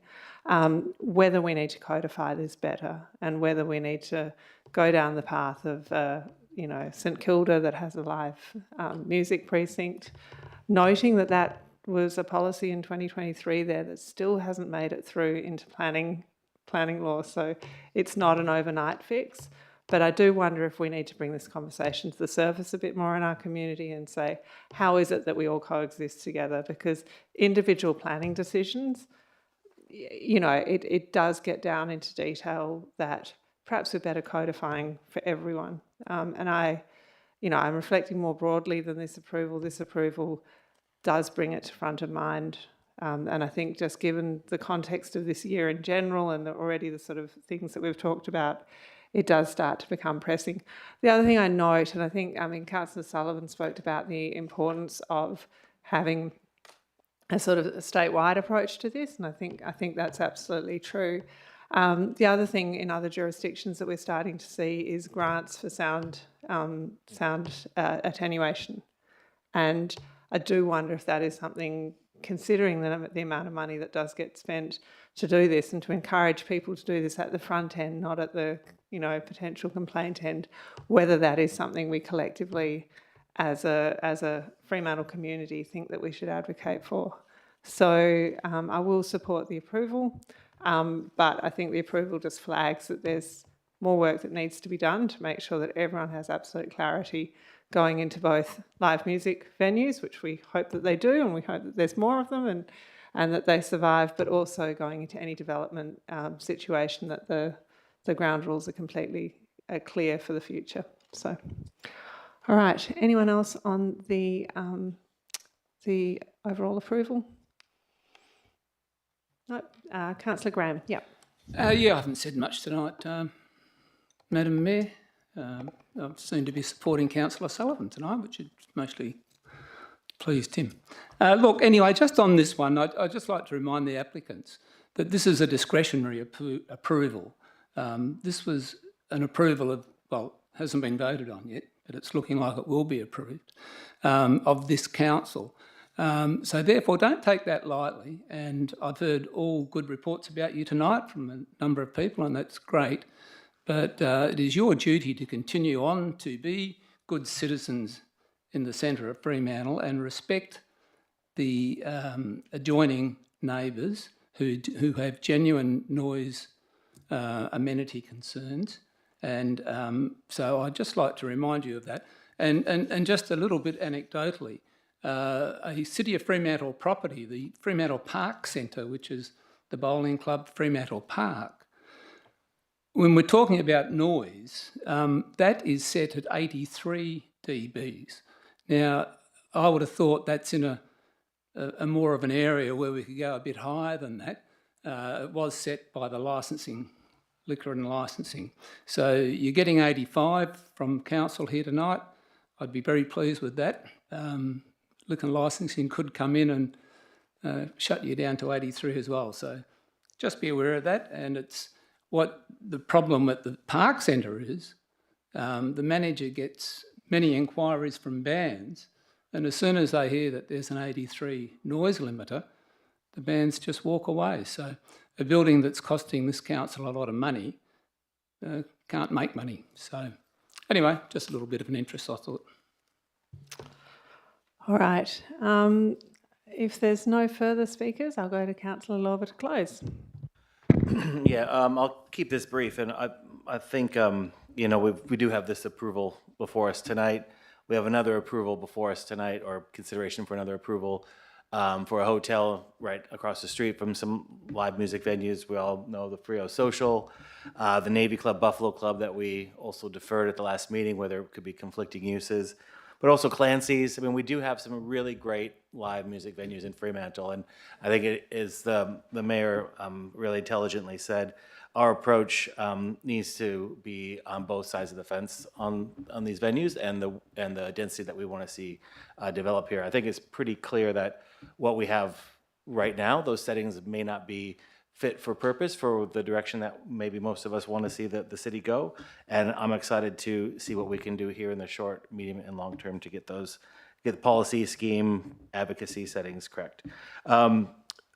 Speaker 1: Whether we need to codify this better and whether we need to go down the path of, you know, St Kilda that has a live music precinct, noting that that was a policy in 2023 there that still hasn't made it through into planning law. So it's not an overnight fix. But I do wonder if we need to bring this conversation to the surface a bit more in our community and say, how is it that we all coexist together? Because individual planning decisions, you know, it does get down into detail that perhaps we're better codifying for everyone. And I'm reflecting more broadly than this approval. This approval does bring it to front of mind. And I think just given the context of this year in general and already the sort of things that we've talked about, it does start to become pressing. The other thing I note, and I think, Councillor Sullivan spoke about the importance of having a sort of a statewide approach to this, and I think that's absolutely true. The other thing in other jurisdictions that we're starting to see is grants for sound attenuation, and I do wonder if that is something, considering the amount of money that does get spent to do this and to encourage people to do this at the front end, not at the, you know, potential complaint end, whether that is something we collectively as a Fremantle community think that we should advocate for. So I will support the approval, but I think the approval just flags that there's more work that needs to be done to make sure that everyone has absolute clarity going into both live music venues, which we hope that they do, and we hope that there's more of them and that they survive, but also going into any development situation that the ground rules are completely clear for the future. So, all right, anyone else on the overall approval? No, Councillor Graham, yeah.
Speaker 3: Yeah, I haven't said much tonight, Madam Mayor. I seem to be supporting Councillor Sullivan tonight, which has mostly pleased him. Look, anyway, just on this one, I'd just like to remind the applicants that this is a discretionary approval. This was an approval of, well, hasn't been voted on yet, but it's looking like it will be approved, of this council. So therefore, don't take that lightly. And I've heard all good reports about you tonight from a number of people, and that's great. But it is your duty to continue on to be good citizens in the centre of Fremantle and respect the adjoining neighbours who have genuine noise amenity concerns. And so I'd just like to remind you of that. And just a little bit anecdotally, a City of Fremantle property, the Fremantle Park Centre, which is the bowling club Fremantle Park, when we're talking about noise, that is set at 83 dBs. Now, I would have thought that's in a more of an area where we could go a bit higher than that. It was set by the Liquor and Licensing. So you're getting 85 from council here tonight. I'd be very pleased with that. Liquor and Licensing could come in and shut you down to 83 as well. So just be aware of that. And it's what the problem at the Park Centre is. The manager gets many inquiries from bands, and as soon as they hear that there's an 83 noise limiter, the bands just walk away. So a building that's costing this council a lot of money can't make money. So anyway, just a little bit of an interest, I thought.
Speaker 1: All right. If there's no further speakers, I'll go to Councillor Lorber to close.
Speaker 18: Yeah, I'll keep this brief, and I think you know, we do have this approval before us tonight. We have another approval before us tonight, or consideration for another approval for a hotel right across the street from some live music venues. We all know the Frio Social, the Navy Club, Buffalo Club that we also deferred at the last meeting where there could be conflicting uses, but also Clancy's. I mean, we do have some really great live music venues in Fremantle, and I think it is the mayor really intelligently said, our approach needs to be on both sides of the fence on these venues and the density that we want to see develop here. I think it's pretty clear that what we have right now, those settings may not be fit for purpose for the direction that maybe most of us want to see the city go. And I'm excited to see what we can do here in the short, medium, and long term to get the policy, scheme, advocacy settings correct.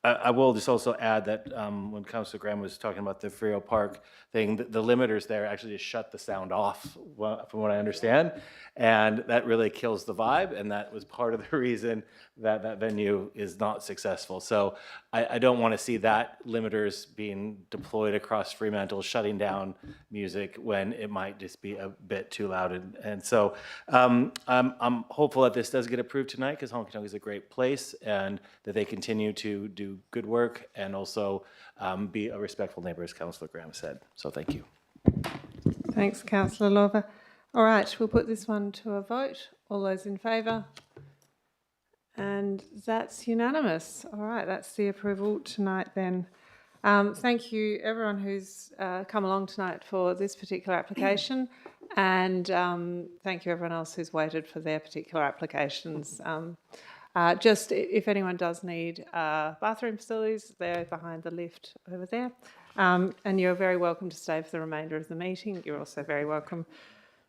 Speaker 18: I will just also add that when Councillor Graham was talking about the Frio Park thing, the limiters there actually just shut the sound off, from what I understand, and that really kills the vibe, and that was part of the reason that that venue is not successful. So I don't want to see that limiters being deployed across Fremantle, shutting down music when it might just be a bit too loud. And so I'm hopeful that this does get approved tonight, because Honky Tonk is a great place, and that they continue to do good work and also be a respectful neighbor, as Councillor Graham said. So thank you.
Speaker 1: Thanks, Councillor Lorber. All right, we'll put this one to a vote. All those in favour? And that's unanimous. All right, that's the approval tonight then. Thank you everyone who's come along tonight for this particular application, and thank you everyone else who's waited for their particular applications. Just if anyone does need bathroom facilities, they're behind the lift over there. And you're very welcome to stay for the remainder of the meeting. You're also very welcome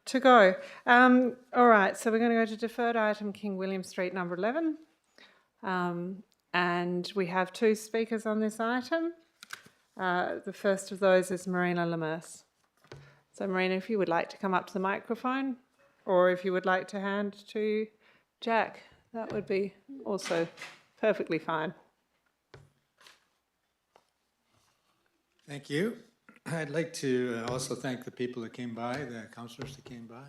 Speaker 1: to go. All right, so we're going to go to deferred item King William Street number 11. And we have two speakers on this item. The first of those is Marina Lemers. So Marina, if you would like to come up to the microphone, or if you would like to hand to Jack, that would be also perfectly fine.
Speaker 4: Thank you. I'd like to also thank the people that came by, the councillors that came by,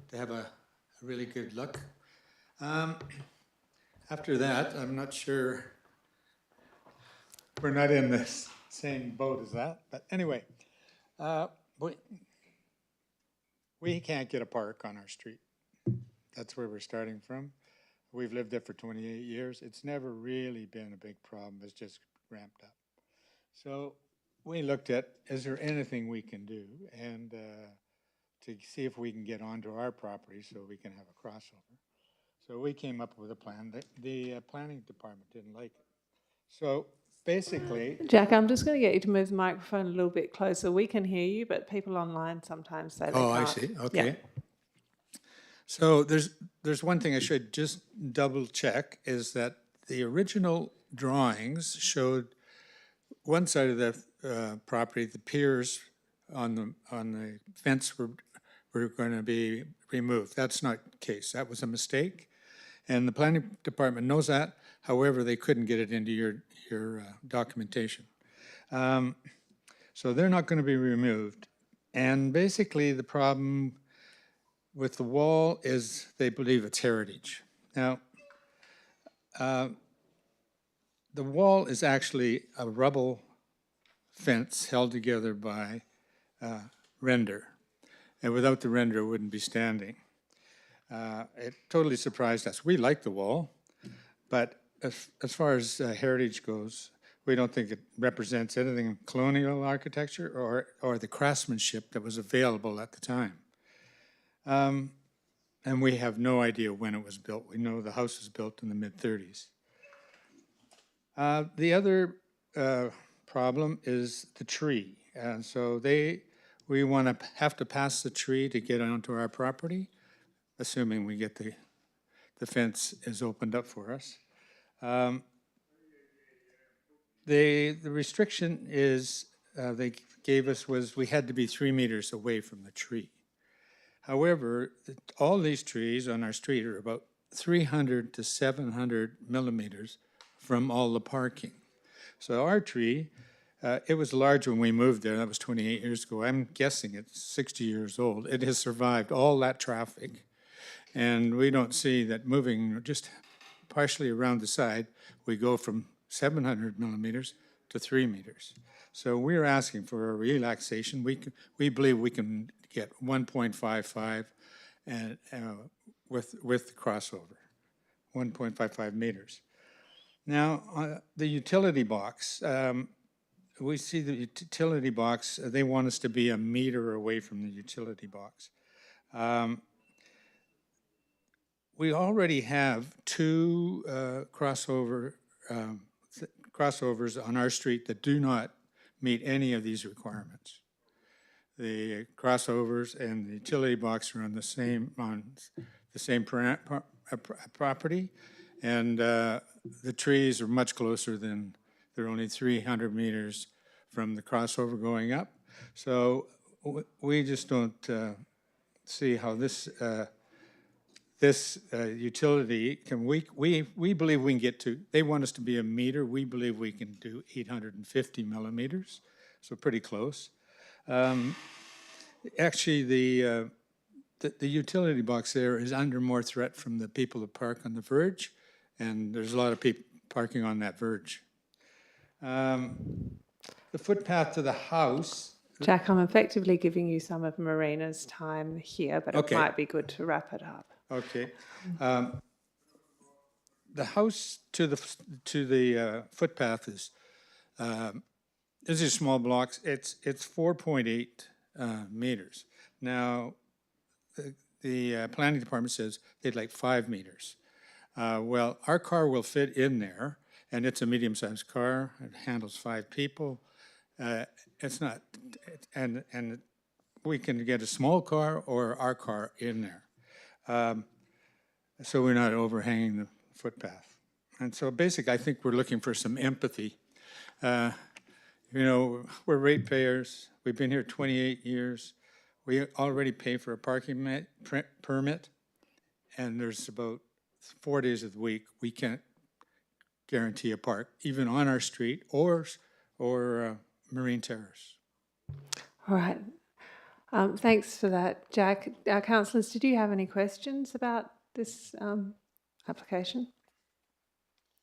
Speaker 4: to have a really good look. After that, I'm not sure, we're not in the same boat as that, but anyway, we can't get a park on our street. That's where we're starting from. We've lived there for 28 years. It's never really been a big problem. It's just ramped up. So we looked at, is there anything we can do, and to see if we can get onto our property so we can have a crossover. So we came up with a plan. The planning department didn't like it. So basically...
Speaker 1: Jack, I'm just going to get you to move the microphone a little bit closer. We can hear you, but people online sometimes say they can't.
Speaker 4: Oh, I see. Okay.
Speaker 1: Yeah.
Speaker 4: So there's one thing I should just double check, is that the original drawings showed one side of the property, the piers on the fence were going to be removed. That's not the case. That was a mistake, and the planning department knows that. However, they couldn't get it into your documentation, so they're not going to be removed. And basically, the problem with the wall is they believe it's heritage. Now, the wall is actually a rubble fence held together by render, and without the render, it wouldn't be standing. It totally surprised us. We like the wall, but as far as heritage goes, we don't think it represents anything in colonial architecture or the craftsmanship that was available at the time. And we have no idea when it was built. We know the house was built in the mid-30s. The other problem is the tree. So we want to have to pass the tree to get onto our property, assuming we get the fence is opened up for us. The restriction is they gave us was we had to be 3 meters away from the tree. However, all these trees on our street are about 300 to 700 millimeters from all the parking. So our tree, it was large when we moved there. That was 28 years ago. I'm guessing it's 60 years old. It has survived all that traffic. And we don't see that moving just partially around the side, we go from 700 millimeters to 3 meters. So we're asking for a relaxation. We believe we can get 1.55 and with the crossover, 1.55 meters. Now, the utility box, we see the utility box, they want us to be a meter away from the utility box. We already have two crossovers on our street that do not meet any of these requirements. The crossovers and the utility box are on the same property, and the trees are much closer than, they're only 300 meters from the crossover going up. So we just don't see how this utility can, we believe we can get to, they want us to be a meter, we believe we can do 850 millimeters, so pretty close. Actually, the utility box there is under more threat from the people that park on the verge, and there's a lot of people parking on that verge. The footpath to the house.
Speaker 1: Jack, I'm effectively giving you some of Marina's time here, but
Speaker 4: Okay.
Speaker 1: it might be good to wrap it up.
Speaker 4: Okay. The house to the footpath is, these are small blocks. It's 4.8 meters. Now, the planning department says they'd like 5 meters. Well, our car will fit in there, and it's a medium-sized car. It handles 5 people. It's not, and we can get a small car or our car in there. So we're not overhanging the footpath. And so basically, I think we're looking for some empathy. You know, we're ratepayers. We've been here 28 years. We already pay for a parking permit, and there's about 4 days of the week we can't guarantee a park, even on our street or Marine Terrace.
Speaker 1: All right. Thanks for that, Jack. Councillors, did you have any questions about this application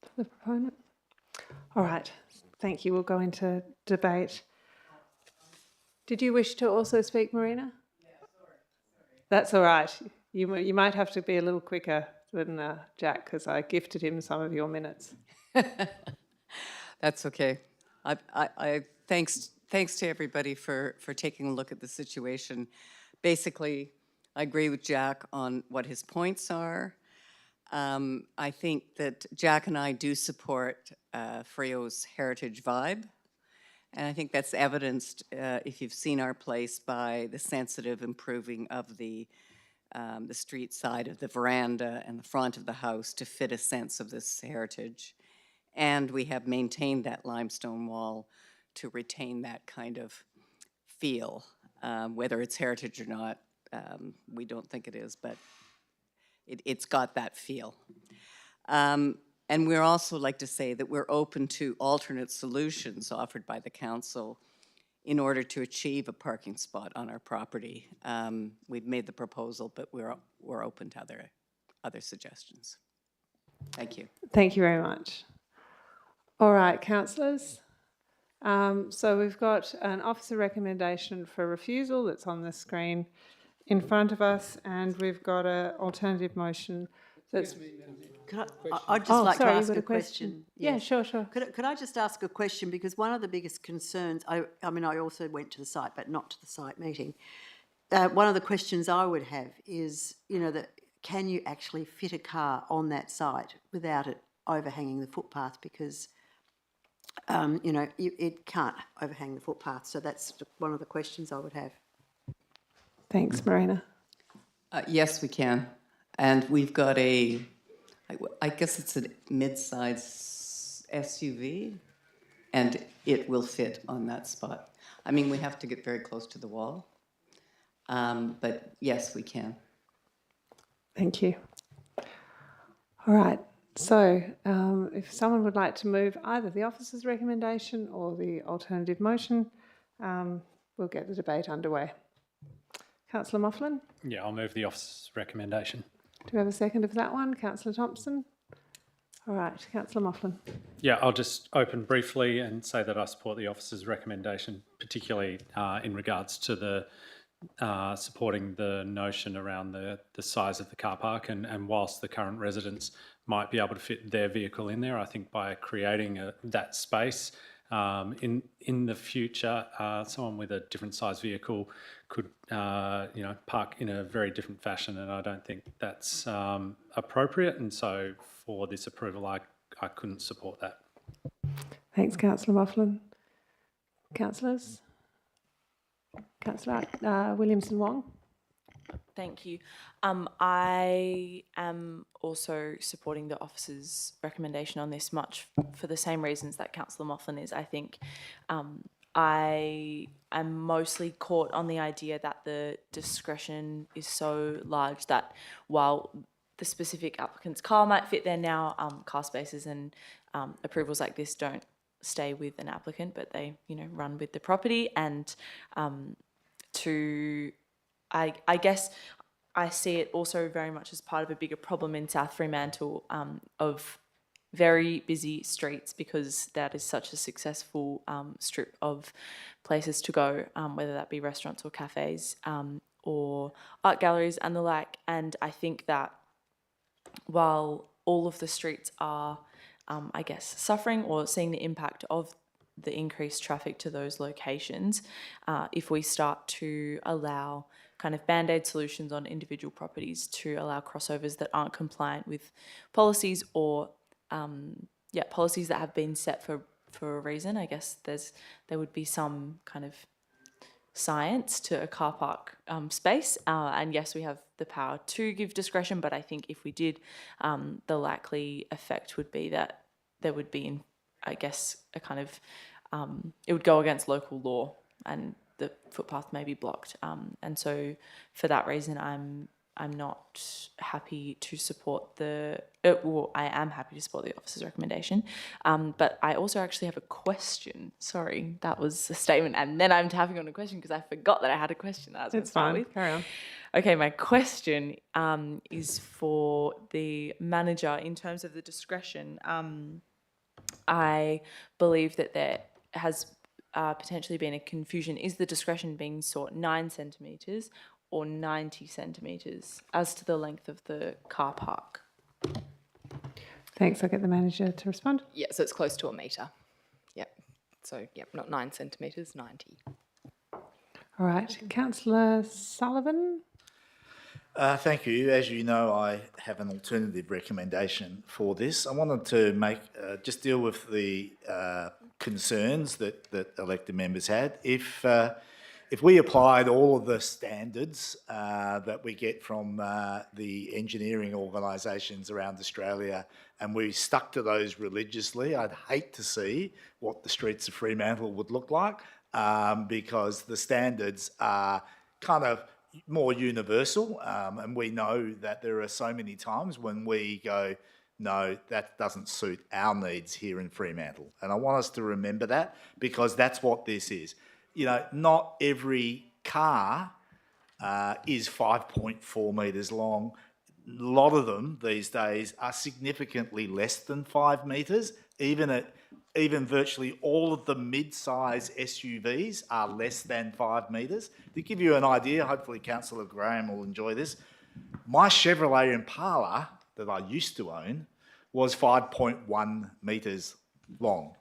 Speaker 1: for the proponent? All right. Thank you. We'll go into debate. Did you wish to also speak, Marina? Yeah, sorry. That's all right. You might have to be a little quicker than Jack, because I gifted him some of your minutes.
Speaker 7: That's okay. Thanks to everybody for taking a look at the situation. Basically, I agree with Jack on what his points are. I think that Jack and I do support Freo's heritage vibe. And I think that's evidenced, if you've seen our place, by the sensitive improving of the street side of the veranda and the front of the house to fit a sense of this heritage. And we have maintained that limestone wall to retain that kind of feel. Whether it's heritage or not, we don't think it is, but it's got that feel. And we're also like to say that we're open to alternate solutions offered by the council in order to achieve a parking spot on our property. We've made the proposal, but we're open to other suggestions. Thank you.
Speaker 1: Thank you very much. All right, councillors. So we've got an officer recommendation for refusal that's on the screen in front of us, and we've got an alternative motion that's...
Speaker 21: I'd just like to ask a question.
Speaker 1: Yeah, sure.
Speaker 21: Could I just ask a question? Because one of the biggest concerns, I mean, I also went to the site, but not to the site meeting. One of the questions I would have is, you know, that can you actually fit a car on that site without it overhanging the footpath? Because, you know, it can't overhang the footpath. So that's one of the questions I would have.
Speaker 1: Thanks, Marina.
Speaker 7: Yes, we can. And we've got I guess it's a mid-size SUV, and it will fit on that spot. I mean, we have to get very close to the wall, but yes, we can.
Speaker 1: Thank you. All right. So if someone would like to move either the officer's recommendation or the alternative motion, we'll get the debate underway. Councillor Moughlin?
Speaker 22: Yeah, I'll move the officer's recommendation.
Speaker 1: Do we have a second of that one? Councillor Thompson? All right, Councillor Moughlin.
Speaker 22: Yeah, I'll just open briefly and say that I support the officer's recommendation, particularly in regards to the supporting the notion around the size of the car park, and whilst the current residents might be able to fit their vehicle in there, I think by creating that space in the future, someone with a different size vehicle could park in a very different fashion, and I don't think that's appropriate. And so for this approval, I couldn't support that.
Speaker 1: Thanks, Councillor Moughlin. Councillors? Councillor Williamson Wong.
Speaker 20: Thank you. I am also supporting the officer's recommendation on this, much for the same reasons that Councillor Moughlin is. I think I am mostly caught on the idea that the discretion is so large that while the specific applicant's car might fit there now, car spaces and approvals like this don't stay with an applicant, but they, run with the property. And I guess I see it also very much as part of a bigger problem in South Fremantle of very busy streets, because that is such a successful strip of places to go, whether that be restaurants or cafes or art galleries and the like. And I think that while all of the streets are, suffering or seeing the impact of the increased traffic to those locations, if we start to allow kind of band-aid solutions on individual properties to allow crossovers that aren't compliant with policies or policies that have been set for a reason, I guess there would be some kind of science to a car park space. And yes, we have the power to give discretion, but I think if we did, the likely effect would be that there would be, a kind of, it would go against local law and the footpath may be blocked. And so for that reason, I'm not happy to support I am happy to support the officer's recommendation. But I also actually have a question. Sorry, that was a statement. And then I'm tapping on a question because I forgot that I had a question that I was going to start with.
Speaker 1: Carry on.
Speaker 20: Okay, my question is for the manager in terms of the discretion. I believe that there has potentially been a confusion. Is the discretion being sought 9 centimetres or 90 centimetres as to the length of the car park?
Speaker 1: Thanks. I'll get the manager to respond.
Speaker 17: Yeah, so it's close to a metre. Yep. So, not 9 centimetres, 90.
Speaker 1: All right. Councillor Sullivan.
Speaker 19: Thank you. As you know, I have an alternative recommendation for this. I wanted to just deal with the concerns that elected members had. If we applied all of the standards that we get from the engineering organisations around Australia and we stuck to those religiously, I'd hate to see what the streets of Fremantle would look like because the standards are kind of more universal, and we know that there are so many times when we go, no, that doesn't suit our needs here in Fremantle. And I want us to remember that because that's what this is. Not every car is 5.4 metres long. A lot of them these days are significantly less than 5 metres. Even virtually all of the mid-size SUVs are less than 5 metres. To give you an idea, hopefully Councillor Graham will enjoy this, my Chevrolet Impala that I used to own was 5.1 metres long.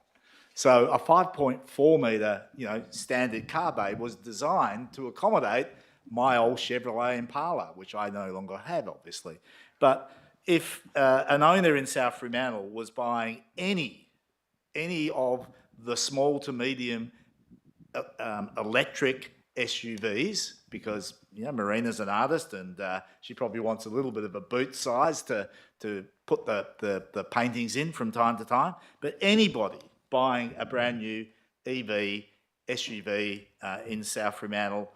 Speaker 19: So a 5.4 metre, standard car bay was designed to accommodate my old Chevrolet Impala, which I no longer have, obviously. But if an owner in South Fremantle was buying any of the small to medium electric SUVs, because Marina's an artist and she probably wants a little bit of a boot size to put the paintings in from time to time. But anybody buying a brand new EV SUV in South Fremantle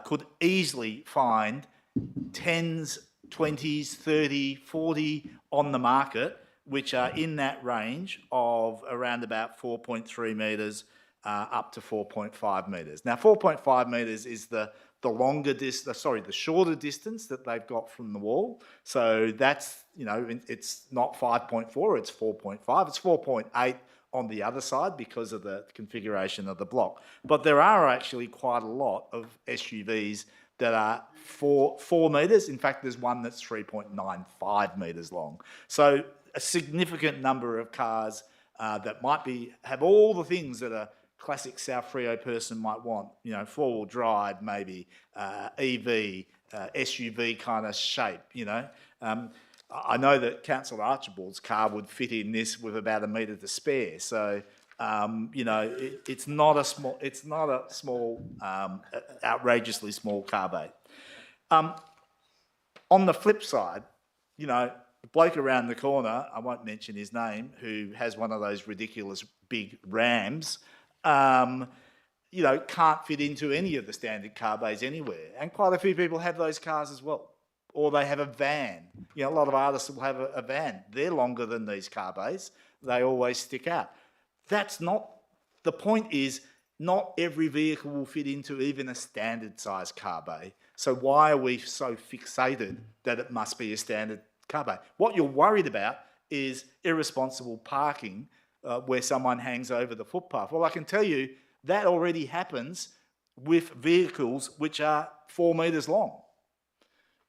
Speaker 19: could easily find 10s, 20s, 30, 40 on the market, which are in that range of around about 4.3 metres up to 4.5 metres. Now, 4.5 metres is the the shorter distance that they've got from the wall. So that's, it's not 5.4, it's 4.5, it's 4.8 on the other side because of the configuration of the block. But there are actually quite a lot of SUVs that are 4 metres. In fact, there's one that's 3.95 metres long. So a significant number of cars that have all the things that a classic South Freo person might want, four-wheel drive maybe, EV, SUV kind of shape, I know that Councillor Archibald's car would fit in this with about 1 metre to spare. So, it's not a small, outrageously small car bay. On the flip side, the bloke around the corner, I won't mention his name, who has one of those ridiculous big Rams, can't fit into any of the standard car bays anywhere. And quite a few people have those cars as well. Or they have a van. A lot of artists will have a van. They're longer than these car bays. They always stick out. The point is, not every vehicle will fit into even a standard size car bay. So why are we so fixated that it must be a standard car bay? What you're worried about is irresponsible parking where someone hangs over the footpath. Well, I can tell you that already happens with vehicles which are 4 metres long.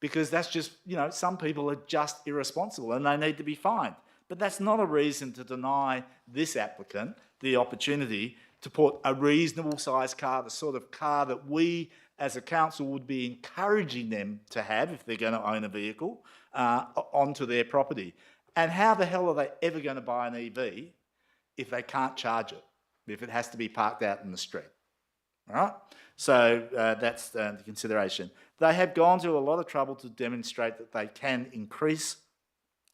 Speaker 19: Because that's just, some people are just irresponsible and they need to be fined. But that's not a reason to deny this applicant the opportunity to put a reasonable sized car, the sort of car that we as a council would be encouraging them to have if they're going to own a vehicle, onto their property. And how the hell are they ever going to buy an EV if they can't charge it, if it has to be parked out in the street? All right? So that's the consideration. They have gone to a lot of trouble to demonstrate that they can increase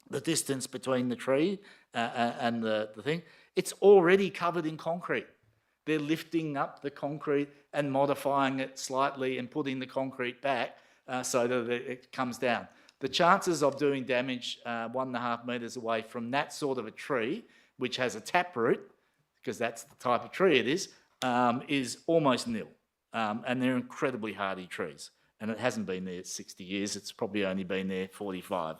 Speaker 19: the distance between the tree and the thing. It's already covered in concrete. They're lifting up the concrete and modifying it slightly and putting the concrete back so that it comes down. The chances of doing damage 1.5 metres away from that sort of a tree, which has a taproot, because that's the type of tree it is almost nil. And they're incredibly hardy trees. And it hasn't been there 60 years. It's probably only been there 45.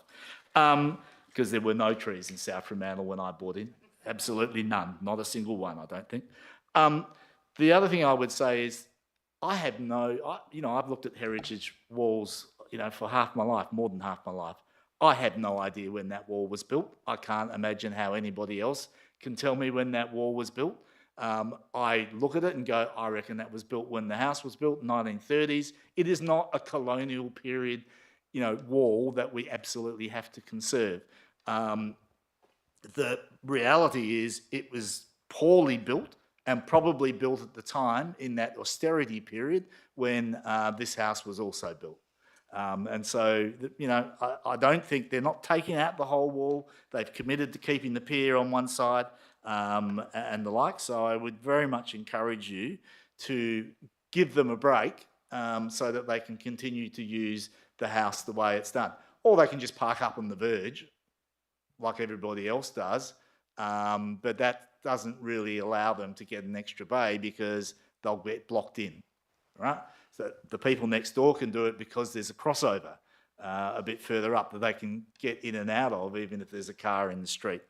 Speaker 19: Because there were no trees in South Fremantle when I bought in. Absolutely none. Not a single one, I don't think. The other thing I would say is I've looked at heritage walls, for half my life, more than half my life. I have no idea when that wall was built. I can't imagine how anybody else can tell me when that wall was built. I look at it and go, I reckon that was built when the house was built, 1930s. It is not a colonial period, wall that we absolutely have to conserve. The reality is it was poorly built and probably built at the time in that austerity period when this house was also built. And so, I don't think they're not taking out the whole wall. They've committed to keeping the pier on one side and the like. So I would very much encourage you to give them a break so that they can continue to use the house the way it's done. Or they can just park up on the verge like everybody else does. But that doesn't really allow them to get an extra bay because they'll get blocked in, right? So the people next door can do it because there's a crossover a bit further up that they can get in and out of, even if there's a car in the street.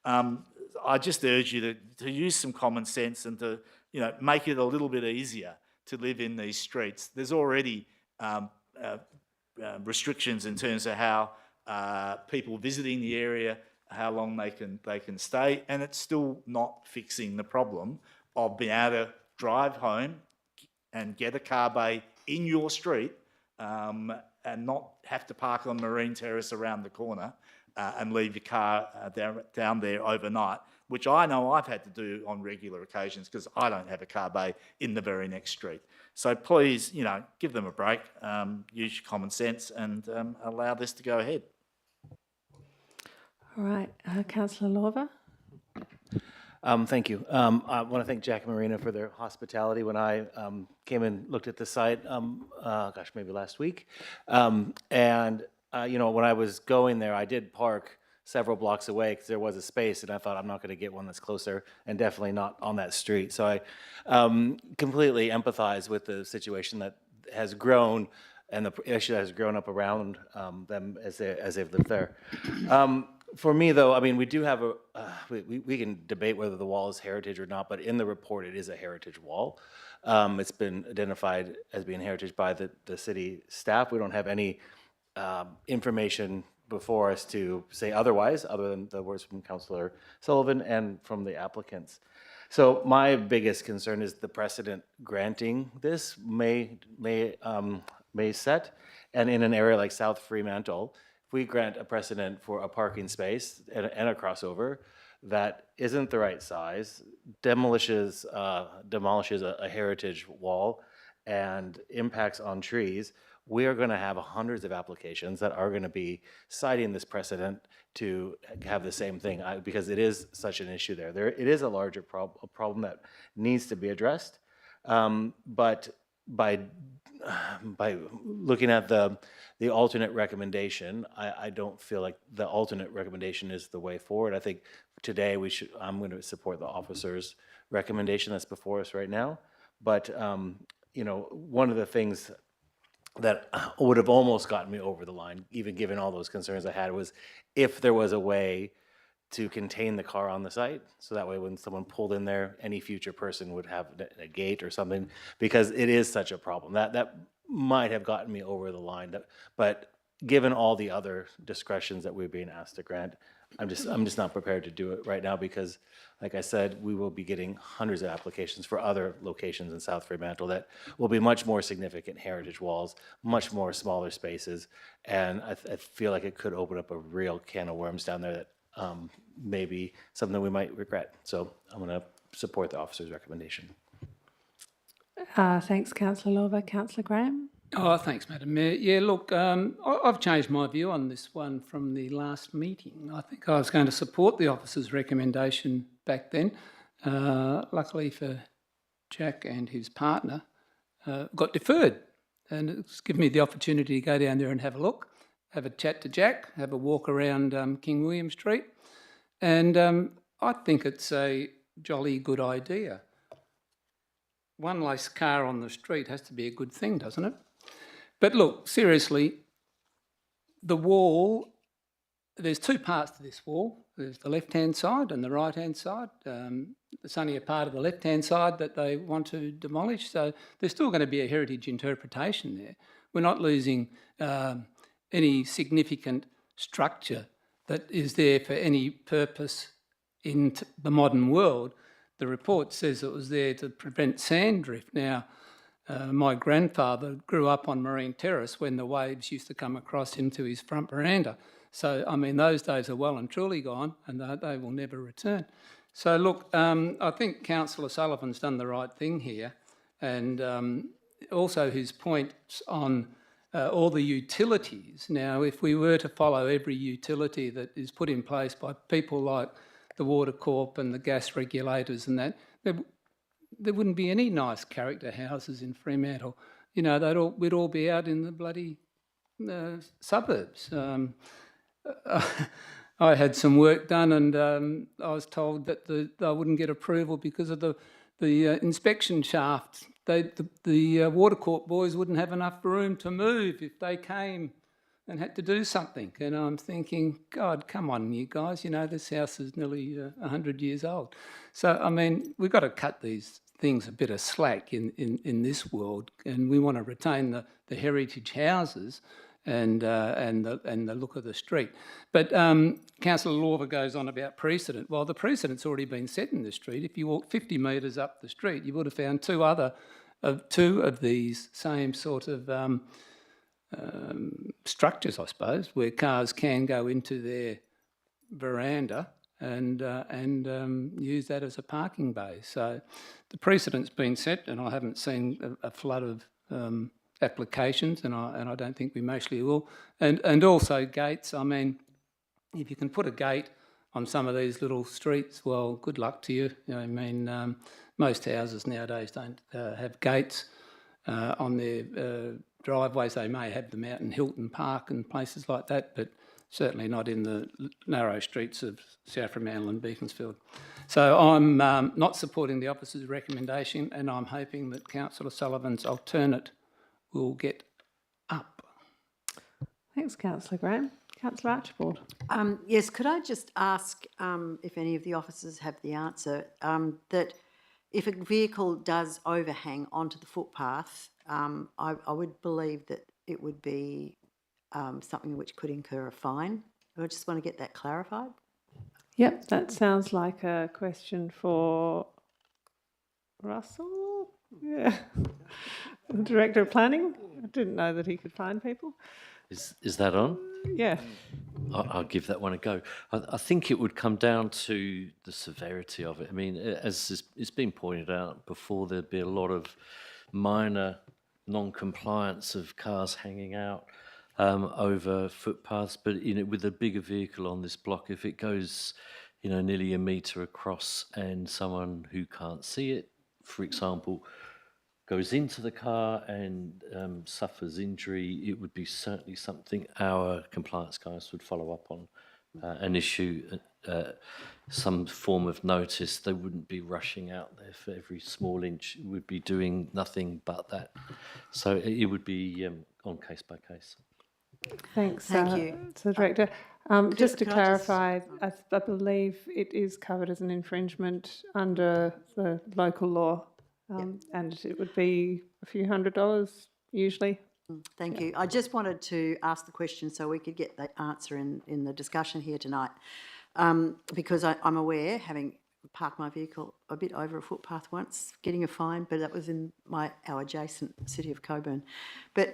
Speaker 19: I just urge you to use some common sense and to make it a little bit easier to live in these streets. There's already restrictions in terms of how people visiting the area, how long they can stay, and it's still not fixing the problem of being able to drive home and get a car bay in your street and not have to park on Marine Terrace around the corner and leave your car down there overnight, which I know I've had to do on regular occasions because I don't have a car bay in the very next street. So please, give them a break, use your common sense and allow this to go ahead.
Speaker 1: All right, Councillor Lorber.
Speaker 18: Thank you. I want to thank Jack and Marina for their hospitality when I came and looked at the site, maybe last week. When I was going there, I did park several blocks away because there was a space, and I thought I'm not going to get one that's closer and definitely not on that street. So I completely empathize with the situation that has grown, and the issue has grown up around them as they've lived there. For me, though, I mean, we do have we can debate whether the wall is heritage or not, but in the report, it is a heritage wall. It's been identified as being heritage by the city staff. We don't have any information before us to say otherwise, other than the words from Councillor Sullivan and from the applicants. So my biggest concern is the precedent granting this may set, and in an area like South Fremantle, if we grant a precedent for a parking space and a crossover that isn't the right size, demolishes a heritage wall, and impacts on trees, we are going to have hundreds of applications that are going to be citing this precedent to have the same thing, because it is such an issue there. It is a larger problem that needs to be addressed, but by looking at the alternate recommendation, I don't feel like the alternate recommendation is the way forward. I think today I'm going to support the officer's recommendation that's before us right now. But you know, one of the things that would have almost gotten me over the line, even given all those concerns I had, was if there was a way to contain the car on the site, so that way when someone pulled in there, any future person would have a gate or something, because it is such a problem. That might have gotten me over the line. But given all the other discretions that we're being asked to grant, I'm just not prepared to do it right now, because, like I said, we will be getting hundreds of applications for other locations in South Fremantle that will be much more significant heritage walls, much more smaller spaces, and I feel like it could open up a real can of worms down there that maybe something we might regret. So I'm going to support the officer's recommendation.
Speaker 1: Thanks, Councillor Lorber. Councillor Graham?
Speaker 3: Oh, thanks, Madam Mayor. Yeah, look, I've changed my view on this one from the last meeting. I think I was going to support the officer's recommendation back then. Luckily for Jack and his partner, got deferred. And it's given me the opportunity to go down there and have a look, have a chat to Jack, have a walk around King William Street. And I think it's a jolly good idea. One less car on the street has to be a good thing, doesn't it? But look, seriously, the wall, there's two parts to this wall. There's the left-hand side and the right-hand side. There's only a part of the left-hand side that they want to demolish, so there's still going to be a heritage interpretation there. We're not losing any significant structure that is there for any purpose in the modern world. The report says it was there to prevent sand drift. Now, my grandfather grew up on Marine Terrace when the waves used to come across into his front veranda. So, I mean, those days are well and truly gone, and they will never return. So, look, I think Councillor Sullivan's done the right thing here, and also his points on all the utilities. Now, if we were to follow every utility that is put in place by people like the Water Corp and the gas regulators and that, there wouldn't be any nice character houses in Fremantle. You know, we'd all be out in the bloody suburbs. I had some work done, and I was told that I wouldn't get approval because of the inspection shaft. The Water Corp boys wouldn't have enough room to move if they came and had to do something. And I'm thinking, God, come on, you guys, you know, this house is nearly 100 years old. So, I mean, we've got to cut these things a bit of slack in this world, and we want to retain the heritage houses and the look of the street. But Councillor Lorber goes on about precedent. Well, the precedent's already been set in the street. If you walk 50 metres up the street, you would have found two of these same sort of structures, I suppose, where cars can go into their veranda and use that as a parking bay. So the precedent's been set, and I haven't seen a flood of applications, and I don't think we mostly will. And also gates. I mean, if you can put a gate on some of these little streets, well, good luck to you. I mean, most houses nowadays don't have gates on their driveways. They may have them out in Hilton Park and places like that, but certainly not in the narrow streets of South Fremantle and Beaconsfield. So I'm not supporting the officer's recommendation, and I'm hoping that Councillor Sullivan's alternate will get up.
Speaker 1: Thanks, Councillor Graham. Councillor Archibald.
Speaker 21: Yes, could I just ask if any of the officers have the answer, that if a vehicle does overhang onto the footpath, I would believe that it would be something which could incur a fine. I just want to get that clarified.
Speaker 1: Yep, that sounds like a question for Russell. Yeah. The Director of Planning. I didn't know that he could find people.
Speaker 8: Is that on?
Speaker 1: Yeah.
Speaker 8: I'll give that one a go. I think it would come down to the severity of it. I mean, as it's been pointed out before, there'd be a lot of minor non-compliance of cars hanging out over footpaths, but with a bigger vehicle on this block, if it goes, nearly a metre across and someone who can't see it, for example, goes into the car and suffers injury, it would be certainly something our compliance guys would follow up on and issue some form of notice. They wouldn't be rushing out there for every small inch. It would be doing nothing but that. So it would be on case by case.
Speaker 1: Thanks,
Speaker 21: Thank you.
Speaker 1: to the Director. Just to
Speaker 21: could I just-
Speaker 1: clarify, I believe it is covered as an infringement under the local law, and it would be a few $100s usually.
Speaker 21: Thank you. I just wanted to ask the question so we could get the answer in the discussion here tonight, because I'm aware, having parked my vehicle a bit over a footpath once, getting a fine, but that was in our adjacent city of Coburn. But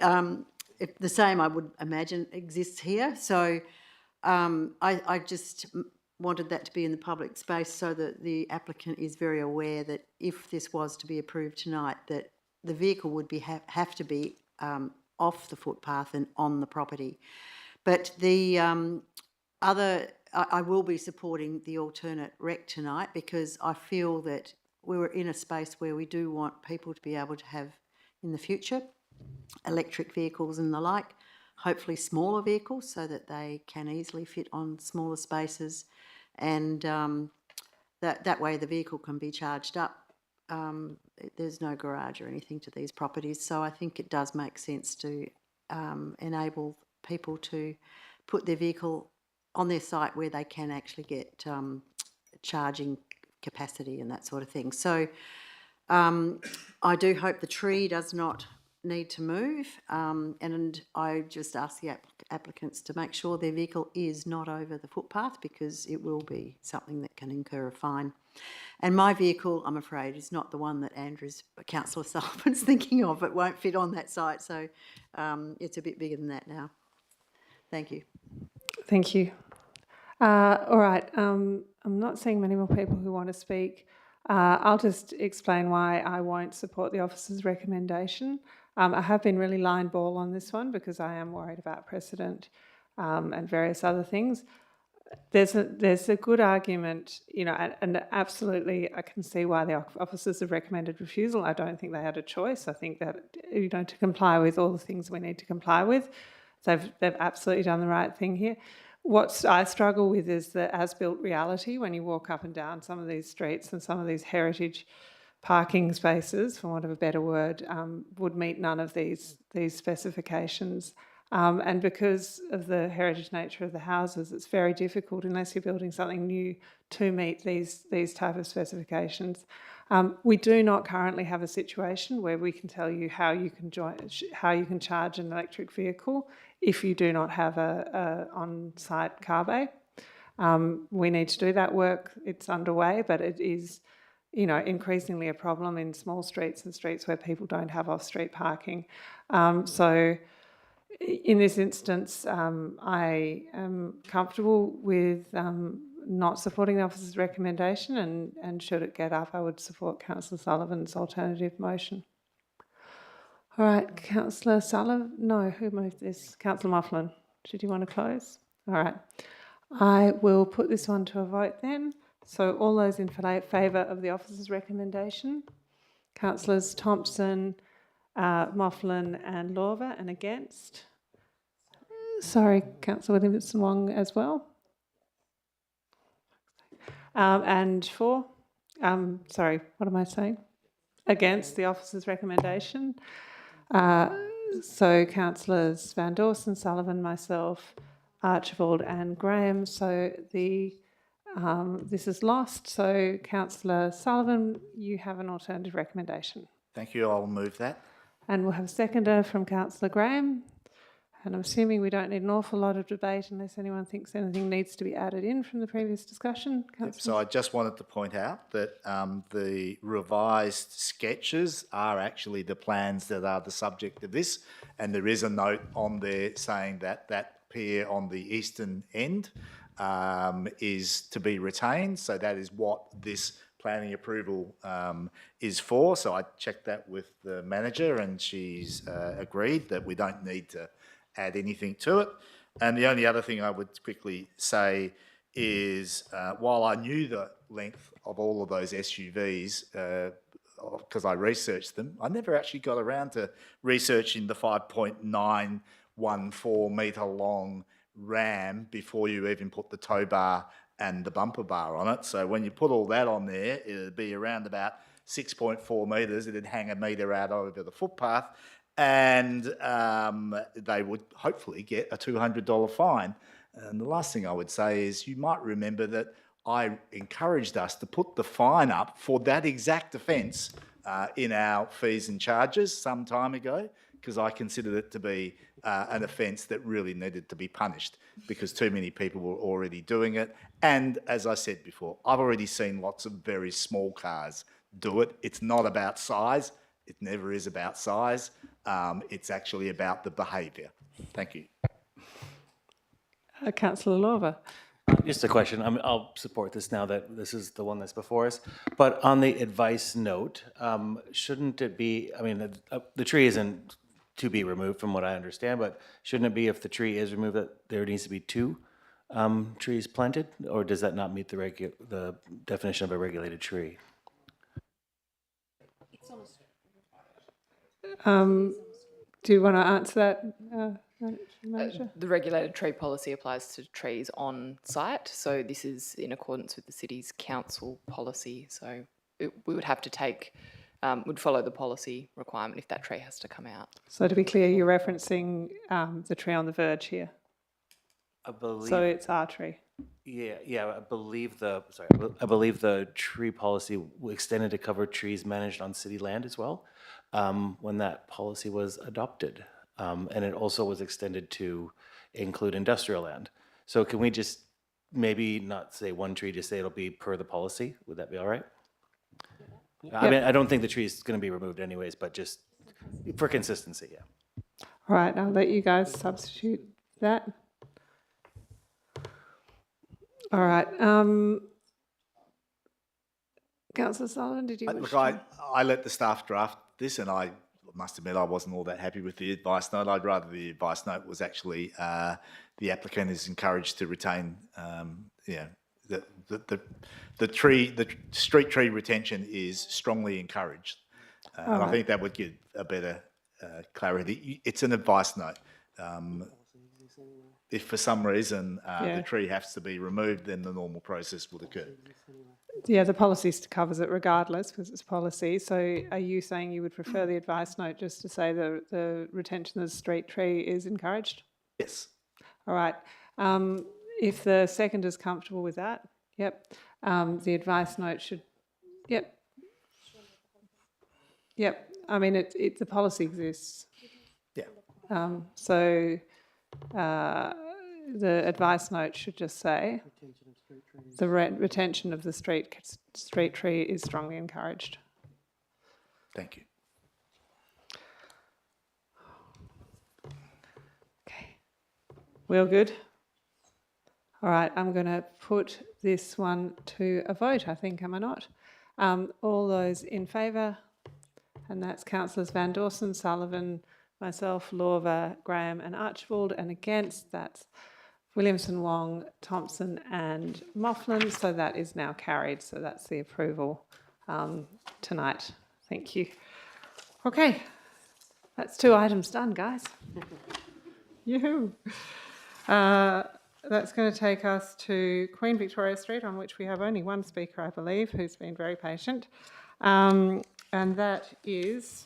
Speaker 21: if the same, I would imagine, exists here. So I just wanted that to be in the public space so that the applicant is very aware that if this was to be approved tonight, that the vehicle would have to be off the footpath and on the property. But the I will be supporting the alternate rec tonight because I feel that we were in a space where we do want people to be able to have, in the future, electric vehicles and the like, hopefully smaller vehicles so that they can easily fit on smaller spaces, and that way the vehicle can be charged up. There's no garage or anything to these properties, so I think it does make sense to enable people to put their vehicle on their site where they can actually get charging capacity and that sort of thing. So I do hope the tree does not need to move, and I just ask the applicants to make sure their vehicle is not over the footpath because it will be something that can incur a fine. And my vehicle, I'm afraid, is not the one that Councillor Sullivan's thinking of. It won't fit on that site, so it's a bit bigger than that now. Thank you.
Speaker 1: Thank you. All right, I'm not seeing many more people who want to speak. I'll just explain why I won't support the officer's recommendation. I have been really line ball on this one because I am worried about precedent and various other things. There's a good argument, and absolutely I can see why the officers have recommended refusal. I don't think they had a choice. I think that, to comply with all the things we need to comply with, they've absolutely done the right thing here. What I struggle with is the as-built reality when you walk up and down some of these streets and some of these heritage parking spaces, for want of a better word, would meet none of these specifications. And because of the heritage nature of the houses, it's very difficult, unless you're building something new, to meet these type of specifications. We do not currently have a situation where we can tell you how you can charge an electric vehicle if you do not have a on-site car bay. We need to do that work. It's underway, but it is, increasingly a problem in small streets and streets where people don't have off-street parking. So in this instance, I am comfortable with not supporting the officer's recommendation, and should it get up, I would support Councillor Sullivan's alternative motion. All right, Councillor Sullivan, no, who moved this? Councillor Moughlin, did you want to close? All right, I will put this one to a vote then. So all those in favour of the officer's recommendation, Councillors Thompson, Moughlin and Lorver, and against? Sorry, Councillor Williamson-Wong as well. And for? Sorry, what am I saying? Against the officer's recommendation. So councillors Van Dawson, Sullivan, myself, Archibald and Graham. So this is lost. So councillor Sullivan, you have an alternative recommendation.
Speaker 19: Thank you. I'll move that.
Speaker 1: And we'll have a seconder from councillor Graham. And I'm assuming we don't need an awful lot of debate unless anyone thinks anything needs to be added in from the previous discussion.
Speaker 19: So I just wanted to point out that the revised sketches are actually the plans that are the subject of this, and there is a note on there saying that that pier on the eastern end is to be retained. So that is what this planning approval is for. So I checked that with the manager, and she's agreed that we don't need to add anything to it. And the only other thing I would quickly say is while I knew the length of all of those SUVs, because I researched them, I never actually got around to researching the 5.914 metre long Ram before you even put the tow bar and the bumper bar on it. So when you put all that on there, it'd be around about 6.4 metres. It'd hang a metre out over the footpath, and they would hopefully get a $200 fine. And the last thing I would say is you might remember that I encouraged us to put the fine up for that exact offence in our fees and charges some time ago, because I considered it to be an offence that really needed to be punished because too many people were already doing it. And as I said before, I've already seen lots of very small cars do it. It's not about size. It never is about size. It's actually about the behaviour. Thank you.
Speaker 1: Councillor Lorber.
Speaker 18: Just a question. I'll support this now that this is the one that's before us. But on the advice note, shouldn't it be, I mean, the tree isn't to be removed from what I understand, but shouldn't it be if the tree is removed that there needs to be 2 trees planted? Or does that not meet the definition of a regulated tree?
Speaker 1: Do you want to answer that, Manager?
Speaker 17: The regulated tree policy applies to trees on site, so this is in accordance with the city's council policy. So we would have to would follow the policy requirement if that tree has to come out.
Speaker 1: So to be clear, you're referencing the tree on the verge here.
Speaker 18: I believe.
Speaker 1: So it's our tree.
Speaker 18: Yeah. I believe the tree policy extended to cover trees managed on city land as well, when that policy was adopted, and it also was extended to include industrial land. So can we just maybe not say 1 tree, just say it'll be per the policy? Would that be all right? I mean, I don't think the tree is going to be removed anyways, but just for consistency, yeah.
Speaker 1: All right, I'll let you guys substitute that. All right. Councillor Sullivan, did you wish
Speaker 19: Look, I let the staff draft this, and I must admit I wasn't all that happy with the advice note. I'd rather the advice note was actually the applicant is encouraged to retain, the street tree retention is strongly encouraged. And I think that would give a better clarity. It's an advice note. If for some reason the tree has to be removed, then the normal process would occur.
Speaker 1: Yeah, the policy covers it regardless because it's policy. So are you saying you would prefer the advice note just to say the retention of the street tree is encouraged?
Speaker 19: Yes.
Speaker 1: All right. If the second is comfortable with that, yep. The advice note should, yep. Yep. I mean, the policy exists.
Speaker 19: Yeah.
Speaker 1: So the advice note should just say the retention of the street tree is strongly encouraged.
Speaker 19: Thank you.
Speaker 1: Okay. We all good? All right, I'm going to put this one to a vote, I think, am I not? All those in favour, and that's councillors Van Dawson, Sullivan, myself, Lorber, Graham and Archibald, and against that's Williamson, Wong, Thompson and Mofflin, so that is now carried. So that's the approval tonight. Thank you. Okay, that's 2 items done, guys. Yoo-hoo. That's going to take us to Queen Victoria Street, on which we have only 1 speaker, I believe, who's been very patient. And that is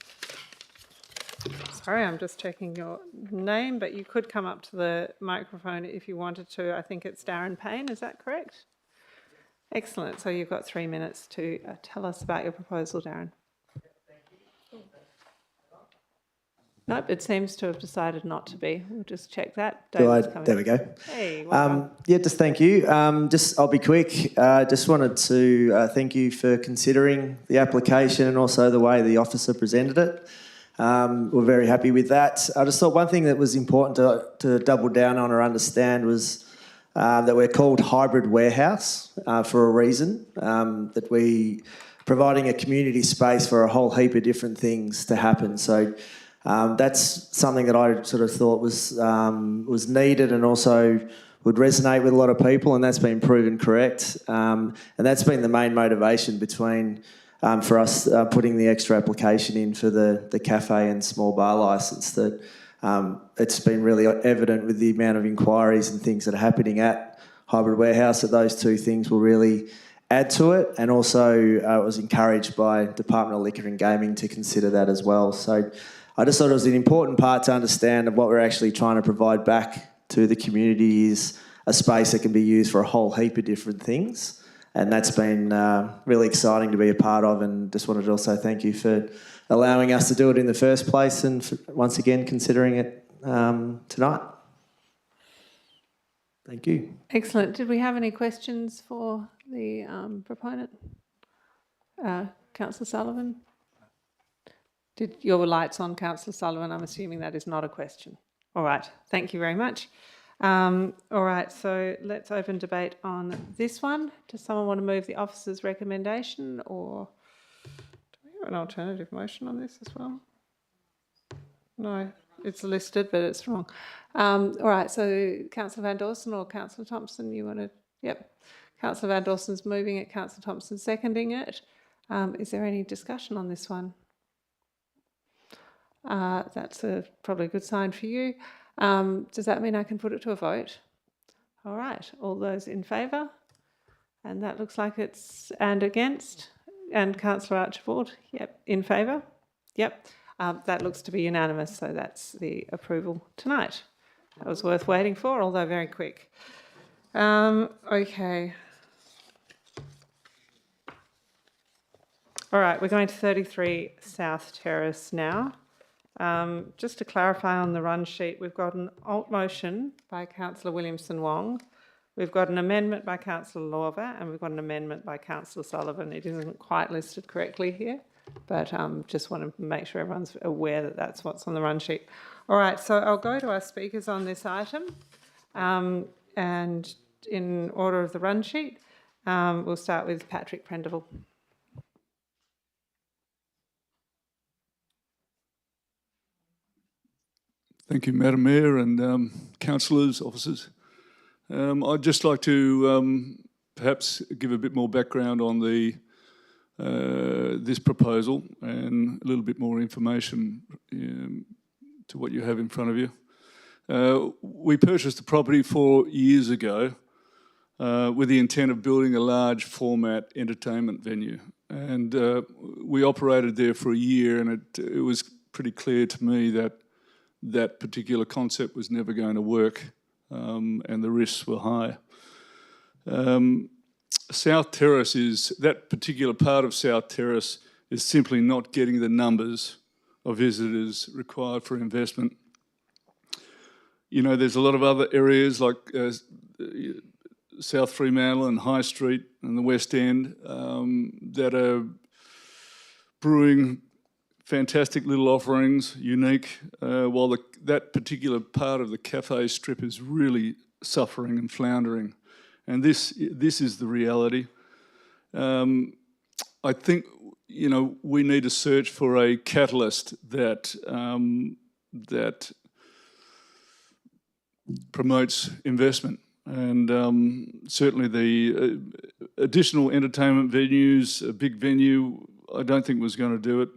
Speaker 1: Sorry, I'm just checking your name, but you could come up to the microphone if you wanted to. I think it's Darren Payne, is that correct? Excellent. So you've got 3 minutes to tell us about your proposal, Darren. Nope, it seems to have decided not to be. We'll just check that. David's coming.
Speaker 9: There we go.
Speaker 1: Hey, welcome.
Speaker 9: Yeah, just thank you. I'll be quick. Just wanted to thank you for considering the application and also the way the officer presented it. We're very happy with that. I just thought one thing that was important to double down on or understand was that we're called hybrid warehouse for a reason, that we providing a community space for a whole heap of different things to happen. So that's something that I sort of thought was needed and also would resonate with a lot of people, and that's been proven correct. And that's been the main motivation between for us putting the extra application in for the cafe and small bar licence, that it's been really evident with the amount of inquiries and things that are happening at Hybrid Warehouse that those two things will really add to it. And also it was encouraged by Department of Liquor and Gaming to consider that as well. So I just thought it was an important part to understand of what we're actually trying to provide back to the community is a space that can be used for a whole heap of different things. And that's been really exciting to be a part of, and just wanted to also thank you for allowing us to do it in the first place and for, once again, considering it tonight. Thank you.
Speaker 1: Excellent. Did we have any questions for the proponent? Councillor Sullivan? Did your lights on, Councillor Sullivan? I'm assuming that is not a question. All right. Thank you very much. All right, so let's open debate on this one. Does someone want to move the officer's recommendation, or do we have an alternative motion on this as well? No, it's listed, but it's wrong. All right, so Councillor Van Dawson or Councillor Thompson, you want to? Yep. Councillor Van Dawson's moving it, Councillor Thompson seconding it. Is there any discussion on this one? That's probably a good sign for you. Does that mean I can put it to a vote? All right, all those in favour? And that looks like it's and against. And Councillor Archibald, yep, in favour? Yep, that looks to be unanimous, so that's the approval tonight. That was worth waiting for, although very quick. Okay. All right, we're going to 33 South Terrace now. Just to clarify on the run sheet, we've got an alt motion by Councillor Williamson Wong, we've got an amendment by Councillor Lorver, and we've got an amendment by Councillor Sullivan. It isn't quite listed correctly here, but just want to make sure everyone's aware that that's what's on the run sheet. All right, so I'll go to our speakers on this item, and in order of the run sheet, we'll start with Patrick Prendeville.
Speaker 10: Thank you, Madam Mayor and councillors, officers. I'd just like to perhaps give a bit more background on this proposal and a little bit more information to what you have in front of you. We purchased the property 4 years ago with the intent of building a large format entertainment venue. And we operated there for a year, and it was pretty clear to me that that particular concept was never going to work, and the risks were high. South Terrace that particular part of South Terrace is simply not getting the numbers of visitors required for investment. You know, there's a lot of other areas like South Fremantle and High Street and the West End that are brewing fantastic little offerings, unique, while that particular part of the cafe strip is really suffering and floundering. And this is the reality. I think, you know, we need to search for a catalyst that promotes investment. And certainly the additional entertainment venues, a big venue, I don't think was going to do it.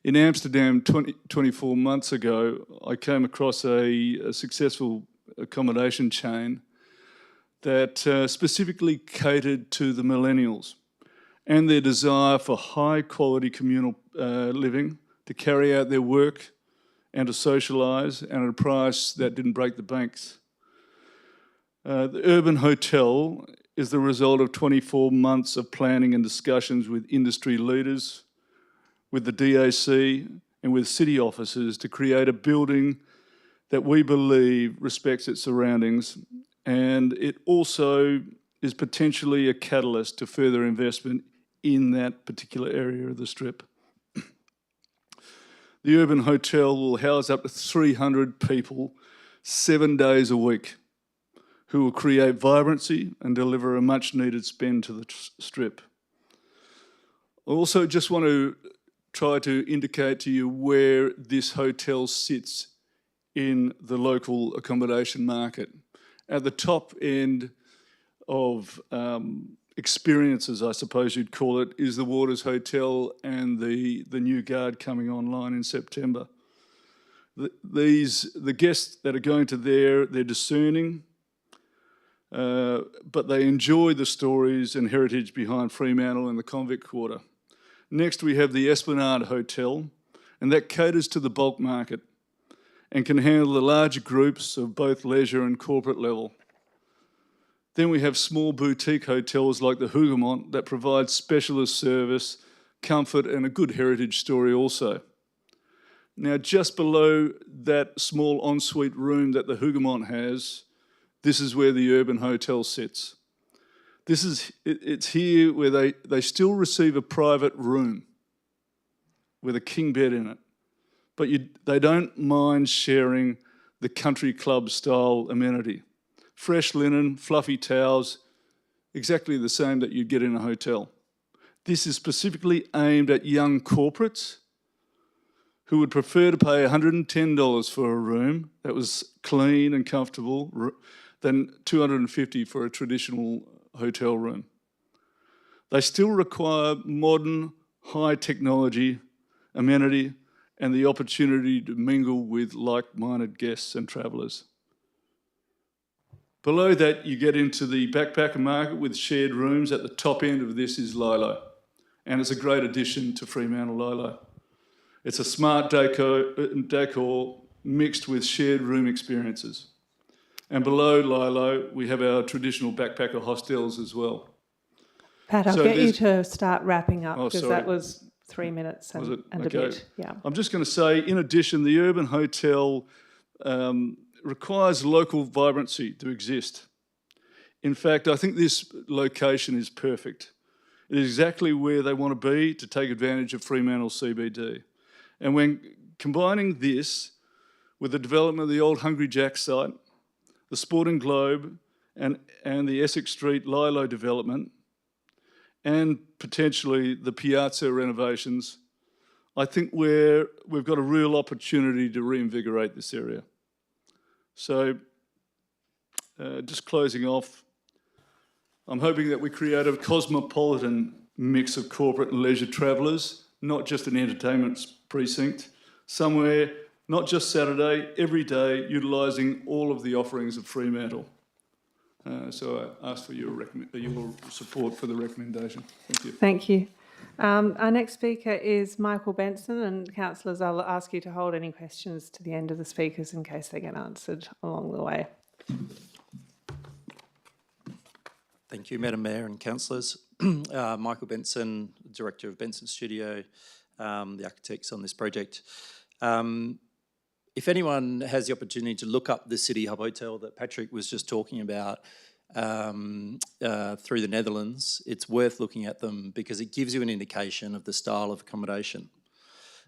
Speaker 10: In Amsterdam 24 months ago, I came across a successful accommodation chain that specifically catered to the millennials and their desire for high quality communal living to carry out their work and to socialise, and at a price that didn't break the banks. The urban hotel is the result of 24 months of planning and discussions with industry leaders, with the DAC and with city officers to create a building that we believe respects its surroundings, and it also is potentially a catalyst to further investment in that particular area of the Strip. The urban hotel will house up to 300 people 7 days a week, who will create vibrancy and deliver a much needed spend to the Strip. I also just want to try to indicate to you where this hotel sits in the local accommodation market. At the top end of experiences, I suppose you'd call it, is the Waters Hotel and the New Guard coming online in September. The guests that are going to there, they're discerning, but they enjoy the stories and heritage behind Fremantle and the convict quarter. Next, we have the Esplanade Hotel, and that caters to the bulk market and can handle the larger groups of both leisure and corporate level. Then we have small boutique hotels like the Hougoumont that provide specialist service, comfort, and a good heritage story also. Now, just below that small ensuite room that the Hougoumont has, this is where the urban hotel sits. It's here where they still receive a private room with a king bed in it, but they don't mind sharing the country club style amenity. Fresh linen, fluffy towels, exactly the same that you'd get in a hotel. This is specifically aimed at young corporates who would prefer to pay $110 for a room that was clean and comfortable than $250 for a traditional hotel room. They still require modern, high technology, amenity, and the opportunity to mingle with like-minded guests and travellers. Below that, you get into the backpacker market with shared rooms. At the top end of this is Lilo, and it's a great addition to Fremantle Lilo. It's a smart decor mixed with shared room experiences. And below Lilo, we have our traditional backpacker hostels as well.
Speaker 1: Pat, I'll get you to start wrapping up because
Speaker 10: sorry.
Speaker 1: that was 3 minutes and a bit. Yeah.
Speaker 10: I'm just going to say, in addition, the urban hotel requires local vibrancy to exist. In fact, I think this location is perfect. It is exactly where they want to be to take advantage of Fremantle CBD. And when combining this with the development of the old Hungry Jack site, the Sporting Globe and the Essex Street Lilo development, and potentially the Piazza renovations, I think we've got a real opportunity to reinvigorate this area. So just closing off, I'm hoping that we create a cosmopolitan mix of corporate and leisure travellers, not just an entertainment precinct, somewhere, not just Saturday, every day, utilising all of the offerings of Fremantle. So I ask for your support for the recommendation. Thank you.
Speaker 1: Thank you. Our next speaker is Michael Benson, and councillors, I'll ask you to hold any questions to the end of the speakers in case they get answered along the way.
Speaker 12: Thank you, Madam Mayor and councillors. Michael Benson, Director of Benson Studio, the architects on this project. If anyone has the opportunity to look up the City Hub Hotel that Patrick was just talking about through the Netherlands, it's worth looking at them because it gives you an indication of the style of accommodation.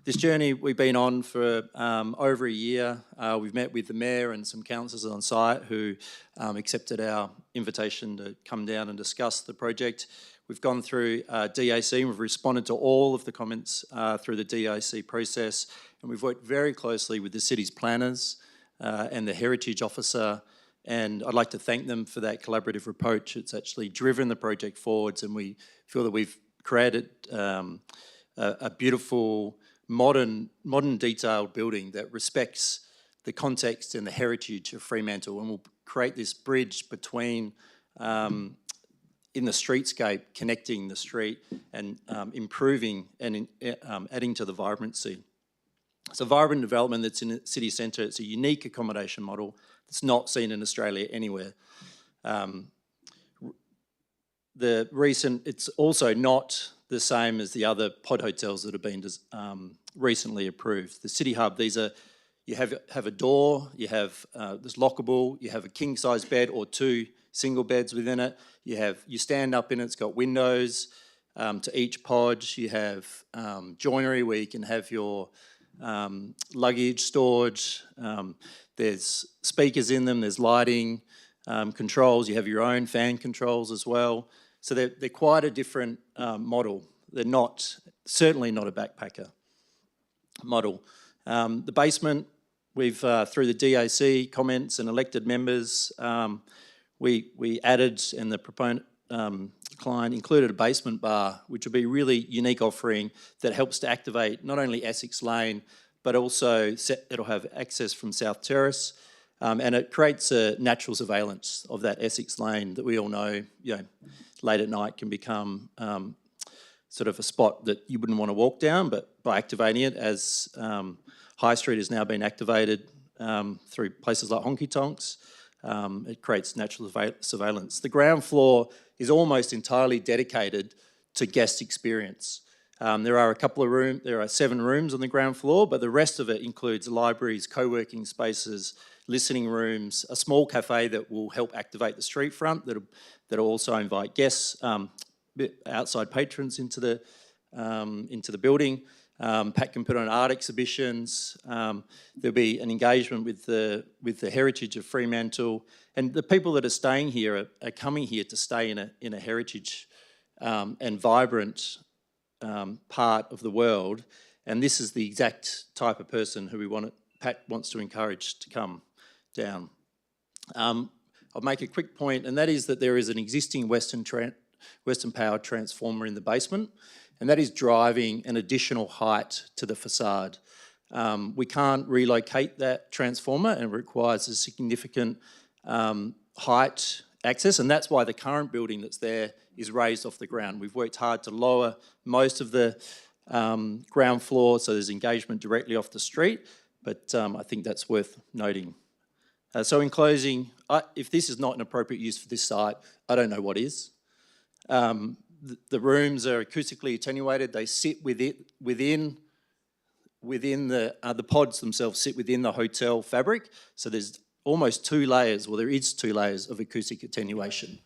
Speaker 12: This journey we've been on for over a year. We've met with the Mayor and some councillors on site who accepted our invitation to come down and discuss the project. We've gone through DAC and we've responded to all of the comments through the DAC process, and we've worked very closely with the city's planners and the heritage officer, and I'd like to thank them for that collaborative approach. It's actually driven the project forwards, and we feel that we've created a beautiful, modern detailed building that respects the context and the heritage of Fremantle, and will create this bridge between in the streetscape, connecting the street and improving and adding to the vibrancy. It's a vibrant development that's in a city centre. It's a unique accommodation model that's not seen in Australia anywhere. It's also not the same as the other pod hotels that have been recently approved. The City Hub, you have a door, there's lockable, you have a king size bed or 2 single beds within it. You stand up in it, it's got windows to each pod. You have joinery where you can have your luggage stored. There's speakers in them, there's lighting controls. You have your own fan controls as well. So they're quite a different model. They're certainly not a backpacker model. The basement, we've through the DAC comments and elected members, we added, and the proponent client included a basement bar, which will be a really unique offering that helps to activate not only Essex Lane, but also it'll have access from South Terrace, and it creates a natural surveillance of that Essex Lane that we all know, late at night can become sort of a spot that you wouldn't want to walk down, but by activating it, as High Street has now been activated through places like Honky Tonks, it creates natural surveillance. The ground floor is almost entirely dedicated to guest experience. There are 7 rooms on the ground floor, but the rest of it includes libraries, co-working spaces, listening rooms, a small cafe that will help activate the street front, that'll also invite guests, outside patrons into the building. Pat can put on art exhibitions. There'll be an engagement with the heritage of Fremantle, and the people that are staying here are coming here to stay in a heritage and vibrant part of the world. And this is the exact type of person who Pat wants to encourage to come down. I'll make a quick point, and that is that there is an existing Western Power transformer in the basement, and that is driving an additional height to the facade. We can't relocate that transformer, and it requires a significant height access, and that's why the current building that's there is raised off the ground. We've worked hard to lower most of the ground floor, so there's engagement directly off the street, but I think that's worth noting. So in closing, if this is not an appropriate use for this site, I don't know what is. The rooms are acoustically attenuated. They sit within the pods themselves sit within the hotel fabric. So there's almost 2 layers, well, there is 2 layers of acoustic attenuation.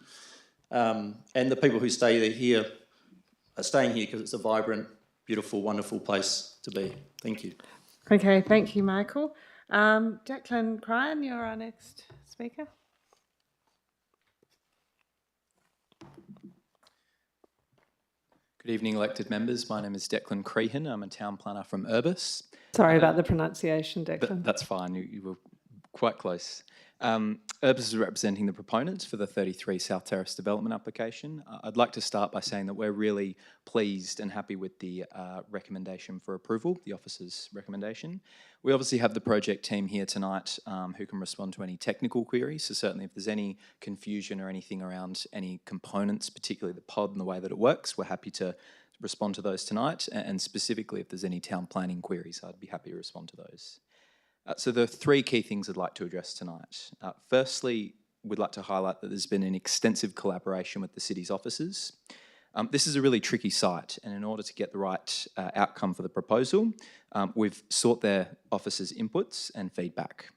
Speaker 12: And the people who stay here are staying here because it's a vibrant, beautiful, wonderful place to be. Thank you.
Speaker 1: Okay, thank you, Michael. Declan Cryan, you're our next speaker.
Speaker 13: Good evening, elected members. My name is Declan Crehan. I'm a town planner from Urbis.
Speaker 1: Sorry about the pronunciation, Declan.
Speaker 13: That's fine. You were quite close. Urbis is representing the proponents for the 33 South Terrace development application. I'd like to start by saying that we're really pleased and happy with the recommendation for approval, the officer's recommendation. We obviously have the project team here tonight who can respond to any technical queries. So certainly if there's any confusion or anything around any components, particularly the pod and the way that it works, we're happy to respond to those tonight. And specifically if there's any town planning queries, I'd be happy to respond to those. So there are 3 key things I'd like to address tonight. Firstly, we'd like to highlight that there's been an extensive collaboration with the city's officers. This is a really tricky site, and in order to get the right outcome for the proposal, we've sought their officers' inputs and feedback.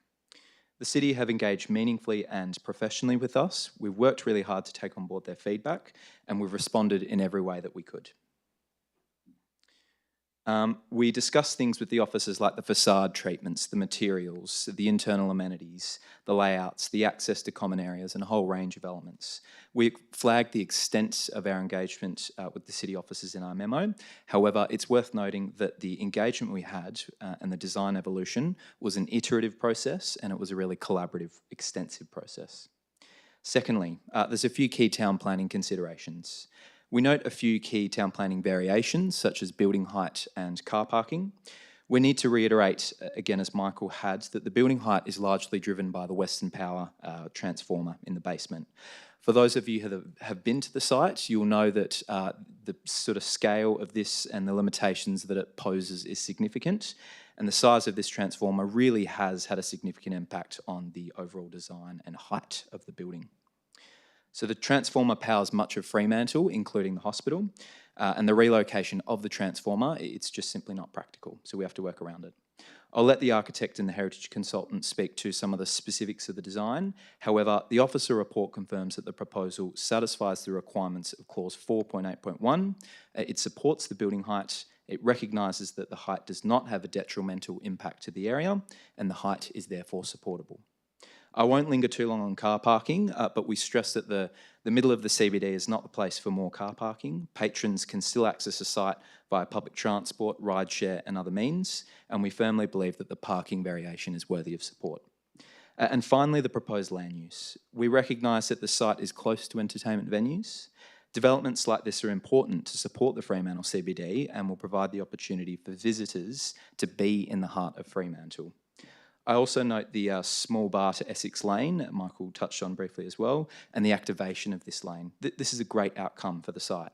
Speaker 13: The city have engaged meaningfully and professionally with us. We've worked really hard to take on board their feedback, and we've responded in every way that we could. We discussed things with the officers like the facade treatments, the materials, the internal amenities, the layouts, the access to common areas, and a whole range of elements. We flagged the extent of our engagement with the city officers in our memo. However, it's worth noting that the engagement we had and the design evolution was an iterative process, and it was a really collaborative, extensive process. Secondly, there's a few key town planning considerations. We note a few key town planning variations, such as building height and car parking. We need to reiterate, again, as Michael had, that the building height is largely driven by the Western Power transformer in the basement. For those of you who have been to the site, you'll know that the sort of scale of this and the limitations that it poses is significant, and the size of this transformer really has had a significant impact on the overall design and height of the building. So the transformer powers much of Fremantle, including the hospital, and the relocation of the transformer, it's just simply not practical, so we have to work around it. I'll let the architect and the heritage consultant speak to some of the specifics of the design. However, the officer report confirms that the proposal satisfies the requirements of clause 4.8.1. It supports the building height. It recognises that the height does not have a detrimental impact to the area, and the height is therefore supportable. I won't linger too long on car parking, but we stress that the middle of the CBD is not the place for more car parking. Patrons can still access the site via public transport, rideshare and other means, and we firmly believe that the parking variation is worthy of support. And finally, the proposed land use. We recognise that the site is close to entertainment venues. Developments like this are important to support the Fremantle CBD and will provide the opportunity for visitors to be in the heart of Fremantle. I also note the small bar to Essex Lane, that Michael touched on briefly as well, and the activation of this lane. This is a great outcome for the site.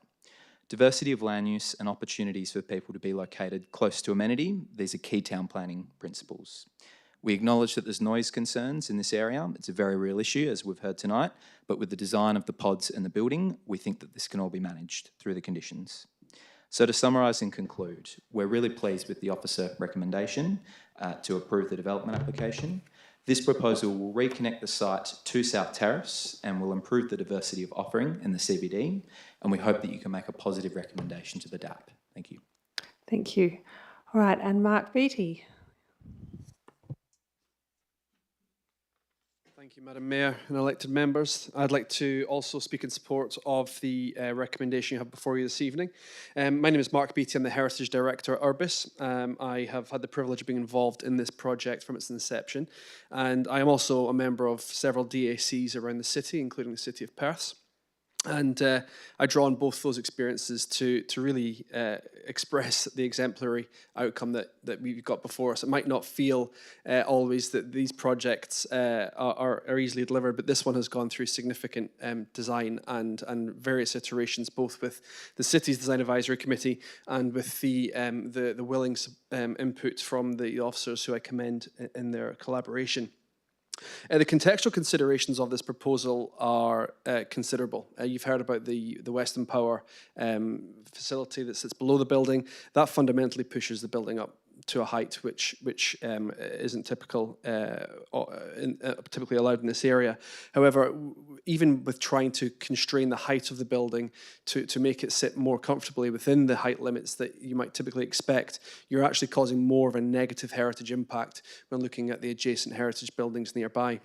Speaker 13: Diversity of land use and opportunities for people to be located close to amenity, these are key town planning principles. We acknowledge that there's noise concerns in this area. It's a very real issue, as we've heard tonight, but with the design of the pods and the building, we think that this can all be managed through the conditions. So to summarise and conclude, we're really pleased with the officer recommendation to approve the development application. This proposal will reconnect the site to South Terrace and will improve the diversity of offering in the CBD, and we hope that you can make a positive recommendation to the DAP. Thank you.
Speaker 1: Thank you. All right, and Mark Beattie.
Speaker 14: Thank you, Madam Mayor and elected members. I'd like to also speak in support of the recommendation you have before you this evening. My name is Mark Beattie. I'm the Heritage Director at Urbis. I have had the privilege of being involved in this project from its inception, and I am also a member of several DACs around the city, including the City of Perth. And I draw on both those experiences to really express the exemplary outcome that we've got before us. It might not feel always that these projects are easily delivered, but this one has gone through significant design and various iterations, both with the City's Design Advisory Committee and with the willing input from the officers, who I commend in their collaboration. The contextual considerations of this proposal are considerable. You've heard about the Western Power facility that sits below the building. That fundamentally pushes the building up to a height which isn't typically allowed in this area. However, even with trying to constrain the height of the building to make it sit more comfortably within the height limits that you might typically expect, you're actually causing more of a negative heritage impact when looking at the adjacent heritage buildings nearby.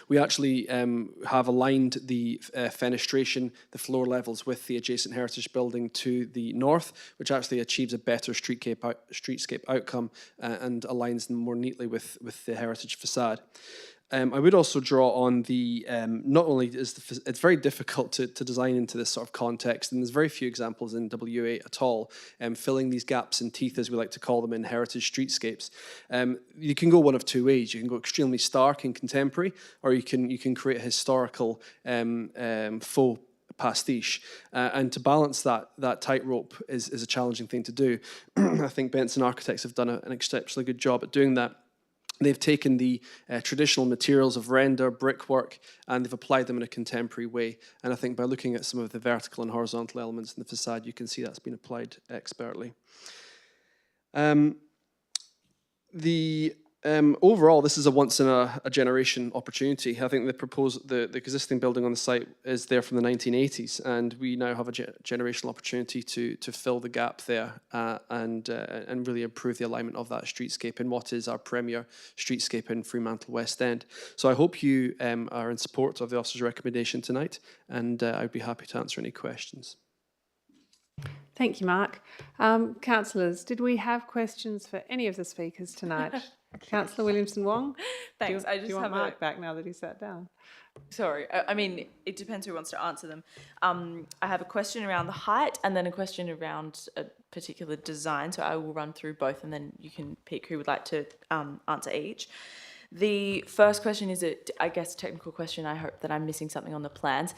Speaker 14: We actually have aligned the fenestration, the floor levels, with the adjacent heritage building to the north, which actually achieves a better streetscape outcome and aligns them more neatly with the heritage facade. I would also draw on the, not only is it's very difficult to design into this sort of context, and there's very few examples in WA at all, filling these gaps in teeth, as we like to call them, in heritage streetscapes. You can go one of two ways. You can go extremely stark and contemporary, or you can create a historical faux pastiche, and to balance that tightrope is a challenging thing to do. I think Benson Architects have done an exceptionally good job at doing that. They've taken the traditional materials of render, brickwork, and they've applied them in a contemporary way. And I think by looking at some of the vertical and horizontal elements in the facade, you can see that's been applied expertly. Overall, this is a once-in-a-generation opportunity. I think the existing building on the site is there from the 1980s, and we now have a generational opportunity to fill the gap there and really improve the alignment of that streetscape in what is our premier streetscape in Fremantle West End. So I hope you are in support of the officer's recommendation tonight, and I'd be happy to answer any questions.
Speaker 1: Thank you, Mark. Councillors, did we have questions for any of the speakers tonight? Councillor Williamson-Wong?
Speaker 20: Thanks.
Speaker 1: Do you want Mark back now that he sat down?
Speaker 20: Sorry, I mean, it depends who wants to answer them. I have a question around the height and then a question around particular design, so I will run through both and then you can pick who would like to answer each. The first question is, I guess, a technical question. I hope that I'm missing something on the plans.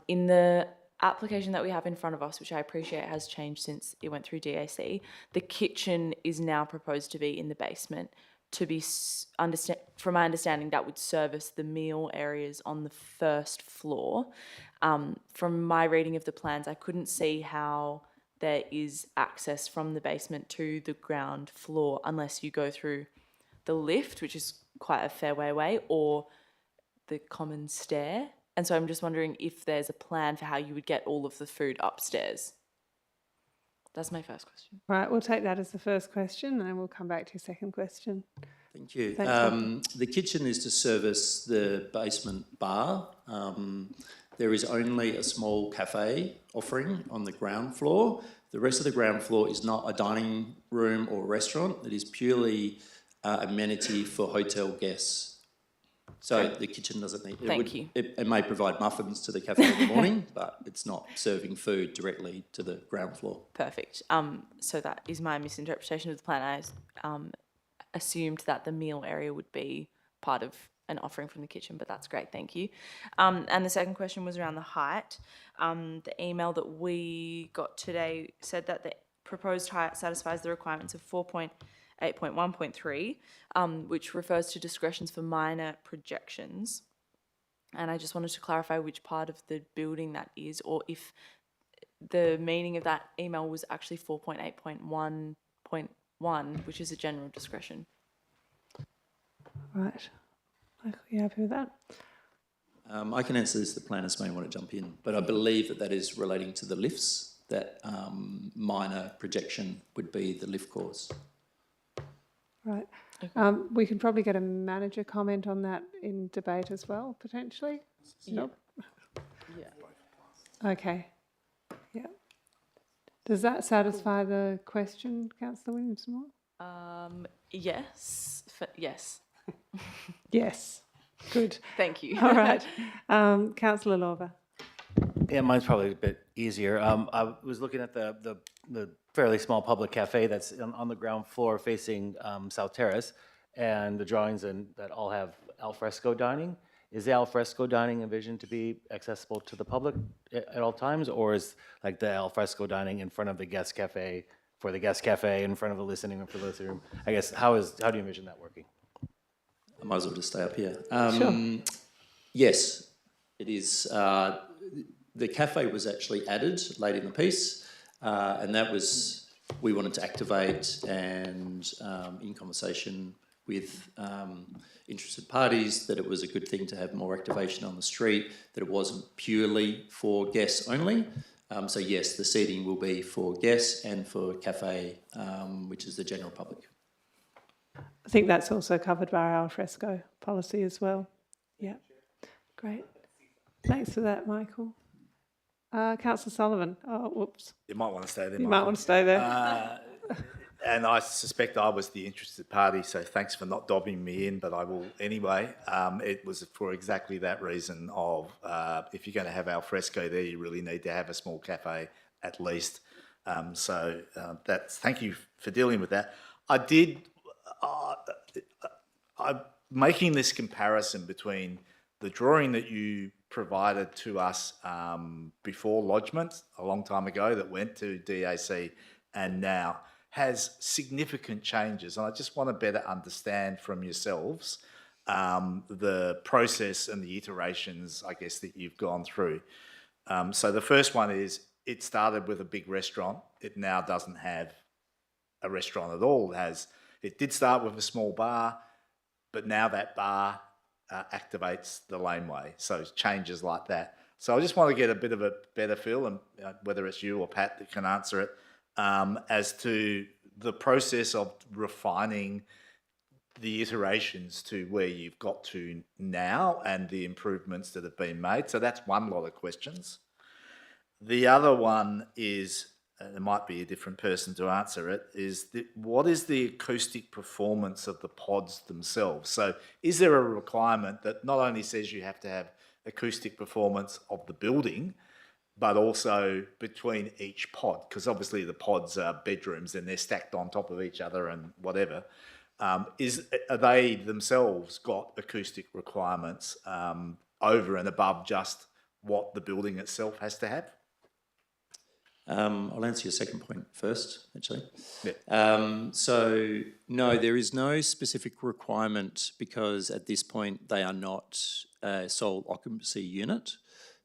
Speaker 20: In the application that we have in front of us, which I appreciate has changed since it went through DAC, the kitchen is now proposed to be in the basement. To be, from my understanding, that would service the meal areas on the first floor. From my reading of the plans, I couldn't see how there is access from the basement to the ground floor unless you go through the lift, which is quite a fair way away, or the common stair. And so I'm just wondering if there's a plan for how you would get all of the food upstairs. That's my first question.
Speaker 1: Right, we'll take that as the first question and then we'll come back to your second question.
Speaker 12: Thank you.
Speaker 1: Thanks,
Speaker 12: The kitchen is to service the basement bar. There is only a small cafe offering on the ground floor. The rest of the ground floor is not a dining room or restaurant. It is purely amenity for hotel guests. So the kitchen doesn't need...
Speaker 20: Thank you.
Speaker 12: It may provide muffins to the cafe in the morning, but it's not serving food directly to the ground floor.
Speaker 20: Perfect. So that is my misinterpretation of the plan. I assumed that the meal area would be part of an offering from the kitchen, but that's great, thank you. And the second question was around the height. The email that we got today said that the proposed height satisfies the requirements of 4.8.1.3, which refers to discretions for minor projections. And I just wanted to clarify which part of the building that is, or if the meaning of that email was actually 4.8.1.1, which is a general discretion.
Speaker 1: Right. Michael, you happy with that?
Speaker 12: I can answer this, the planners may want to jump in, but I believe that that is relating to the lifts, that minor projection would be the lift cause.
Speaker 1: Right. We could probably get a manager comment on that in debate as well, potentially?
Speaker 20: Yeah.
Speaker 1: Nope.
Speaker 20: Yeah.
Speaker 1: Okay. Yeah. Does that satisfy the question, Councillor Williams-Moore?
Speaker 20: Yes. Yes.
Speaker 1: Yes. Good.
Speaker 20: Thank you.
Speaker 1: All right. Councillor Lorber.
Speaker 18: Yeah, mine's probably a bit easier. I was looking at the fairly small public cafe that's on the ground floor facing South Terrace, and the drawings that all have al fresco dining. Is the al fresco dining envisioned to be accessible to the public at all times, or is like the al fresco dining in front of the guest cafe for the guest cafe, in front of the listening room for the listening room? I guess how do you envision that working?
Speaker 12: I might as well just stay up here.
Speaker 1: Sure.
Speaker 12: Yes, it is. The cafe was actually added late in the piece, and that was, we wanted to activate and in conversation with interested parties that it was a good thing to have more activation on the street, that it wasn't purely for guests only. So yes, the seating will be for guests and for cafe, which is the general public.
Speaker 1: I think that's also covered by our al fresco policy as well. Yeah. Great. Thanks for that, Michael. Councillor Sullivan. Oh, whoops.
Speaker 19: You might want to stay there,
Speaker 1: You
Speaker 19: Michael.
Speaker 1: might want to stay there.
Speaker 19: And I suspect I was the interested party, so thanks for not dobbing me in, but I will anyway. It was for exactly that reason of if you're going to have al fresco there, you really need to have a small cafe at least. Thank you for dealing with that. I'm making this comparison between the drawing that you provided to us before lodgement a long time ago that went to DAC and now has significant changes. And I just want to better understand from yourselves the process and the iterations, I guess, that you've gone through. So the first one is it started with a big restaurant. It now doesn't have a restaurant at all. It did start with a small bar, but now that bar activates the laneway. So changes like that. So I just want to get a bit of a better feel, and whether it's you or Pat that can answer it, as to the process of refining the iterations to where you've got to now and the improvements that have been made. So that's one lot of questions. The other one is, and it might be a different person to answer it, is what is the acoustic performance of the pods themselves? So is there a requirement that not only says you have to have acoustic performance of the building, but also between each pod, because obviously the pods are bedrooms and they're stacked on top of each other and whatever. Are they themselves got acoustic requirements over and above just what the building itself has to have?
Speaker 12: I'll answer your second point first, actually.
Speaker 19: Yeah.
Speaker 12: So, no, there is no specific requirement because at this point they are not a sole occupancy unit.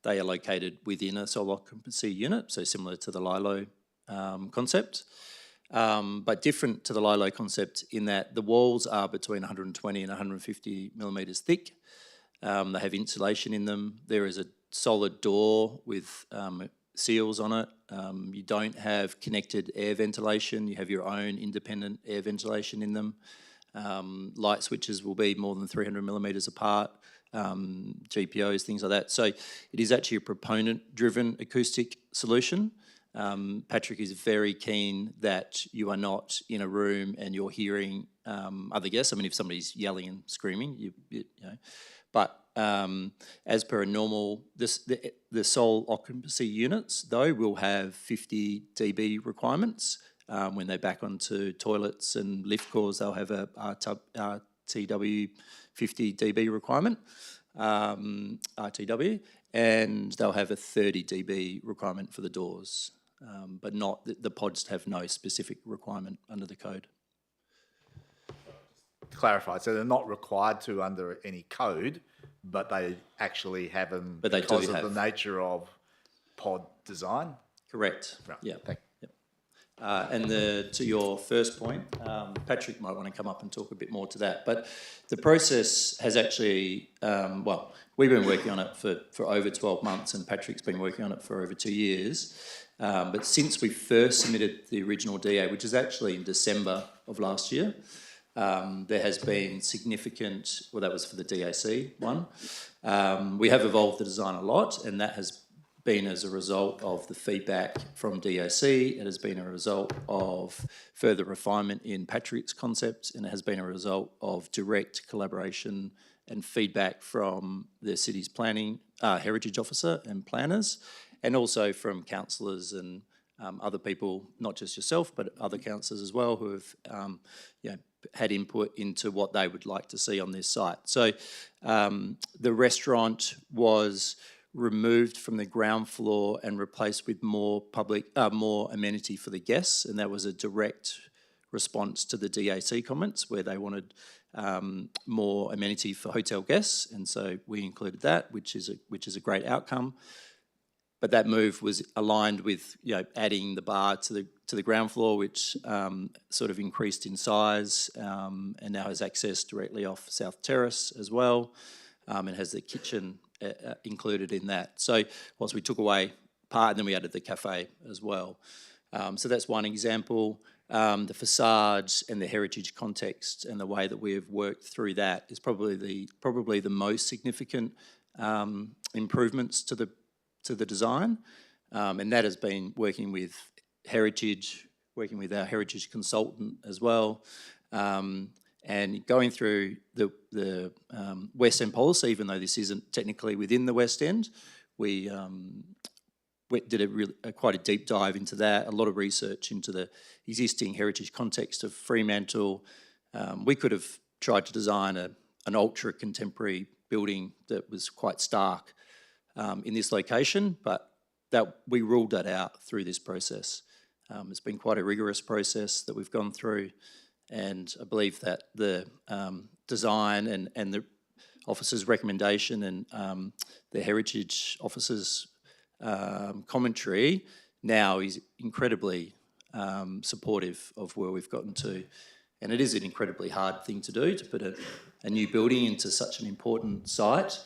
Speaker 12: They are located within a sole occupancy unit, so similar to the LILO concept, but different to the LILO concept in that the walls are between 120 and 150 millimetres thick. They have insulation in them. There is a solid door with seals on it. You don't have connected air ventilation. You have your own independent air ventilation in them. Light switches will be more than 300 millimetres apart. GPOs, things like that. So it is actually a proponent-driven acoustic solution. Patrick is very keen that you are not in a room and you're hearing other guests. I mean, if somebody's yelling and screaming, you know. But as per a normal, the sole occupancy units, though, will have 50 dB requirements. When they back onto toilets and lift cores, they'll have a RTW 50 dB requirement, RTW, and they'll have a 30 dB requirement for the doors, but not, the pods have no specific requirement under the code.
Speaker 19: To clarify, so they're not required to under any code, but they actually have them because of the nature of pod design?
Speaker 12: Correct,
Speaker 19: right.
Speaker 12: Yeah. And to your first point, Patrick might want to come up and talk a bit more to that. But the process has actually, well, we've been working on it for over 12 months and Patrick's been working on it for over 2 years. But since we first submitted the original DA, which is actually in December of last year, there has been significant, well, that was for the DAC one. We have evolved the design a lot and that has been as a result of the feedback from DAC, it has been a result of further refinement in Patrick's concepts, and it has been a result of direct collaboration and feedback from the city's planning, heritage officer and planners, and also from councillors and other people, not just yourself, but other councillors as well, who have had input into what they would like to see on this site. So the restaurant was removed from the ground floor and replaced with more amenity for the guests, and that was a direct response to the DAC comments where they wanted more amenity for hotel guests, and so we included that, which is a great outcome. But that move was aligned with adding the bar to the ground floor, which sort of increased in size and now has access directly off South Terrace as well, and has the kitchen included in that. So whilst we took away part, and then we added the cafe as well. So that's one example. The facades and the heritage context and the way that we have worked through that is probably the most significant improvements to the design, and that has been working with heritage, working with our heritage consultant as well. And going through the West End policy, even though this isn't technically within the West End, we did quite a deep dive into that, a lot of research into the existing heritage context of Fremantle. We could have tried to design an ultra-contemporary building that was quite stark in this location, but we ruled that out through this process. It's been quite a rigorous process that we've gone through. And I believe that the design and the officer's recommendation and the heritage officer's commentary now is incredibly supportive of where we've gotten to. And it is an incredibly hard thing to do, to put a new building into such an important site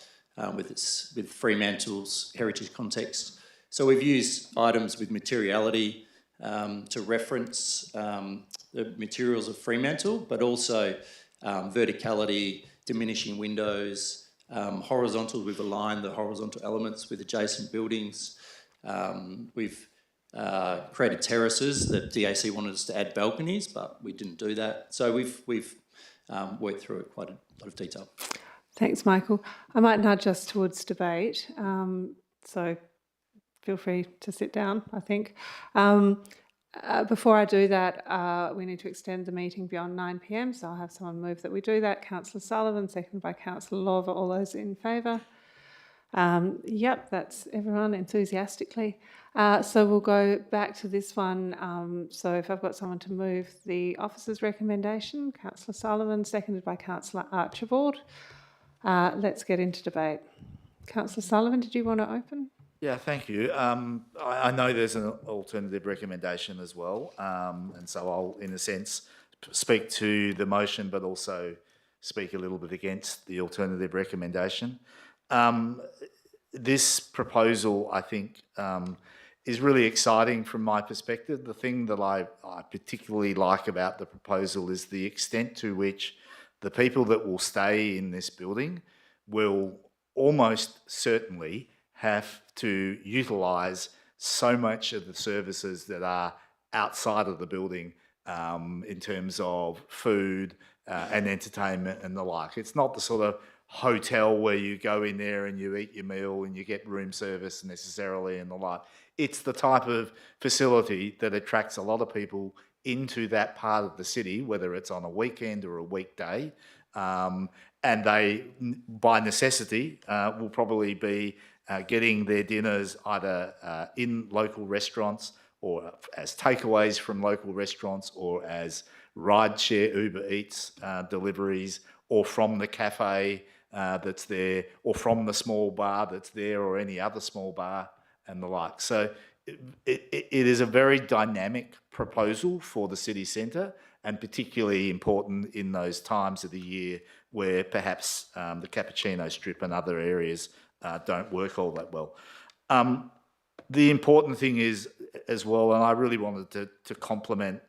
Speaker 12: with Fremantle's heritage context. So we've used items with materiality to reference the materials of Fremantle, but also verticality, diminishing windows, horizontal, we've aligned the horizontal elements with adjacent buildings. We've created terraces that DAC wanted us to add balconies, but we didn't do that. So we've worked through it quite a lot of detail.
Speaker 1: Thanks, Michael. I might nudge us towards debate. So feel free to sit down, I think. Before I do that, we need to extend the meeting beyond 9 p.m, so I'll have someone move that we do that. Councillor Sullivan, seconded by Councillor Lawver. All those in favour? Yep, that's everyone enthusiastically. So we'll go back to this one. So if I've got someone to move the officer's recommendation, Councillor Sullivan, seconded by Councillor Archibald. Let's get into debate. Councillor Sullivan, did you want to open?
Speaker 19: Yeah, thank you. I know there's an alternative recommendation as well, and so I'll, in a sense, speak to the motion, but also speak a little bit against the alternative recommendation. This proposal, I think, is really exciting from my perspective. The thing that I particularly like about the proposal is the extent to which the people that will stay in this building will almost certainly have to utilise so much of the services that are outside of the building in terms of food and entertainment and the like. It's not the sort of hotel where you go in there and you eat your meal and you get room service necessarily and the like. It's the type of facility that attracts a lot of people into that part of the city, whether it's on a weekend or a weekday. And they, by necessity, will probably be getting their dinners either in local restaurants or as takeaways from local restaurants or as rideshare Uber Eats deliveries or from the cafe that's there or from the small bar that's there or any other small bar and the like. So it is a very dynamic proposal for the city centre and particularly important in those times of the year where perhaps the Cappuccino Strip and other areas don't work all that well. The important thing is as well, and I really wanted to compliment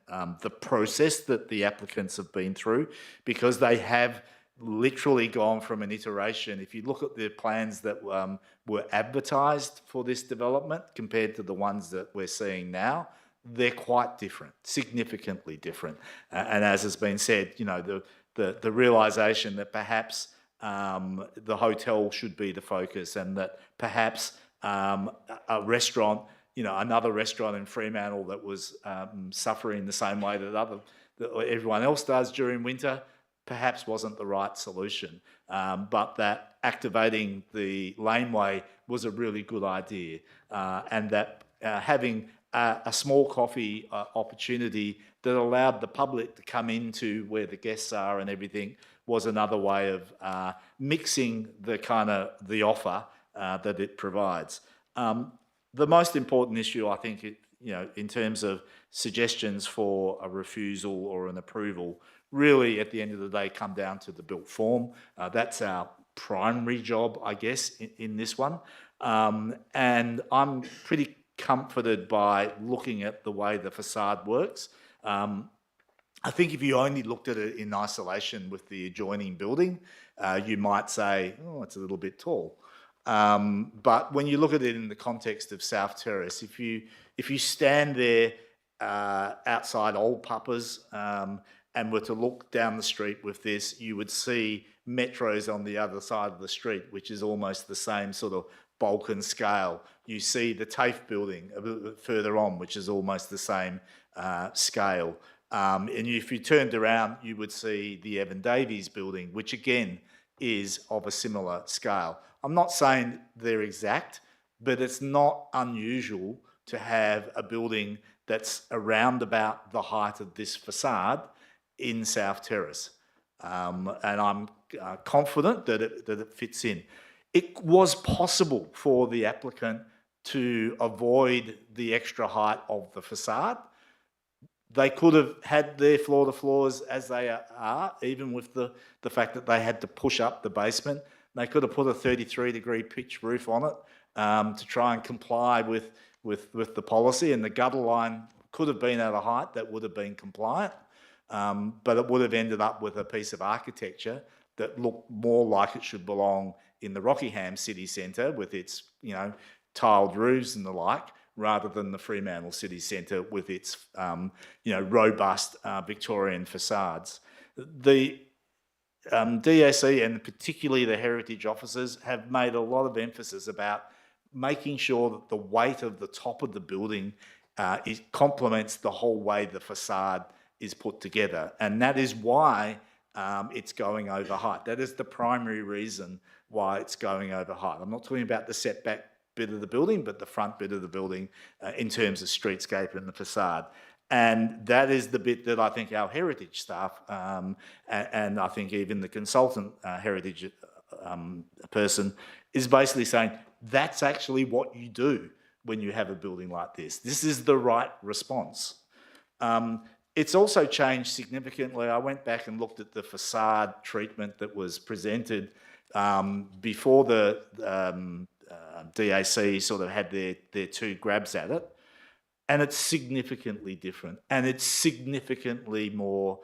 Speaker 19: the process that the applicants have been through, because they have literally gone from an iteration. If you look at the plans that were advertised for this development compared to the ones that we're seeing now, they're quite different, significantly different. And as has been said, you know, the realisation that perhaps the hotel should be the focus and that perhaps a restaurant, you know, another restaurant in Fremantle that was suffering the same way that everyone else does during winter, perhaps wasn't the right solution. But that activating the laneway was a really good idea, and that having a small coffee opportunity that allowed the public to come into where the guests are and everything was another way of mixing the kind of the offer that it provides. The most important issue, I think, you know, in terms of suggestions for a refusal or an approval, really at the end of the day come down to the built form. That's our primary job, I guess, in this one. And I'm pretty comforted by looking at the way the facade works. I think if you only looked at it in isolation with the adjoining building, you might say, oh, it's a little bit tall. But when you look at it in the context of South Terrace, if you stand there outside Old Papa's and were to look down the street with this, you would see Metro's on the other side of the street, which is almost the same sort of bulk and scale. You see the TAFE building a little bit further on, which is almost the same scale. And if you turned around, you would see the Evan Davies building, which again is of a similar scale. I'm not saying they're exact, but it's not unusual to have a building that's around about the height of this facade in South Terrace. And I'm confident that it fits in. It was possible for the applicant to avoid the extra height of the facade. They could have had their floor-to-floors as they are, even with the fact that they had to push up the basement. They could have put a 33-degree pitch roof on it to try and comply with the policy, and the gutter line could have been at a height that would have been compliant, but it would have ended up with a piece of architecture that looked more like it should belong in the Rockingham city centre with its, you know, tiled roofs and the like, rather than the Fremantle city centre with its, you know, robust Victorian facades. The DSE and particularly the heritage officers have made a lot of emphasis about making sure that the weight of the top of the building complements the whole way the facade is put together. And that is why it's going over height. That is the primary reason why it's going over height. I'm not talking about the setback bit of the building, but the front bit of the building in terms of streetscape and the facade. And that is the bit that I think our heritage staff and I think even the consultant heritage person is basically saying, that's actually what you do when you have a building like this. This is the right response. It's also changed significantly. I went back and looked at the facade treatment that was presented before the DAC sort of had their two grabs at it. And it's significantly different, and it's significantly more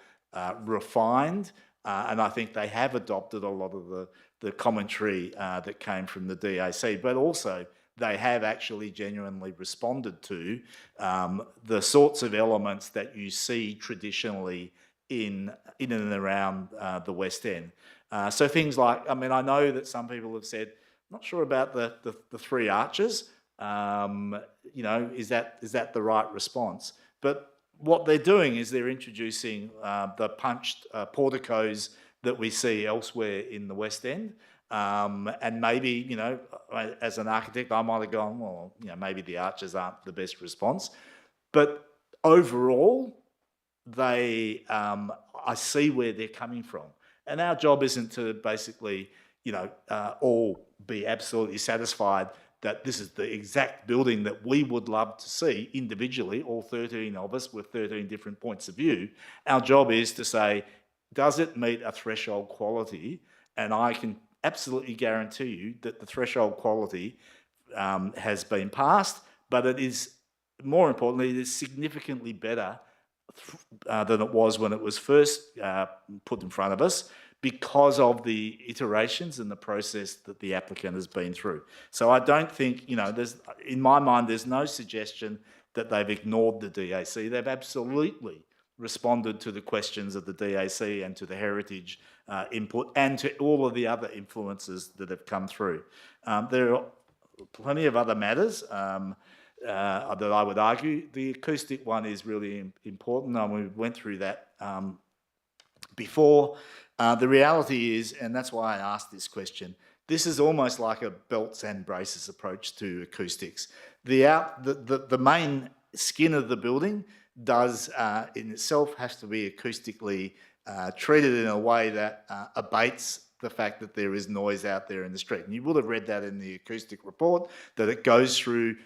Speaker 19: refined. And I think they have adopted a lot of the commentary that came from the DAC, but also they have actually genuinely responded to the sorts of elements that you see traditionally in and around the West End. So things like, I mean, I know that some people have said, not sure about the three arches. You know, is that the right response? But what they're doing is they're introducing the punched porticos that we see elsewhere in the West End. And maybe, you know, as an architect, I might have gone, well, you know, maybe the arches aren't the best response. But overall, I see where they're coming from. And our job isn't to basically, you know, all be absolutely satisfied that this is the exact building that we would love to see individually, all 13 of us with 13 different points of view. Our job is to say, does it meet a threshold quality? And I can absolutely guarantee you that the threshold quality has been passed, but it is, more importantly, it is significantly better than it was when it was first put in front of us, because of the iterations and the process that the applicant has been through. So I don't think, you know, in my mind, there's no suggestion that they've ignored the DAC. They've absolutely responded to the questions of the DAC and to the heritage input and to all of the other influences that have come through. There are plenty of other matters that I would argue. The acoustic one is really important, and we went through that before. The reality is, and that's why I asked this question, this is almost like a belts and braces approach to acoustics. The main skin of the building does in itself has to be acoustically treated in a way that abates the fact that there is noise out there in the street. And you will have read that in the acoustic report, that it goes through,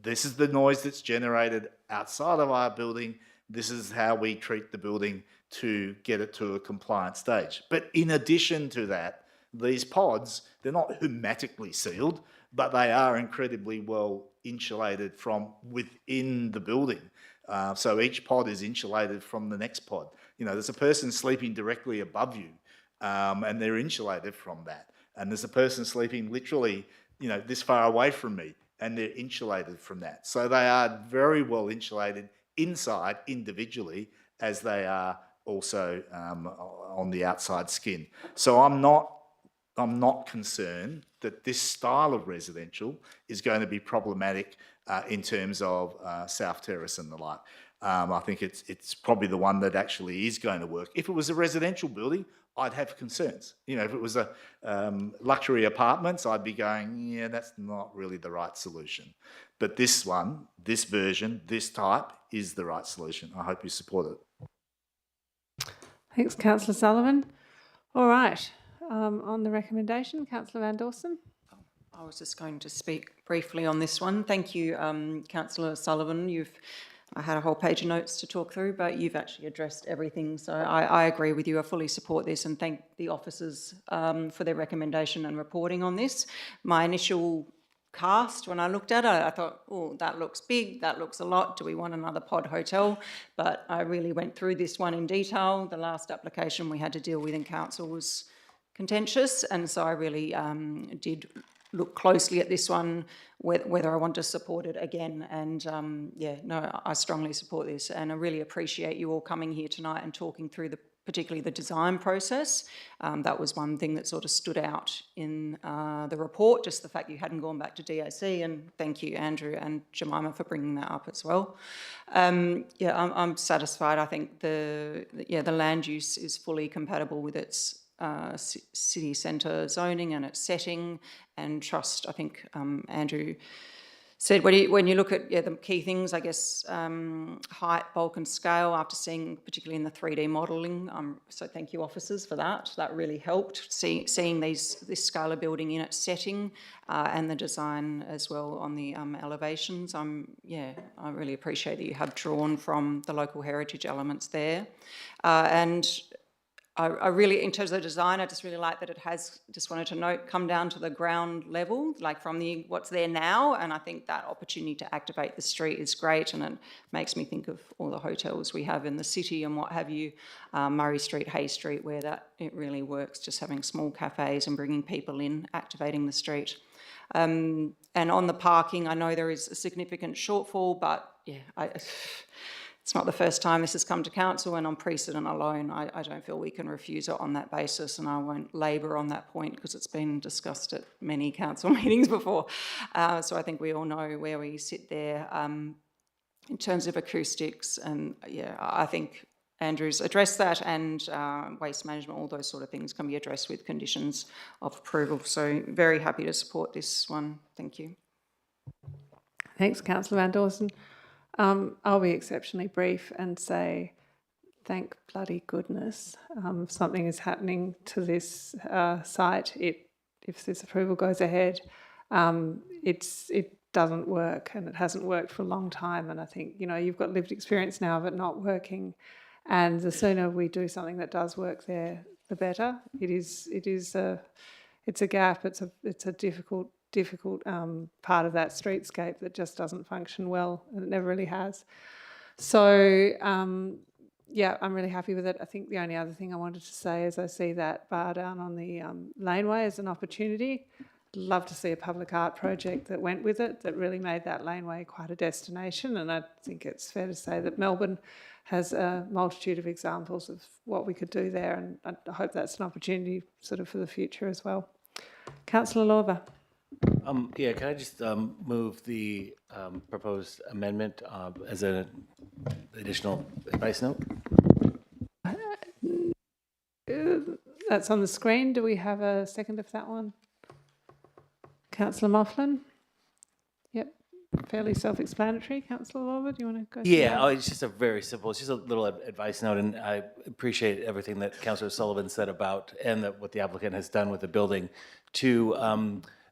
Speaker 19: this is the noise that's generated outside of our building, this is how we treat the building to get it to a compliant stage. But in addition to that, these pods, they're not hermetically sealed, but they are incredibly well insulated from within the building. So each pod is insulated from the next pod. You know, there's a person sleeping directly above you, and they're insulated from that. And there's a person sleeping literally, you know, this far away from me, and they're insulated from that. So they are very well insulated inside individually, as they are also on the outside skin. So I'm not concerned that this style of residential is going to be problematic in terms of South Terrace and the like. I think it's probably the one that actually is going to work. If it was a residential building, I'd have concerns. You know, if it was a luxury apartments, I'd be going, yeah, that's not really the right solution. But this one, this version, this type is the right solution. I hope you support it.
Speaker 1: Thanks, Councillor Sullivan. All right, on the recommendation, Councillor Van Dawson.
Speaker 5: I was just going to speak briefly on this one. Thank you, Councillor Sullivan. I had a whole page of notes to talk through, but you've actually addressed everything. So I agree with you. I fully support this and thank the officers for their recommendation and reporting on this. My initial cast, when I looked at it, I thought, oh, that looks big, that looks a lot. Do we want another pod hotel? But I really went through this one in detail. The last application we had to deal with in council was contentious, and so I really did look closely at this one, whether I want to support it again. And yeah, no, I strongly support this, and I really appreciate you all coming here tonight and talking through particularly the design process. That was one thing that sort of stood out in the report, just the fact you hadn't gone back to DAC, and thank you, Andrew and Jemima, for bringing that up as well. I'm satisfied. I think the land use is fully compatible with its city centre zoning and its setting and trust. I think Andrew said when you look at the key things, I guess height, bulk and scale, after seeing particularly in the 3D modelling, so thank you officers for that. That really helped, seeing this scale of building in its setting and the design as well on the elevations. I really appreciate that you have drawn from the local heritage elements there. And I really, in terms of the design, I just really like that it has, just wanted to note, come down to the ground level, like from what's there now, and I think that opportunity to activate the street is great, and it makes me think of all the hotels we have in the city and what have you, Murray Street, Hay Street, where it really works, just having small cafes and bringing people in, activating the street. And on the parking, I know there is a significant shortfall, but it's not the first time this has come to council, and on precedent alone, I don't feel we can refuse it on that basis, and I won't labour on that point because it's been discussed at many council meetings before. So I think we all know where we sit there in terms of acoustics, and I think Andrew's addressed that, and waste management, all those sort of things can be addressed with conditions of approval. So very happy to support this one. Thank you.
Speaker 1: Thanks, Councillor Van Dawson. I'll be exceptionally brief and say, thank bloody goodness something is happening to this site. If this approval goes ahead, it doesn't work, and it hasn't worked for a long time. And I think, you've got lived experience now of it not working, and the sooner we do something that does work there, the better. It's a gap. It's a difficult part of that streetscape that just doesn't function well, and it never really has. So, I'm really happy with it. I think the only other thing I wanted to say is I see that bar down on the laneway as an opportunity. I'd love to see a public art project that went with it, that really made that laneway quite a destination, and I think it's fair to say that Melbourne has a multitude of examples of what we could do there, and I hope that's an opportunity sort of for the future as well. Councillor Lorber.
Speaker 18: Can I just move the proposed amendment as an additional advice note?
Speaker 1: That's on the screen. Do we have a second of that one? Councillor Moughlin? Yep. Fairly self-explanatory. Councillor Lorber, do you want to go through that?
Speaker 18: It's just it's just a little advice note, and I appreciate everything that Councillor Sullivan said about, and what the applicant has done with the building to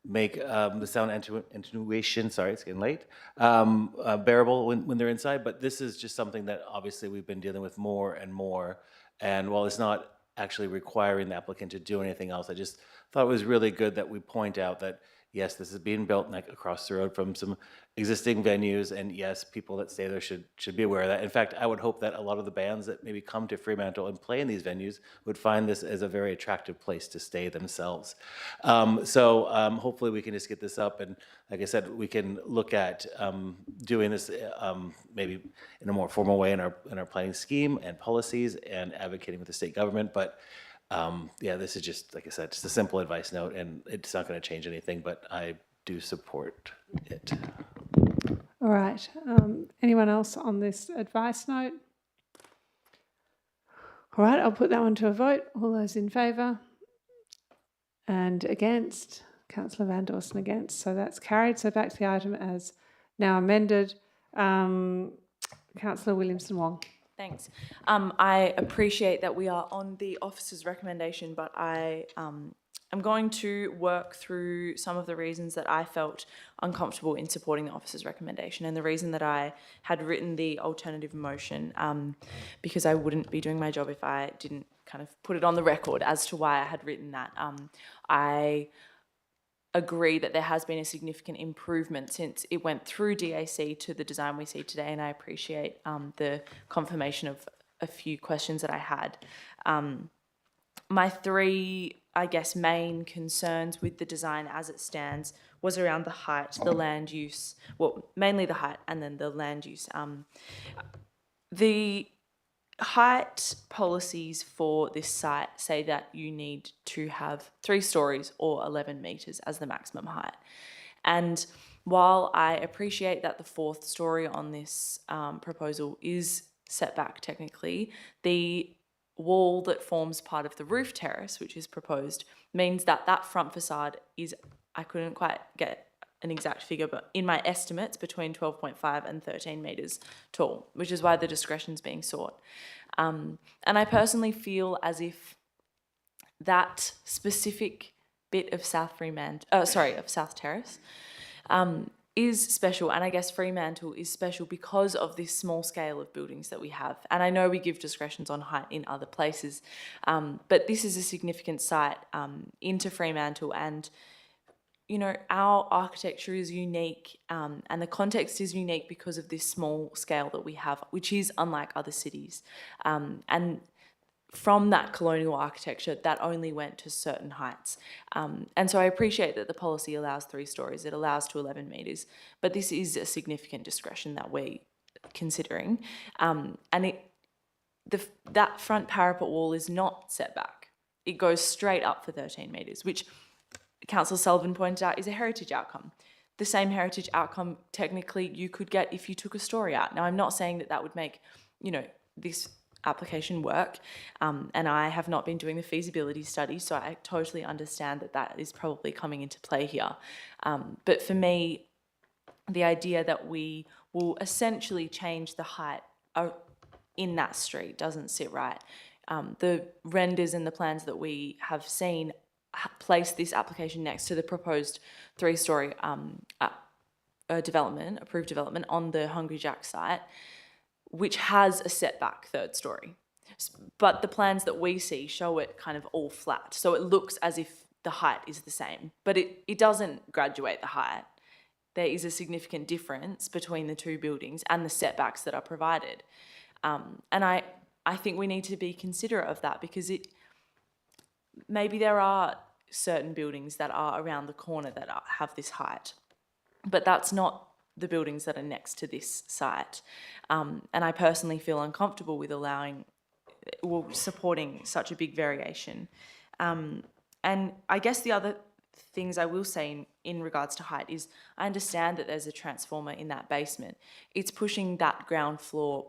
Speaker 18: make the sound attenuation, it's getting late, bearable when they're inside. But this is just something that obviously we've been dealing with more and more. And while it's not actually requiring the applicant to do anything else, I just thought it was really good that we point out that, yes, this is being built across the road from some existing venues, and yes, people that stay there should be aware of that. In fact, I would hope that a lot of the bands that maybe come to Fremantle and play in these venues would find this as a very attractive place to stay themselves. Hopefully we can just get this up, and like I said, we can look at doing this maybe in a more formal way in our planning scheme and policies and advocating with the state government. But this is just, like I said, just a simple advice note, and it's not going to change anything, but I do support it.
Speaker 1: All right. Anyone else on this advice note? All right, I'll put that one to a vote. All those in favour? And against? Councillor Van Dawson against. So that's carried. So back to the item as now amended. Councillor Williamson-Wong.
Speaker 20: Thanks. I appreciate that we are on the officer's recommendation, but I'm going to work through some of the reasons that I felt uncomfortable in supporting the officer's recommendation, and the reason that I had written the alternative motion, because I wouldn't be doing my job if I didn't kind of put it on the record as to why I had written that. I agree that there has been a significant improvement since it went through DAC to the design we see today, and I appreciate the confirmation of a few questions that I had. My three, main concerns with the design as it stands was around the height, the land use, well, mainly the height and then the land use. height policies for this site say that you need to have 3 stories or 11 metres as the maximum height. And while I appreciate that the 4th story on this proposal is set back technically, the wall that forms part of the roof terrace, which is proposed, means that that front facade is, I couldn't quite get an exact figure, but in my estimates, between 12.5 and 13 metres tall, which is why the discretion's being sought. And I personally feel as if that specific bit of South Terrace is special, and I guess Fremantle is special because of this small scale of buildings that we have. And I know we give discretions on height in other places, but this is a significant site into Fremantle, and you know, our architecture is unique, and the context is unique because of this small scale that we have, which is unlike other cities. And from that colonial architecture, that only went to certain heights. And so I appreciate that the policy allows 3 stories, it allows to 11 metres, but this is a significant discretion that we're considering. And that front parapet wall is not set back. It goes straight up for 13 metres, which Councillor Sullivan pointed out is a heritage outcome. The same heritage outcome technically you could get if you took a story out. Now, I'm not saying that that would make, you know, this application work, and I have not been doing the feasibility study, so I totally understand that that is probably coming into play here. But for me, the idea that we will essentially change the height in that street doesn't sit right. The renders and the plans that we have seen place this application next to the proposed 3-story approved development on the Hungry Jack site, which has a setback 3rd story. But the plans that we see show it kind of all flat. So it looks as if the height is the same, but it doesn't graduate the height. There is a significant difference between the 2 buildings and the setbacks that are provided. And I think we need to be considerate of that, because maybe there are certain buildings that are around the corner that have this height, but that's not the buildings that are next to this site. And I personally feel uncomfortable with supporting such a big variation. And I guess the other things I will say in regards to height is I understand that there's a transformer in that basement. It's pushing that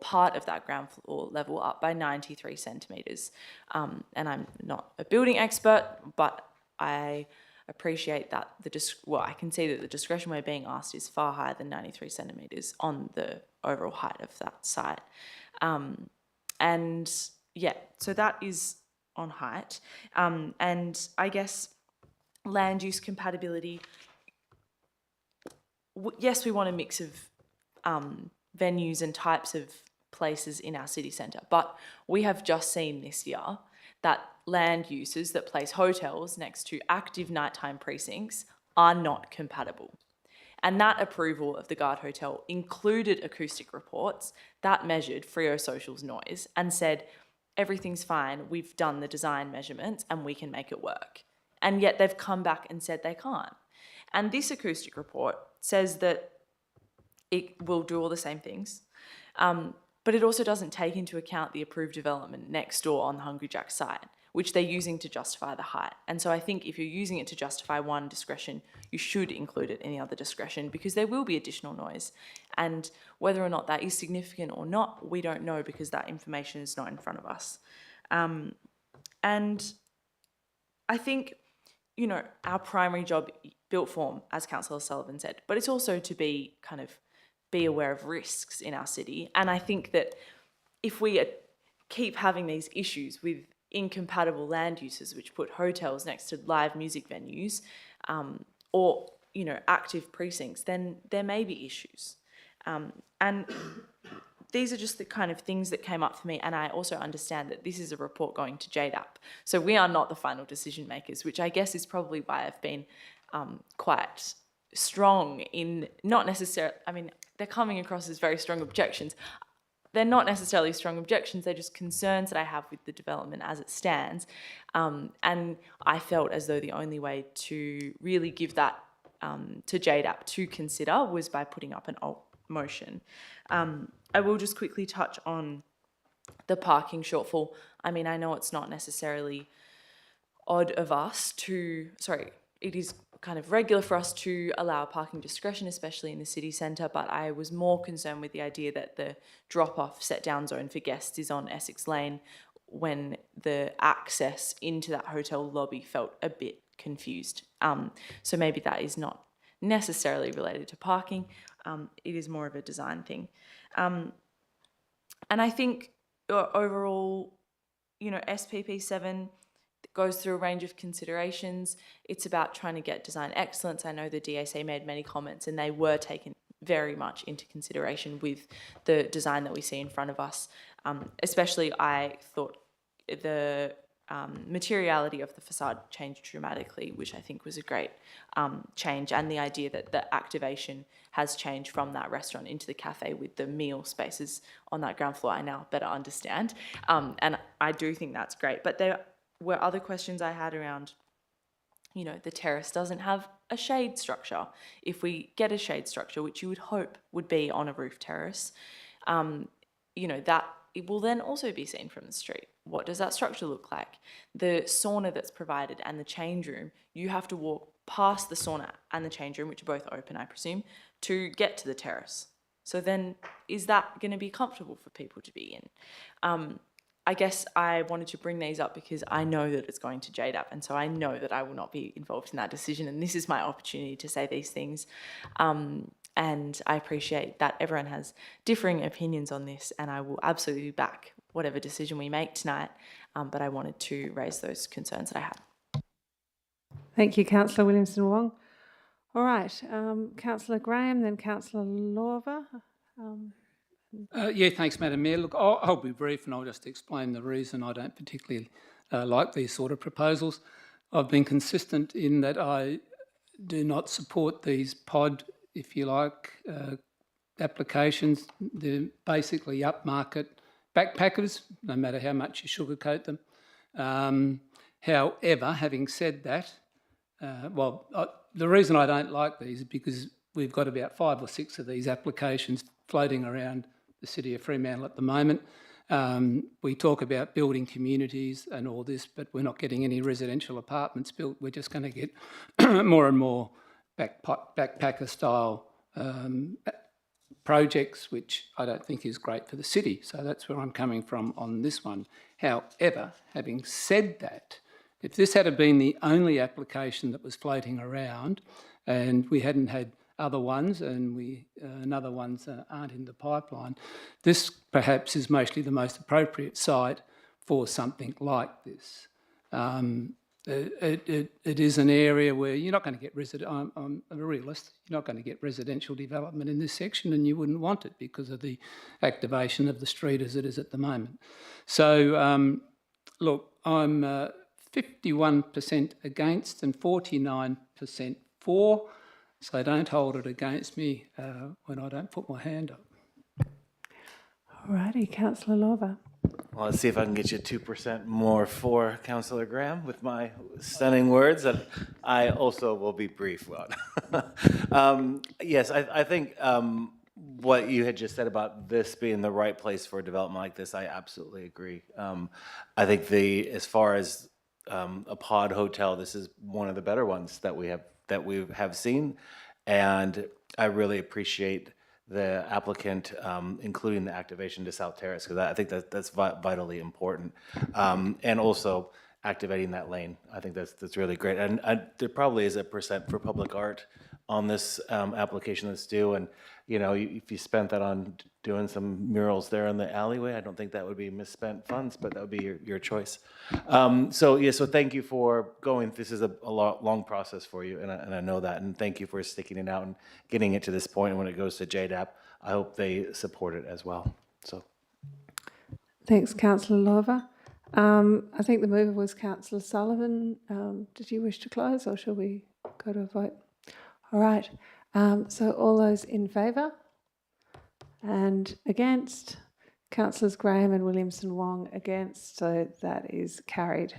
Speaker 20: part of that ground floor level up by 93 centimetres. And I'm not a building expert, but I appreciate that I can see that the discretion we're being asked is far higher than 93 centimetres on the overall height of that site. And yeah, so that is on height. And I guess land use compatibility, yes, we want a mix of venues and types of places in our city centre, but we have just seen this year that land uses that place hotels next to active nighttime precincts are not compatible. And that approval of the Guard Hotel included acoustic reports that measured Freo Social's noise and said, everything's fine, we've done the design measurements and we can make it work. And yet they've come back and said they can't. And this acoustic report says that it will do all the same things, but it also doesn't take into account the approved development next door on the Hungry Jack site, which they're using to justify the height. And so I think if you're using it to justify one discretion, you should include it in the other discretion, because there will be additional noise. And whether or not that is significant or not, we don't know, because that information is not in front of us. And I think, you know, our primary job, built form, as Councillor Sullivan said, but it's also to be aware of risks in our city. And I think that if we keep having these issues with incompatible land uses, which put hotels next to live music venues, or, you know, active precincts, then there may be issues. And these are just the kind of things that came up for me. And I also understand that this is a report going to JDAP. So we are not the final decision makers, which I guess is probably why I've been quite strong in not necessarily, I mean, they're coming across as very strong objections. They're not necessarily strong objections, they're just concerns that I have with the development as it stands. And I felt as though the only way to really give that to JDAP to consider was by putting up an alt motion. I will just quickly touch on the parking shortfall. I mean, I know it's not necessarily odd of us to, it is kind of regular for us to allow parking discretion, especially in the city centre, but I was more concerned with the idea that the drop-off set-down zone for guests is on Essex Lane when the access into that hotel lobby felt a bit confused. So maybe that is not necessarily related to parking. It is more of a design thing. And I think overall, SPP 7 goes through a range of considerations. It's about trying to get design excellence. I know the DAC made many comments and they were taken very much into consideration with the design that we see in front of us. Especially, I thought the materiality of the facade changed dramatically, which I think was a great change, and the idea that the activation has changed from that restaurant into the cafe with the meal spaces on that ground floor, I now better understand. And I do think that's great. But there were other questions I had around, the terrace doesn't have a shade structure. If we get a shade structure, which you would hope would be on a roof terrace, that it will then also be seen from the street. What does that structure look like? The sauna that's provided and the change room, you have to walk past the sauna and the change room, which are both open, I presume, to get to the terrace. So then is that going to be comfortable for people to be in? I guess I wanted to bring these up because I know that it's going to JDAP, and so I know that I will not be involved in that decision, and this is my opportunity to say these things. And I appreciate that everyone has differing opinions on this, and I will absolutely back whatever decision we make tonight, but I wanted to raise those concerns that I had.
Speaker 1: Thank you, Councillor Williamson-Wong. All right, Councillor Graham, then Councillor Lorver.
Speaker 3: Yeah, thanks, Madam Mayor. Look, I'll be brief and I'll just explain the reason I don't particularly like these sort of proposals. I've been consistent in that I do not support these pod, if you like, applications. They're basically upmarket backpackers, no matter how much you sugarcoat them. However, having said that, the reason I don't like these is because we've got about 5 or 6 of these applications floating around the city of Fremantle at the moment. We talk about building communities and all this, but we're not getting any residential apartments built. We're just going to get more and more backpacker style projects, which I don't think is great for the city. So that's where I'm coming from on this one. However, having said that, if this had been the only application that was floating around and we hadn't had other ones and other ones aren't in the pipeline, this perhaps is mostly the most appropriate site for something like this. It is an area where you're not going to get I'm a realist. You're not going to get residential development in this section, and you wouldn't want it because of the activation of the street as it is at the moment. So, look, I'm 51% against and 49% for. So don't hold it against me when I don't put my hand up.
Speaker 1: All righty, Councillor Lorver.
Speaker 18: Well, let's see if I can get you 2% more for Councillor Graham with my stunning words. And I also will be brief. Yes, I think what you had just said about this being the right place for a development like this, I absolutely agree. I think as far as a pod hotel, this is one of the better ones that we have seen, and I really appreciate the applicant including the activation to South Terrace, because I think that's vitally important, and also activating that lane. I think that's really great, and there probably is a % for public art on this application that's due, and if you spent that on doing some murals there in the alleyway, I don't think that would be misspent funds, but that would be your choice. So thank you for going. This is a long process for you, and I know that, and thank you for sticking it out and getting it to this point. And when it goes to JDAP, I hope they support it as well. So,
Speaker 1: Thanks, Councillor Lorver. I think the mover was Councillor Sullivan. Did you wish to close, or shall we go to a vote? All right. So all those in favour and against? Councillors Graham and Williamson-Wong against, so that is carried.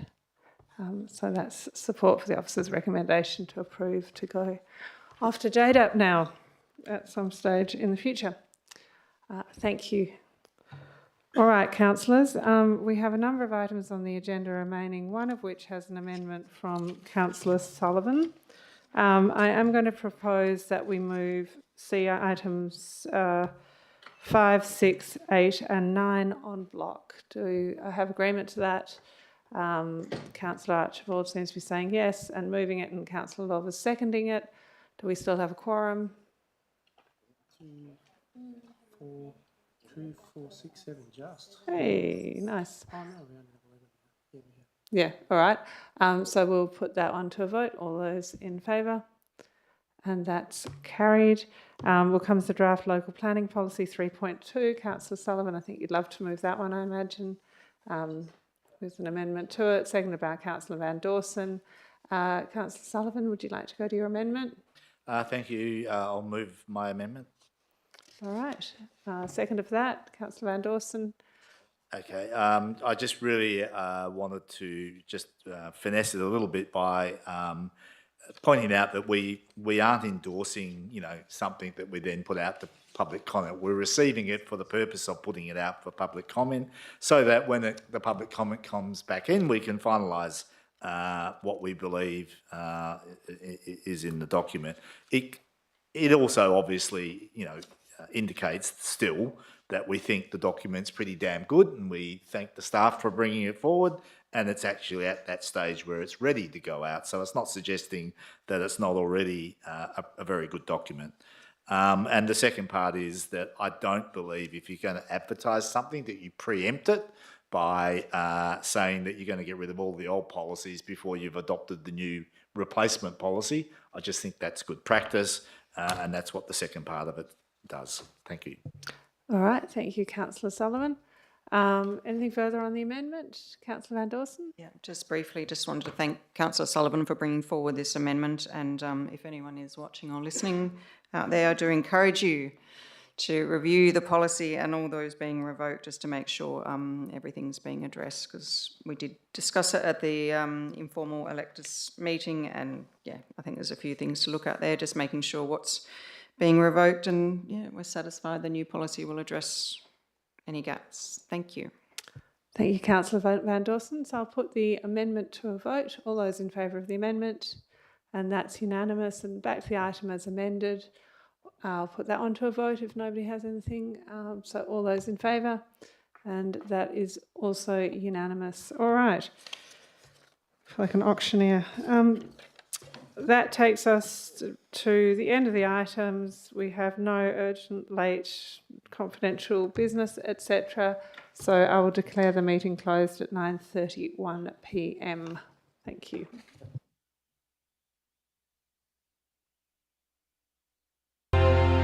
Speaker 1: So that's support for the officer's recommendation to approve to go off to JDAP now at some stage in the future. Thank you. All right, councillors, we have a number of items on the agenda remaining, one of which has an amendment from Councillor Sullivan. I am going to propose that we move items 5, 6, 8 and 9 on block. Do I have agreement to that? Councillor Archibald seems to be saying yes and moving it, and Councillor Love is seconding it. Do we still have a quorum?
Speaker 2: 2, 4, 6, 7, just.
Speaker 1: Hey, nice.
Speaker 2: Oh, no, we only have 11. Yeah, we have.
Speaker 1: Yeah, all right. So we'll put that one to a vote. All those in favour? And that's carried. Will come to the draft local planning policy 3.2. Councillor Sullivan, I think you'd love to move that one, I imagine. There's an amendment to it, seconded by Councillor Van Dawson. Councillor Sullivan, would you like to go to your amendment?
Speaker 19: Thank you. I'll move my amendment.
Speaker 1: All right. Second of that, Councillor Van Dawson.
Speaker 19: Okay. I just really wanted to just finesse it a little bit by pointing out that we aren't endorsing, something that we then put out to public comment. We're receiving it for the purpose of putting it out for public comment, so that when the public comment comes back in, we can finalise what we believe is in the document. It also obviously, indicates still that we think the document's pretty damn good, and we thank the staff for bringing it forward, and it's actually at that stage where it's ready to go out. So it's not suggesting that it's not already a very good document. And the second part is that I don't believe if you're going to advertise something that you preempt it by saying that you're going to get rid of all the old policies before you've adopted the new replacement policy. I just think that's good practice, and that's what the second part of it does. Thank you.
Speaker 1: All right, thank you, Councillor Sullivan. Anything further on the amendment? Councillor Van Dawson?
Speaker 5: Yeah, just briefly, just wanted to thank Councillor Sullivan for bringing forward this amendment, and if anyone is watching or listening out there, I do encourage you to review the policy and all those being revoked, just to make sure everything's being addressed, because we did discuss it at the informal electors meeting, and yeah, I think there's a few things to look at there, just making sure what's being revoked, and yeah, we're satisfied the new policy will address any gaps. Thank you.
Speaker 1: Thank you, Councillor Van Dawson. So I'll put the amendment to a vote. All those in favour of the amendment, and that's unanimous. And back to the item as amended. I'll put that on to a vote if nobody has anything. So all those in favour, and that is also unanimous. All right. I feel like an auctioneer. That takes us to the end of the items. We have no urgent, late, confidential business, etc. So I will declare the meeting closed at 9:31 p.m. Thank you.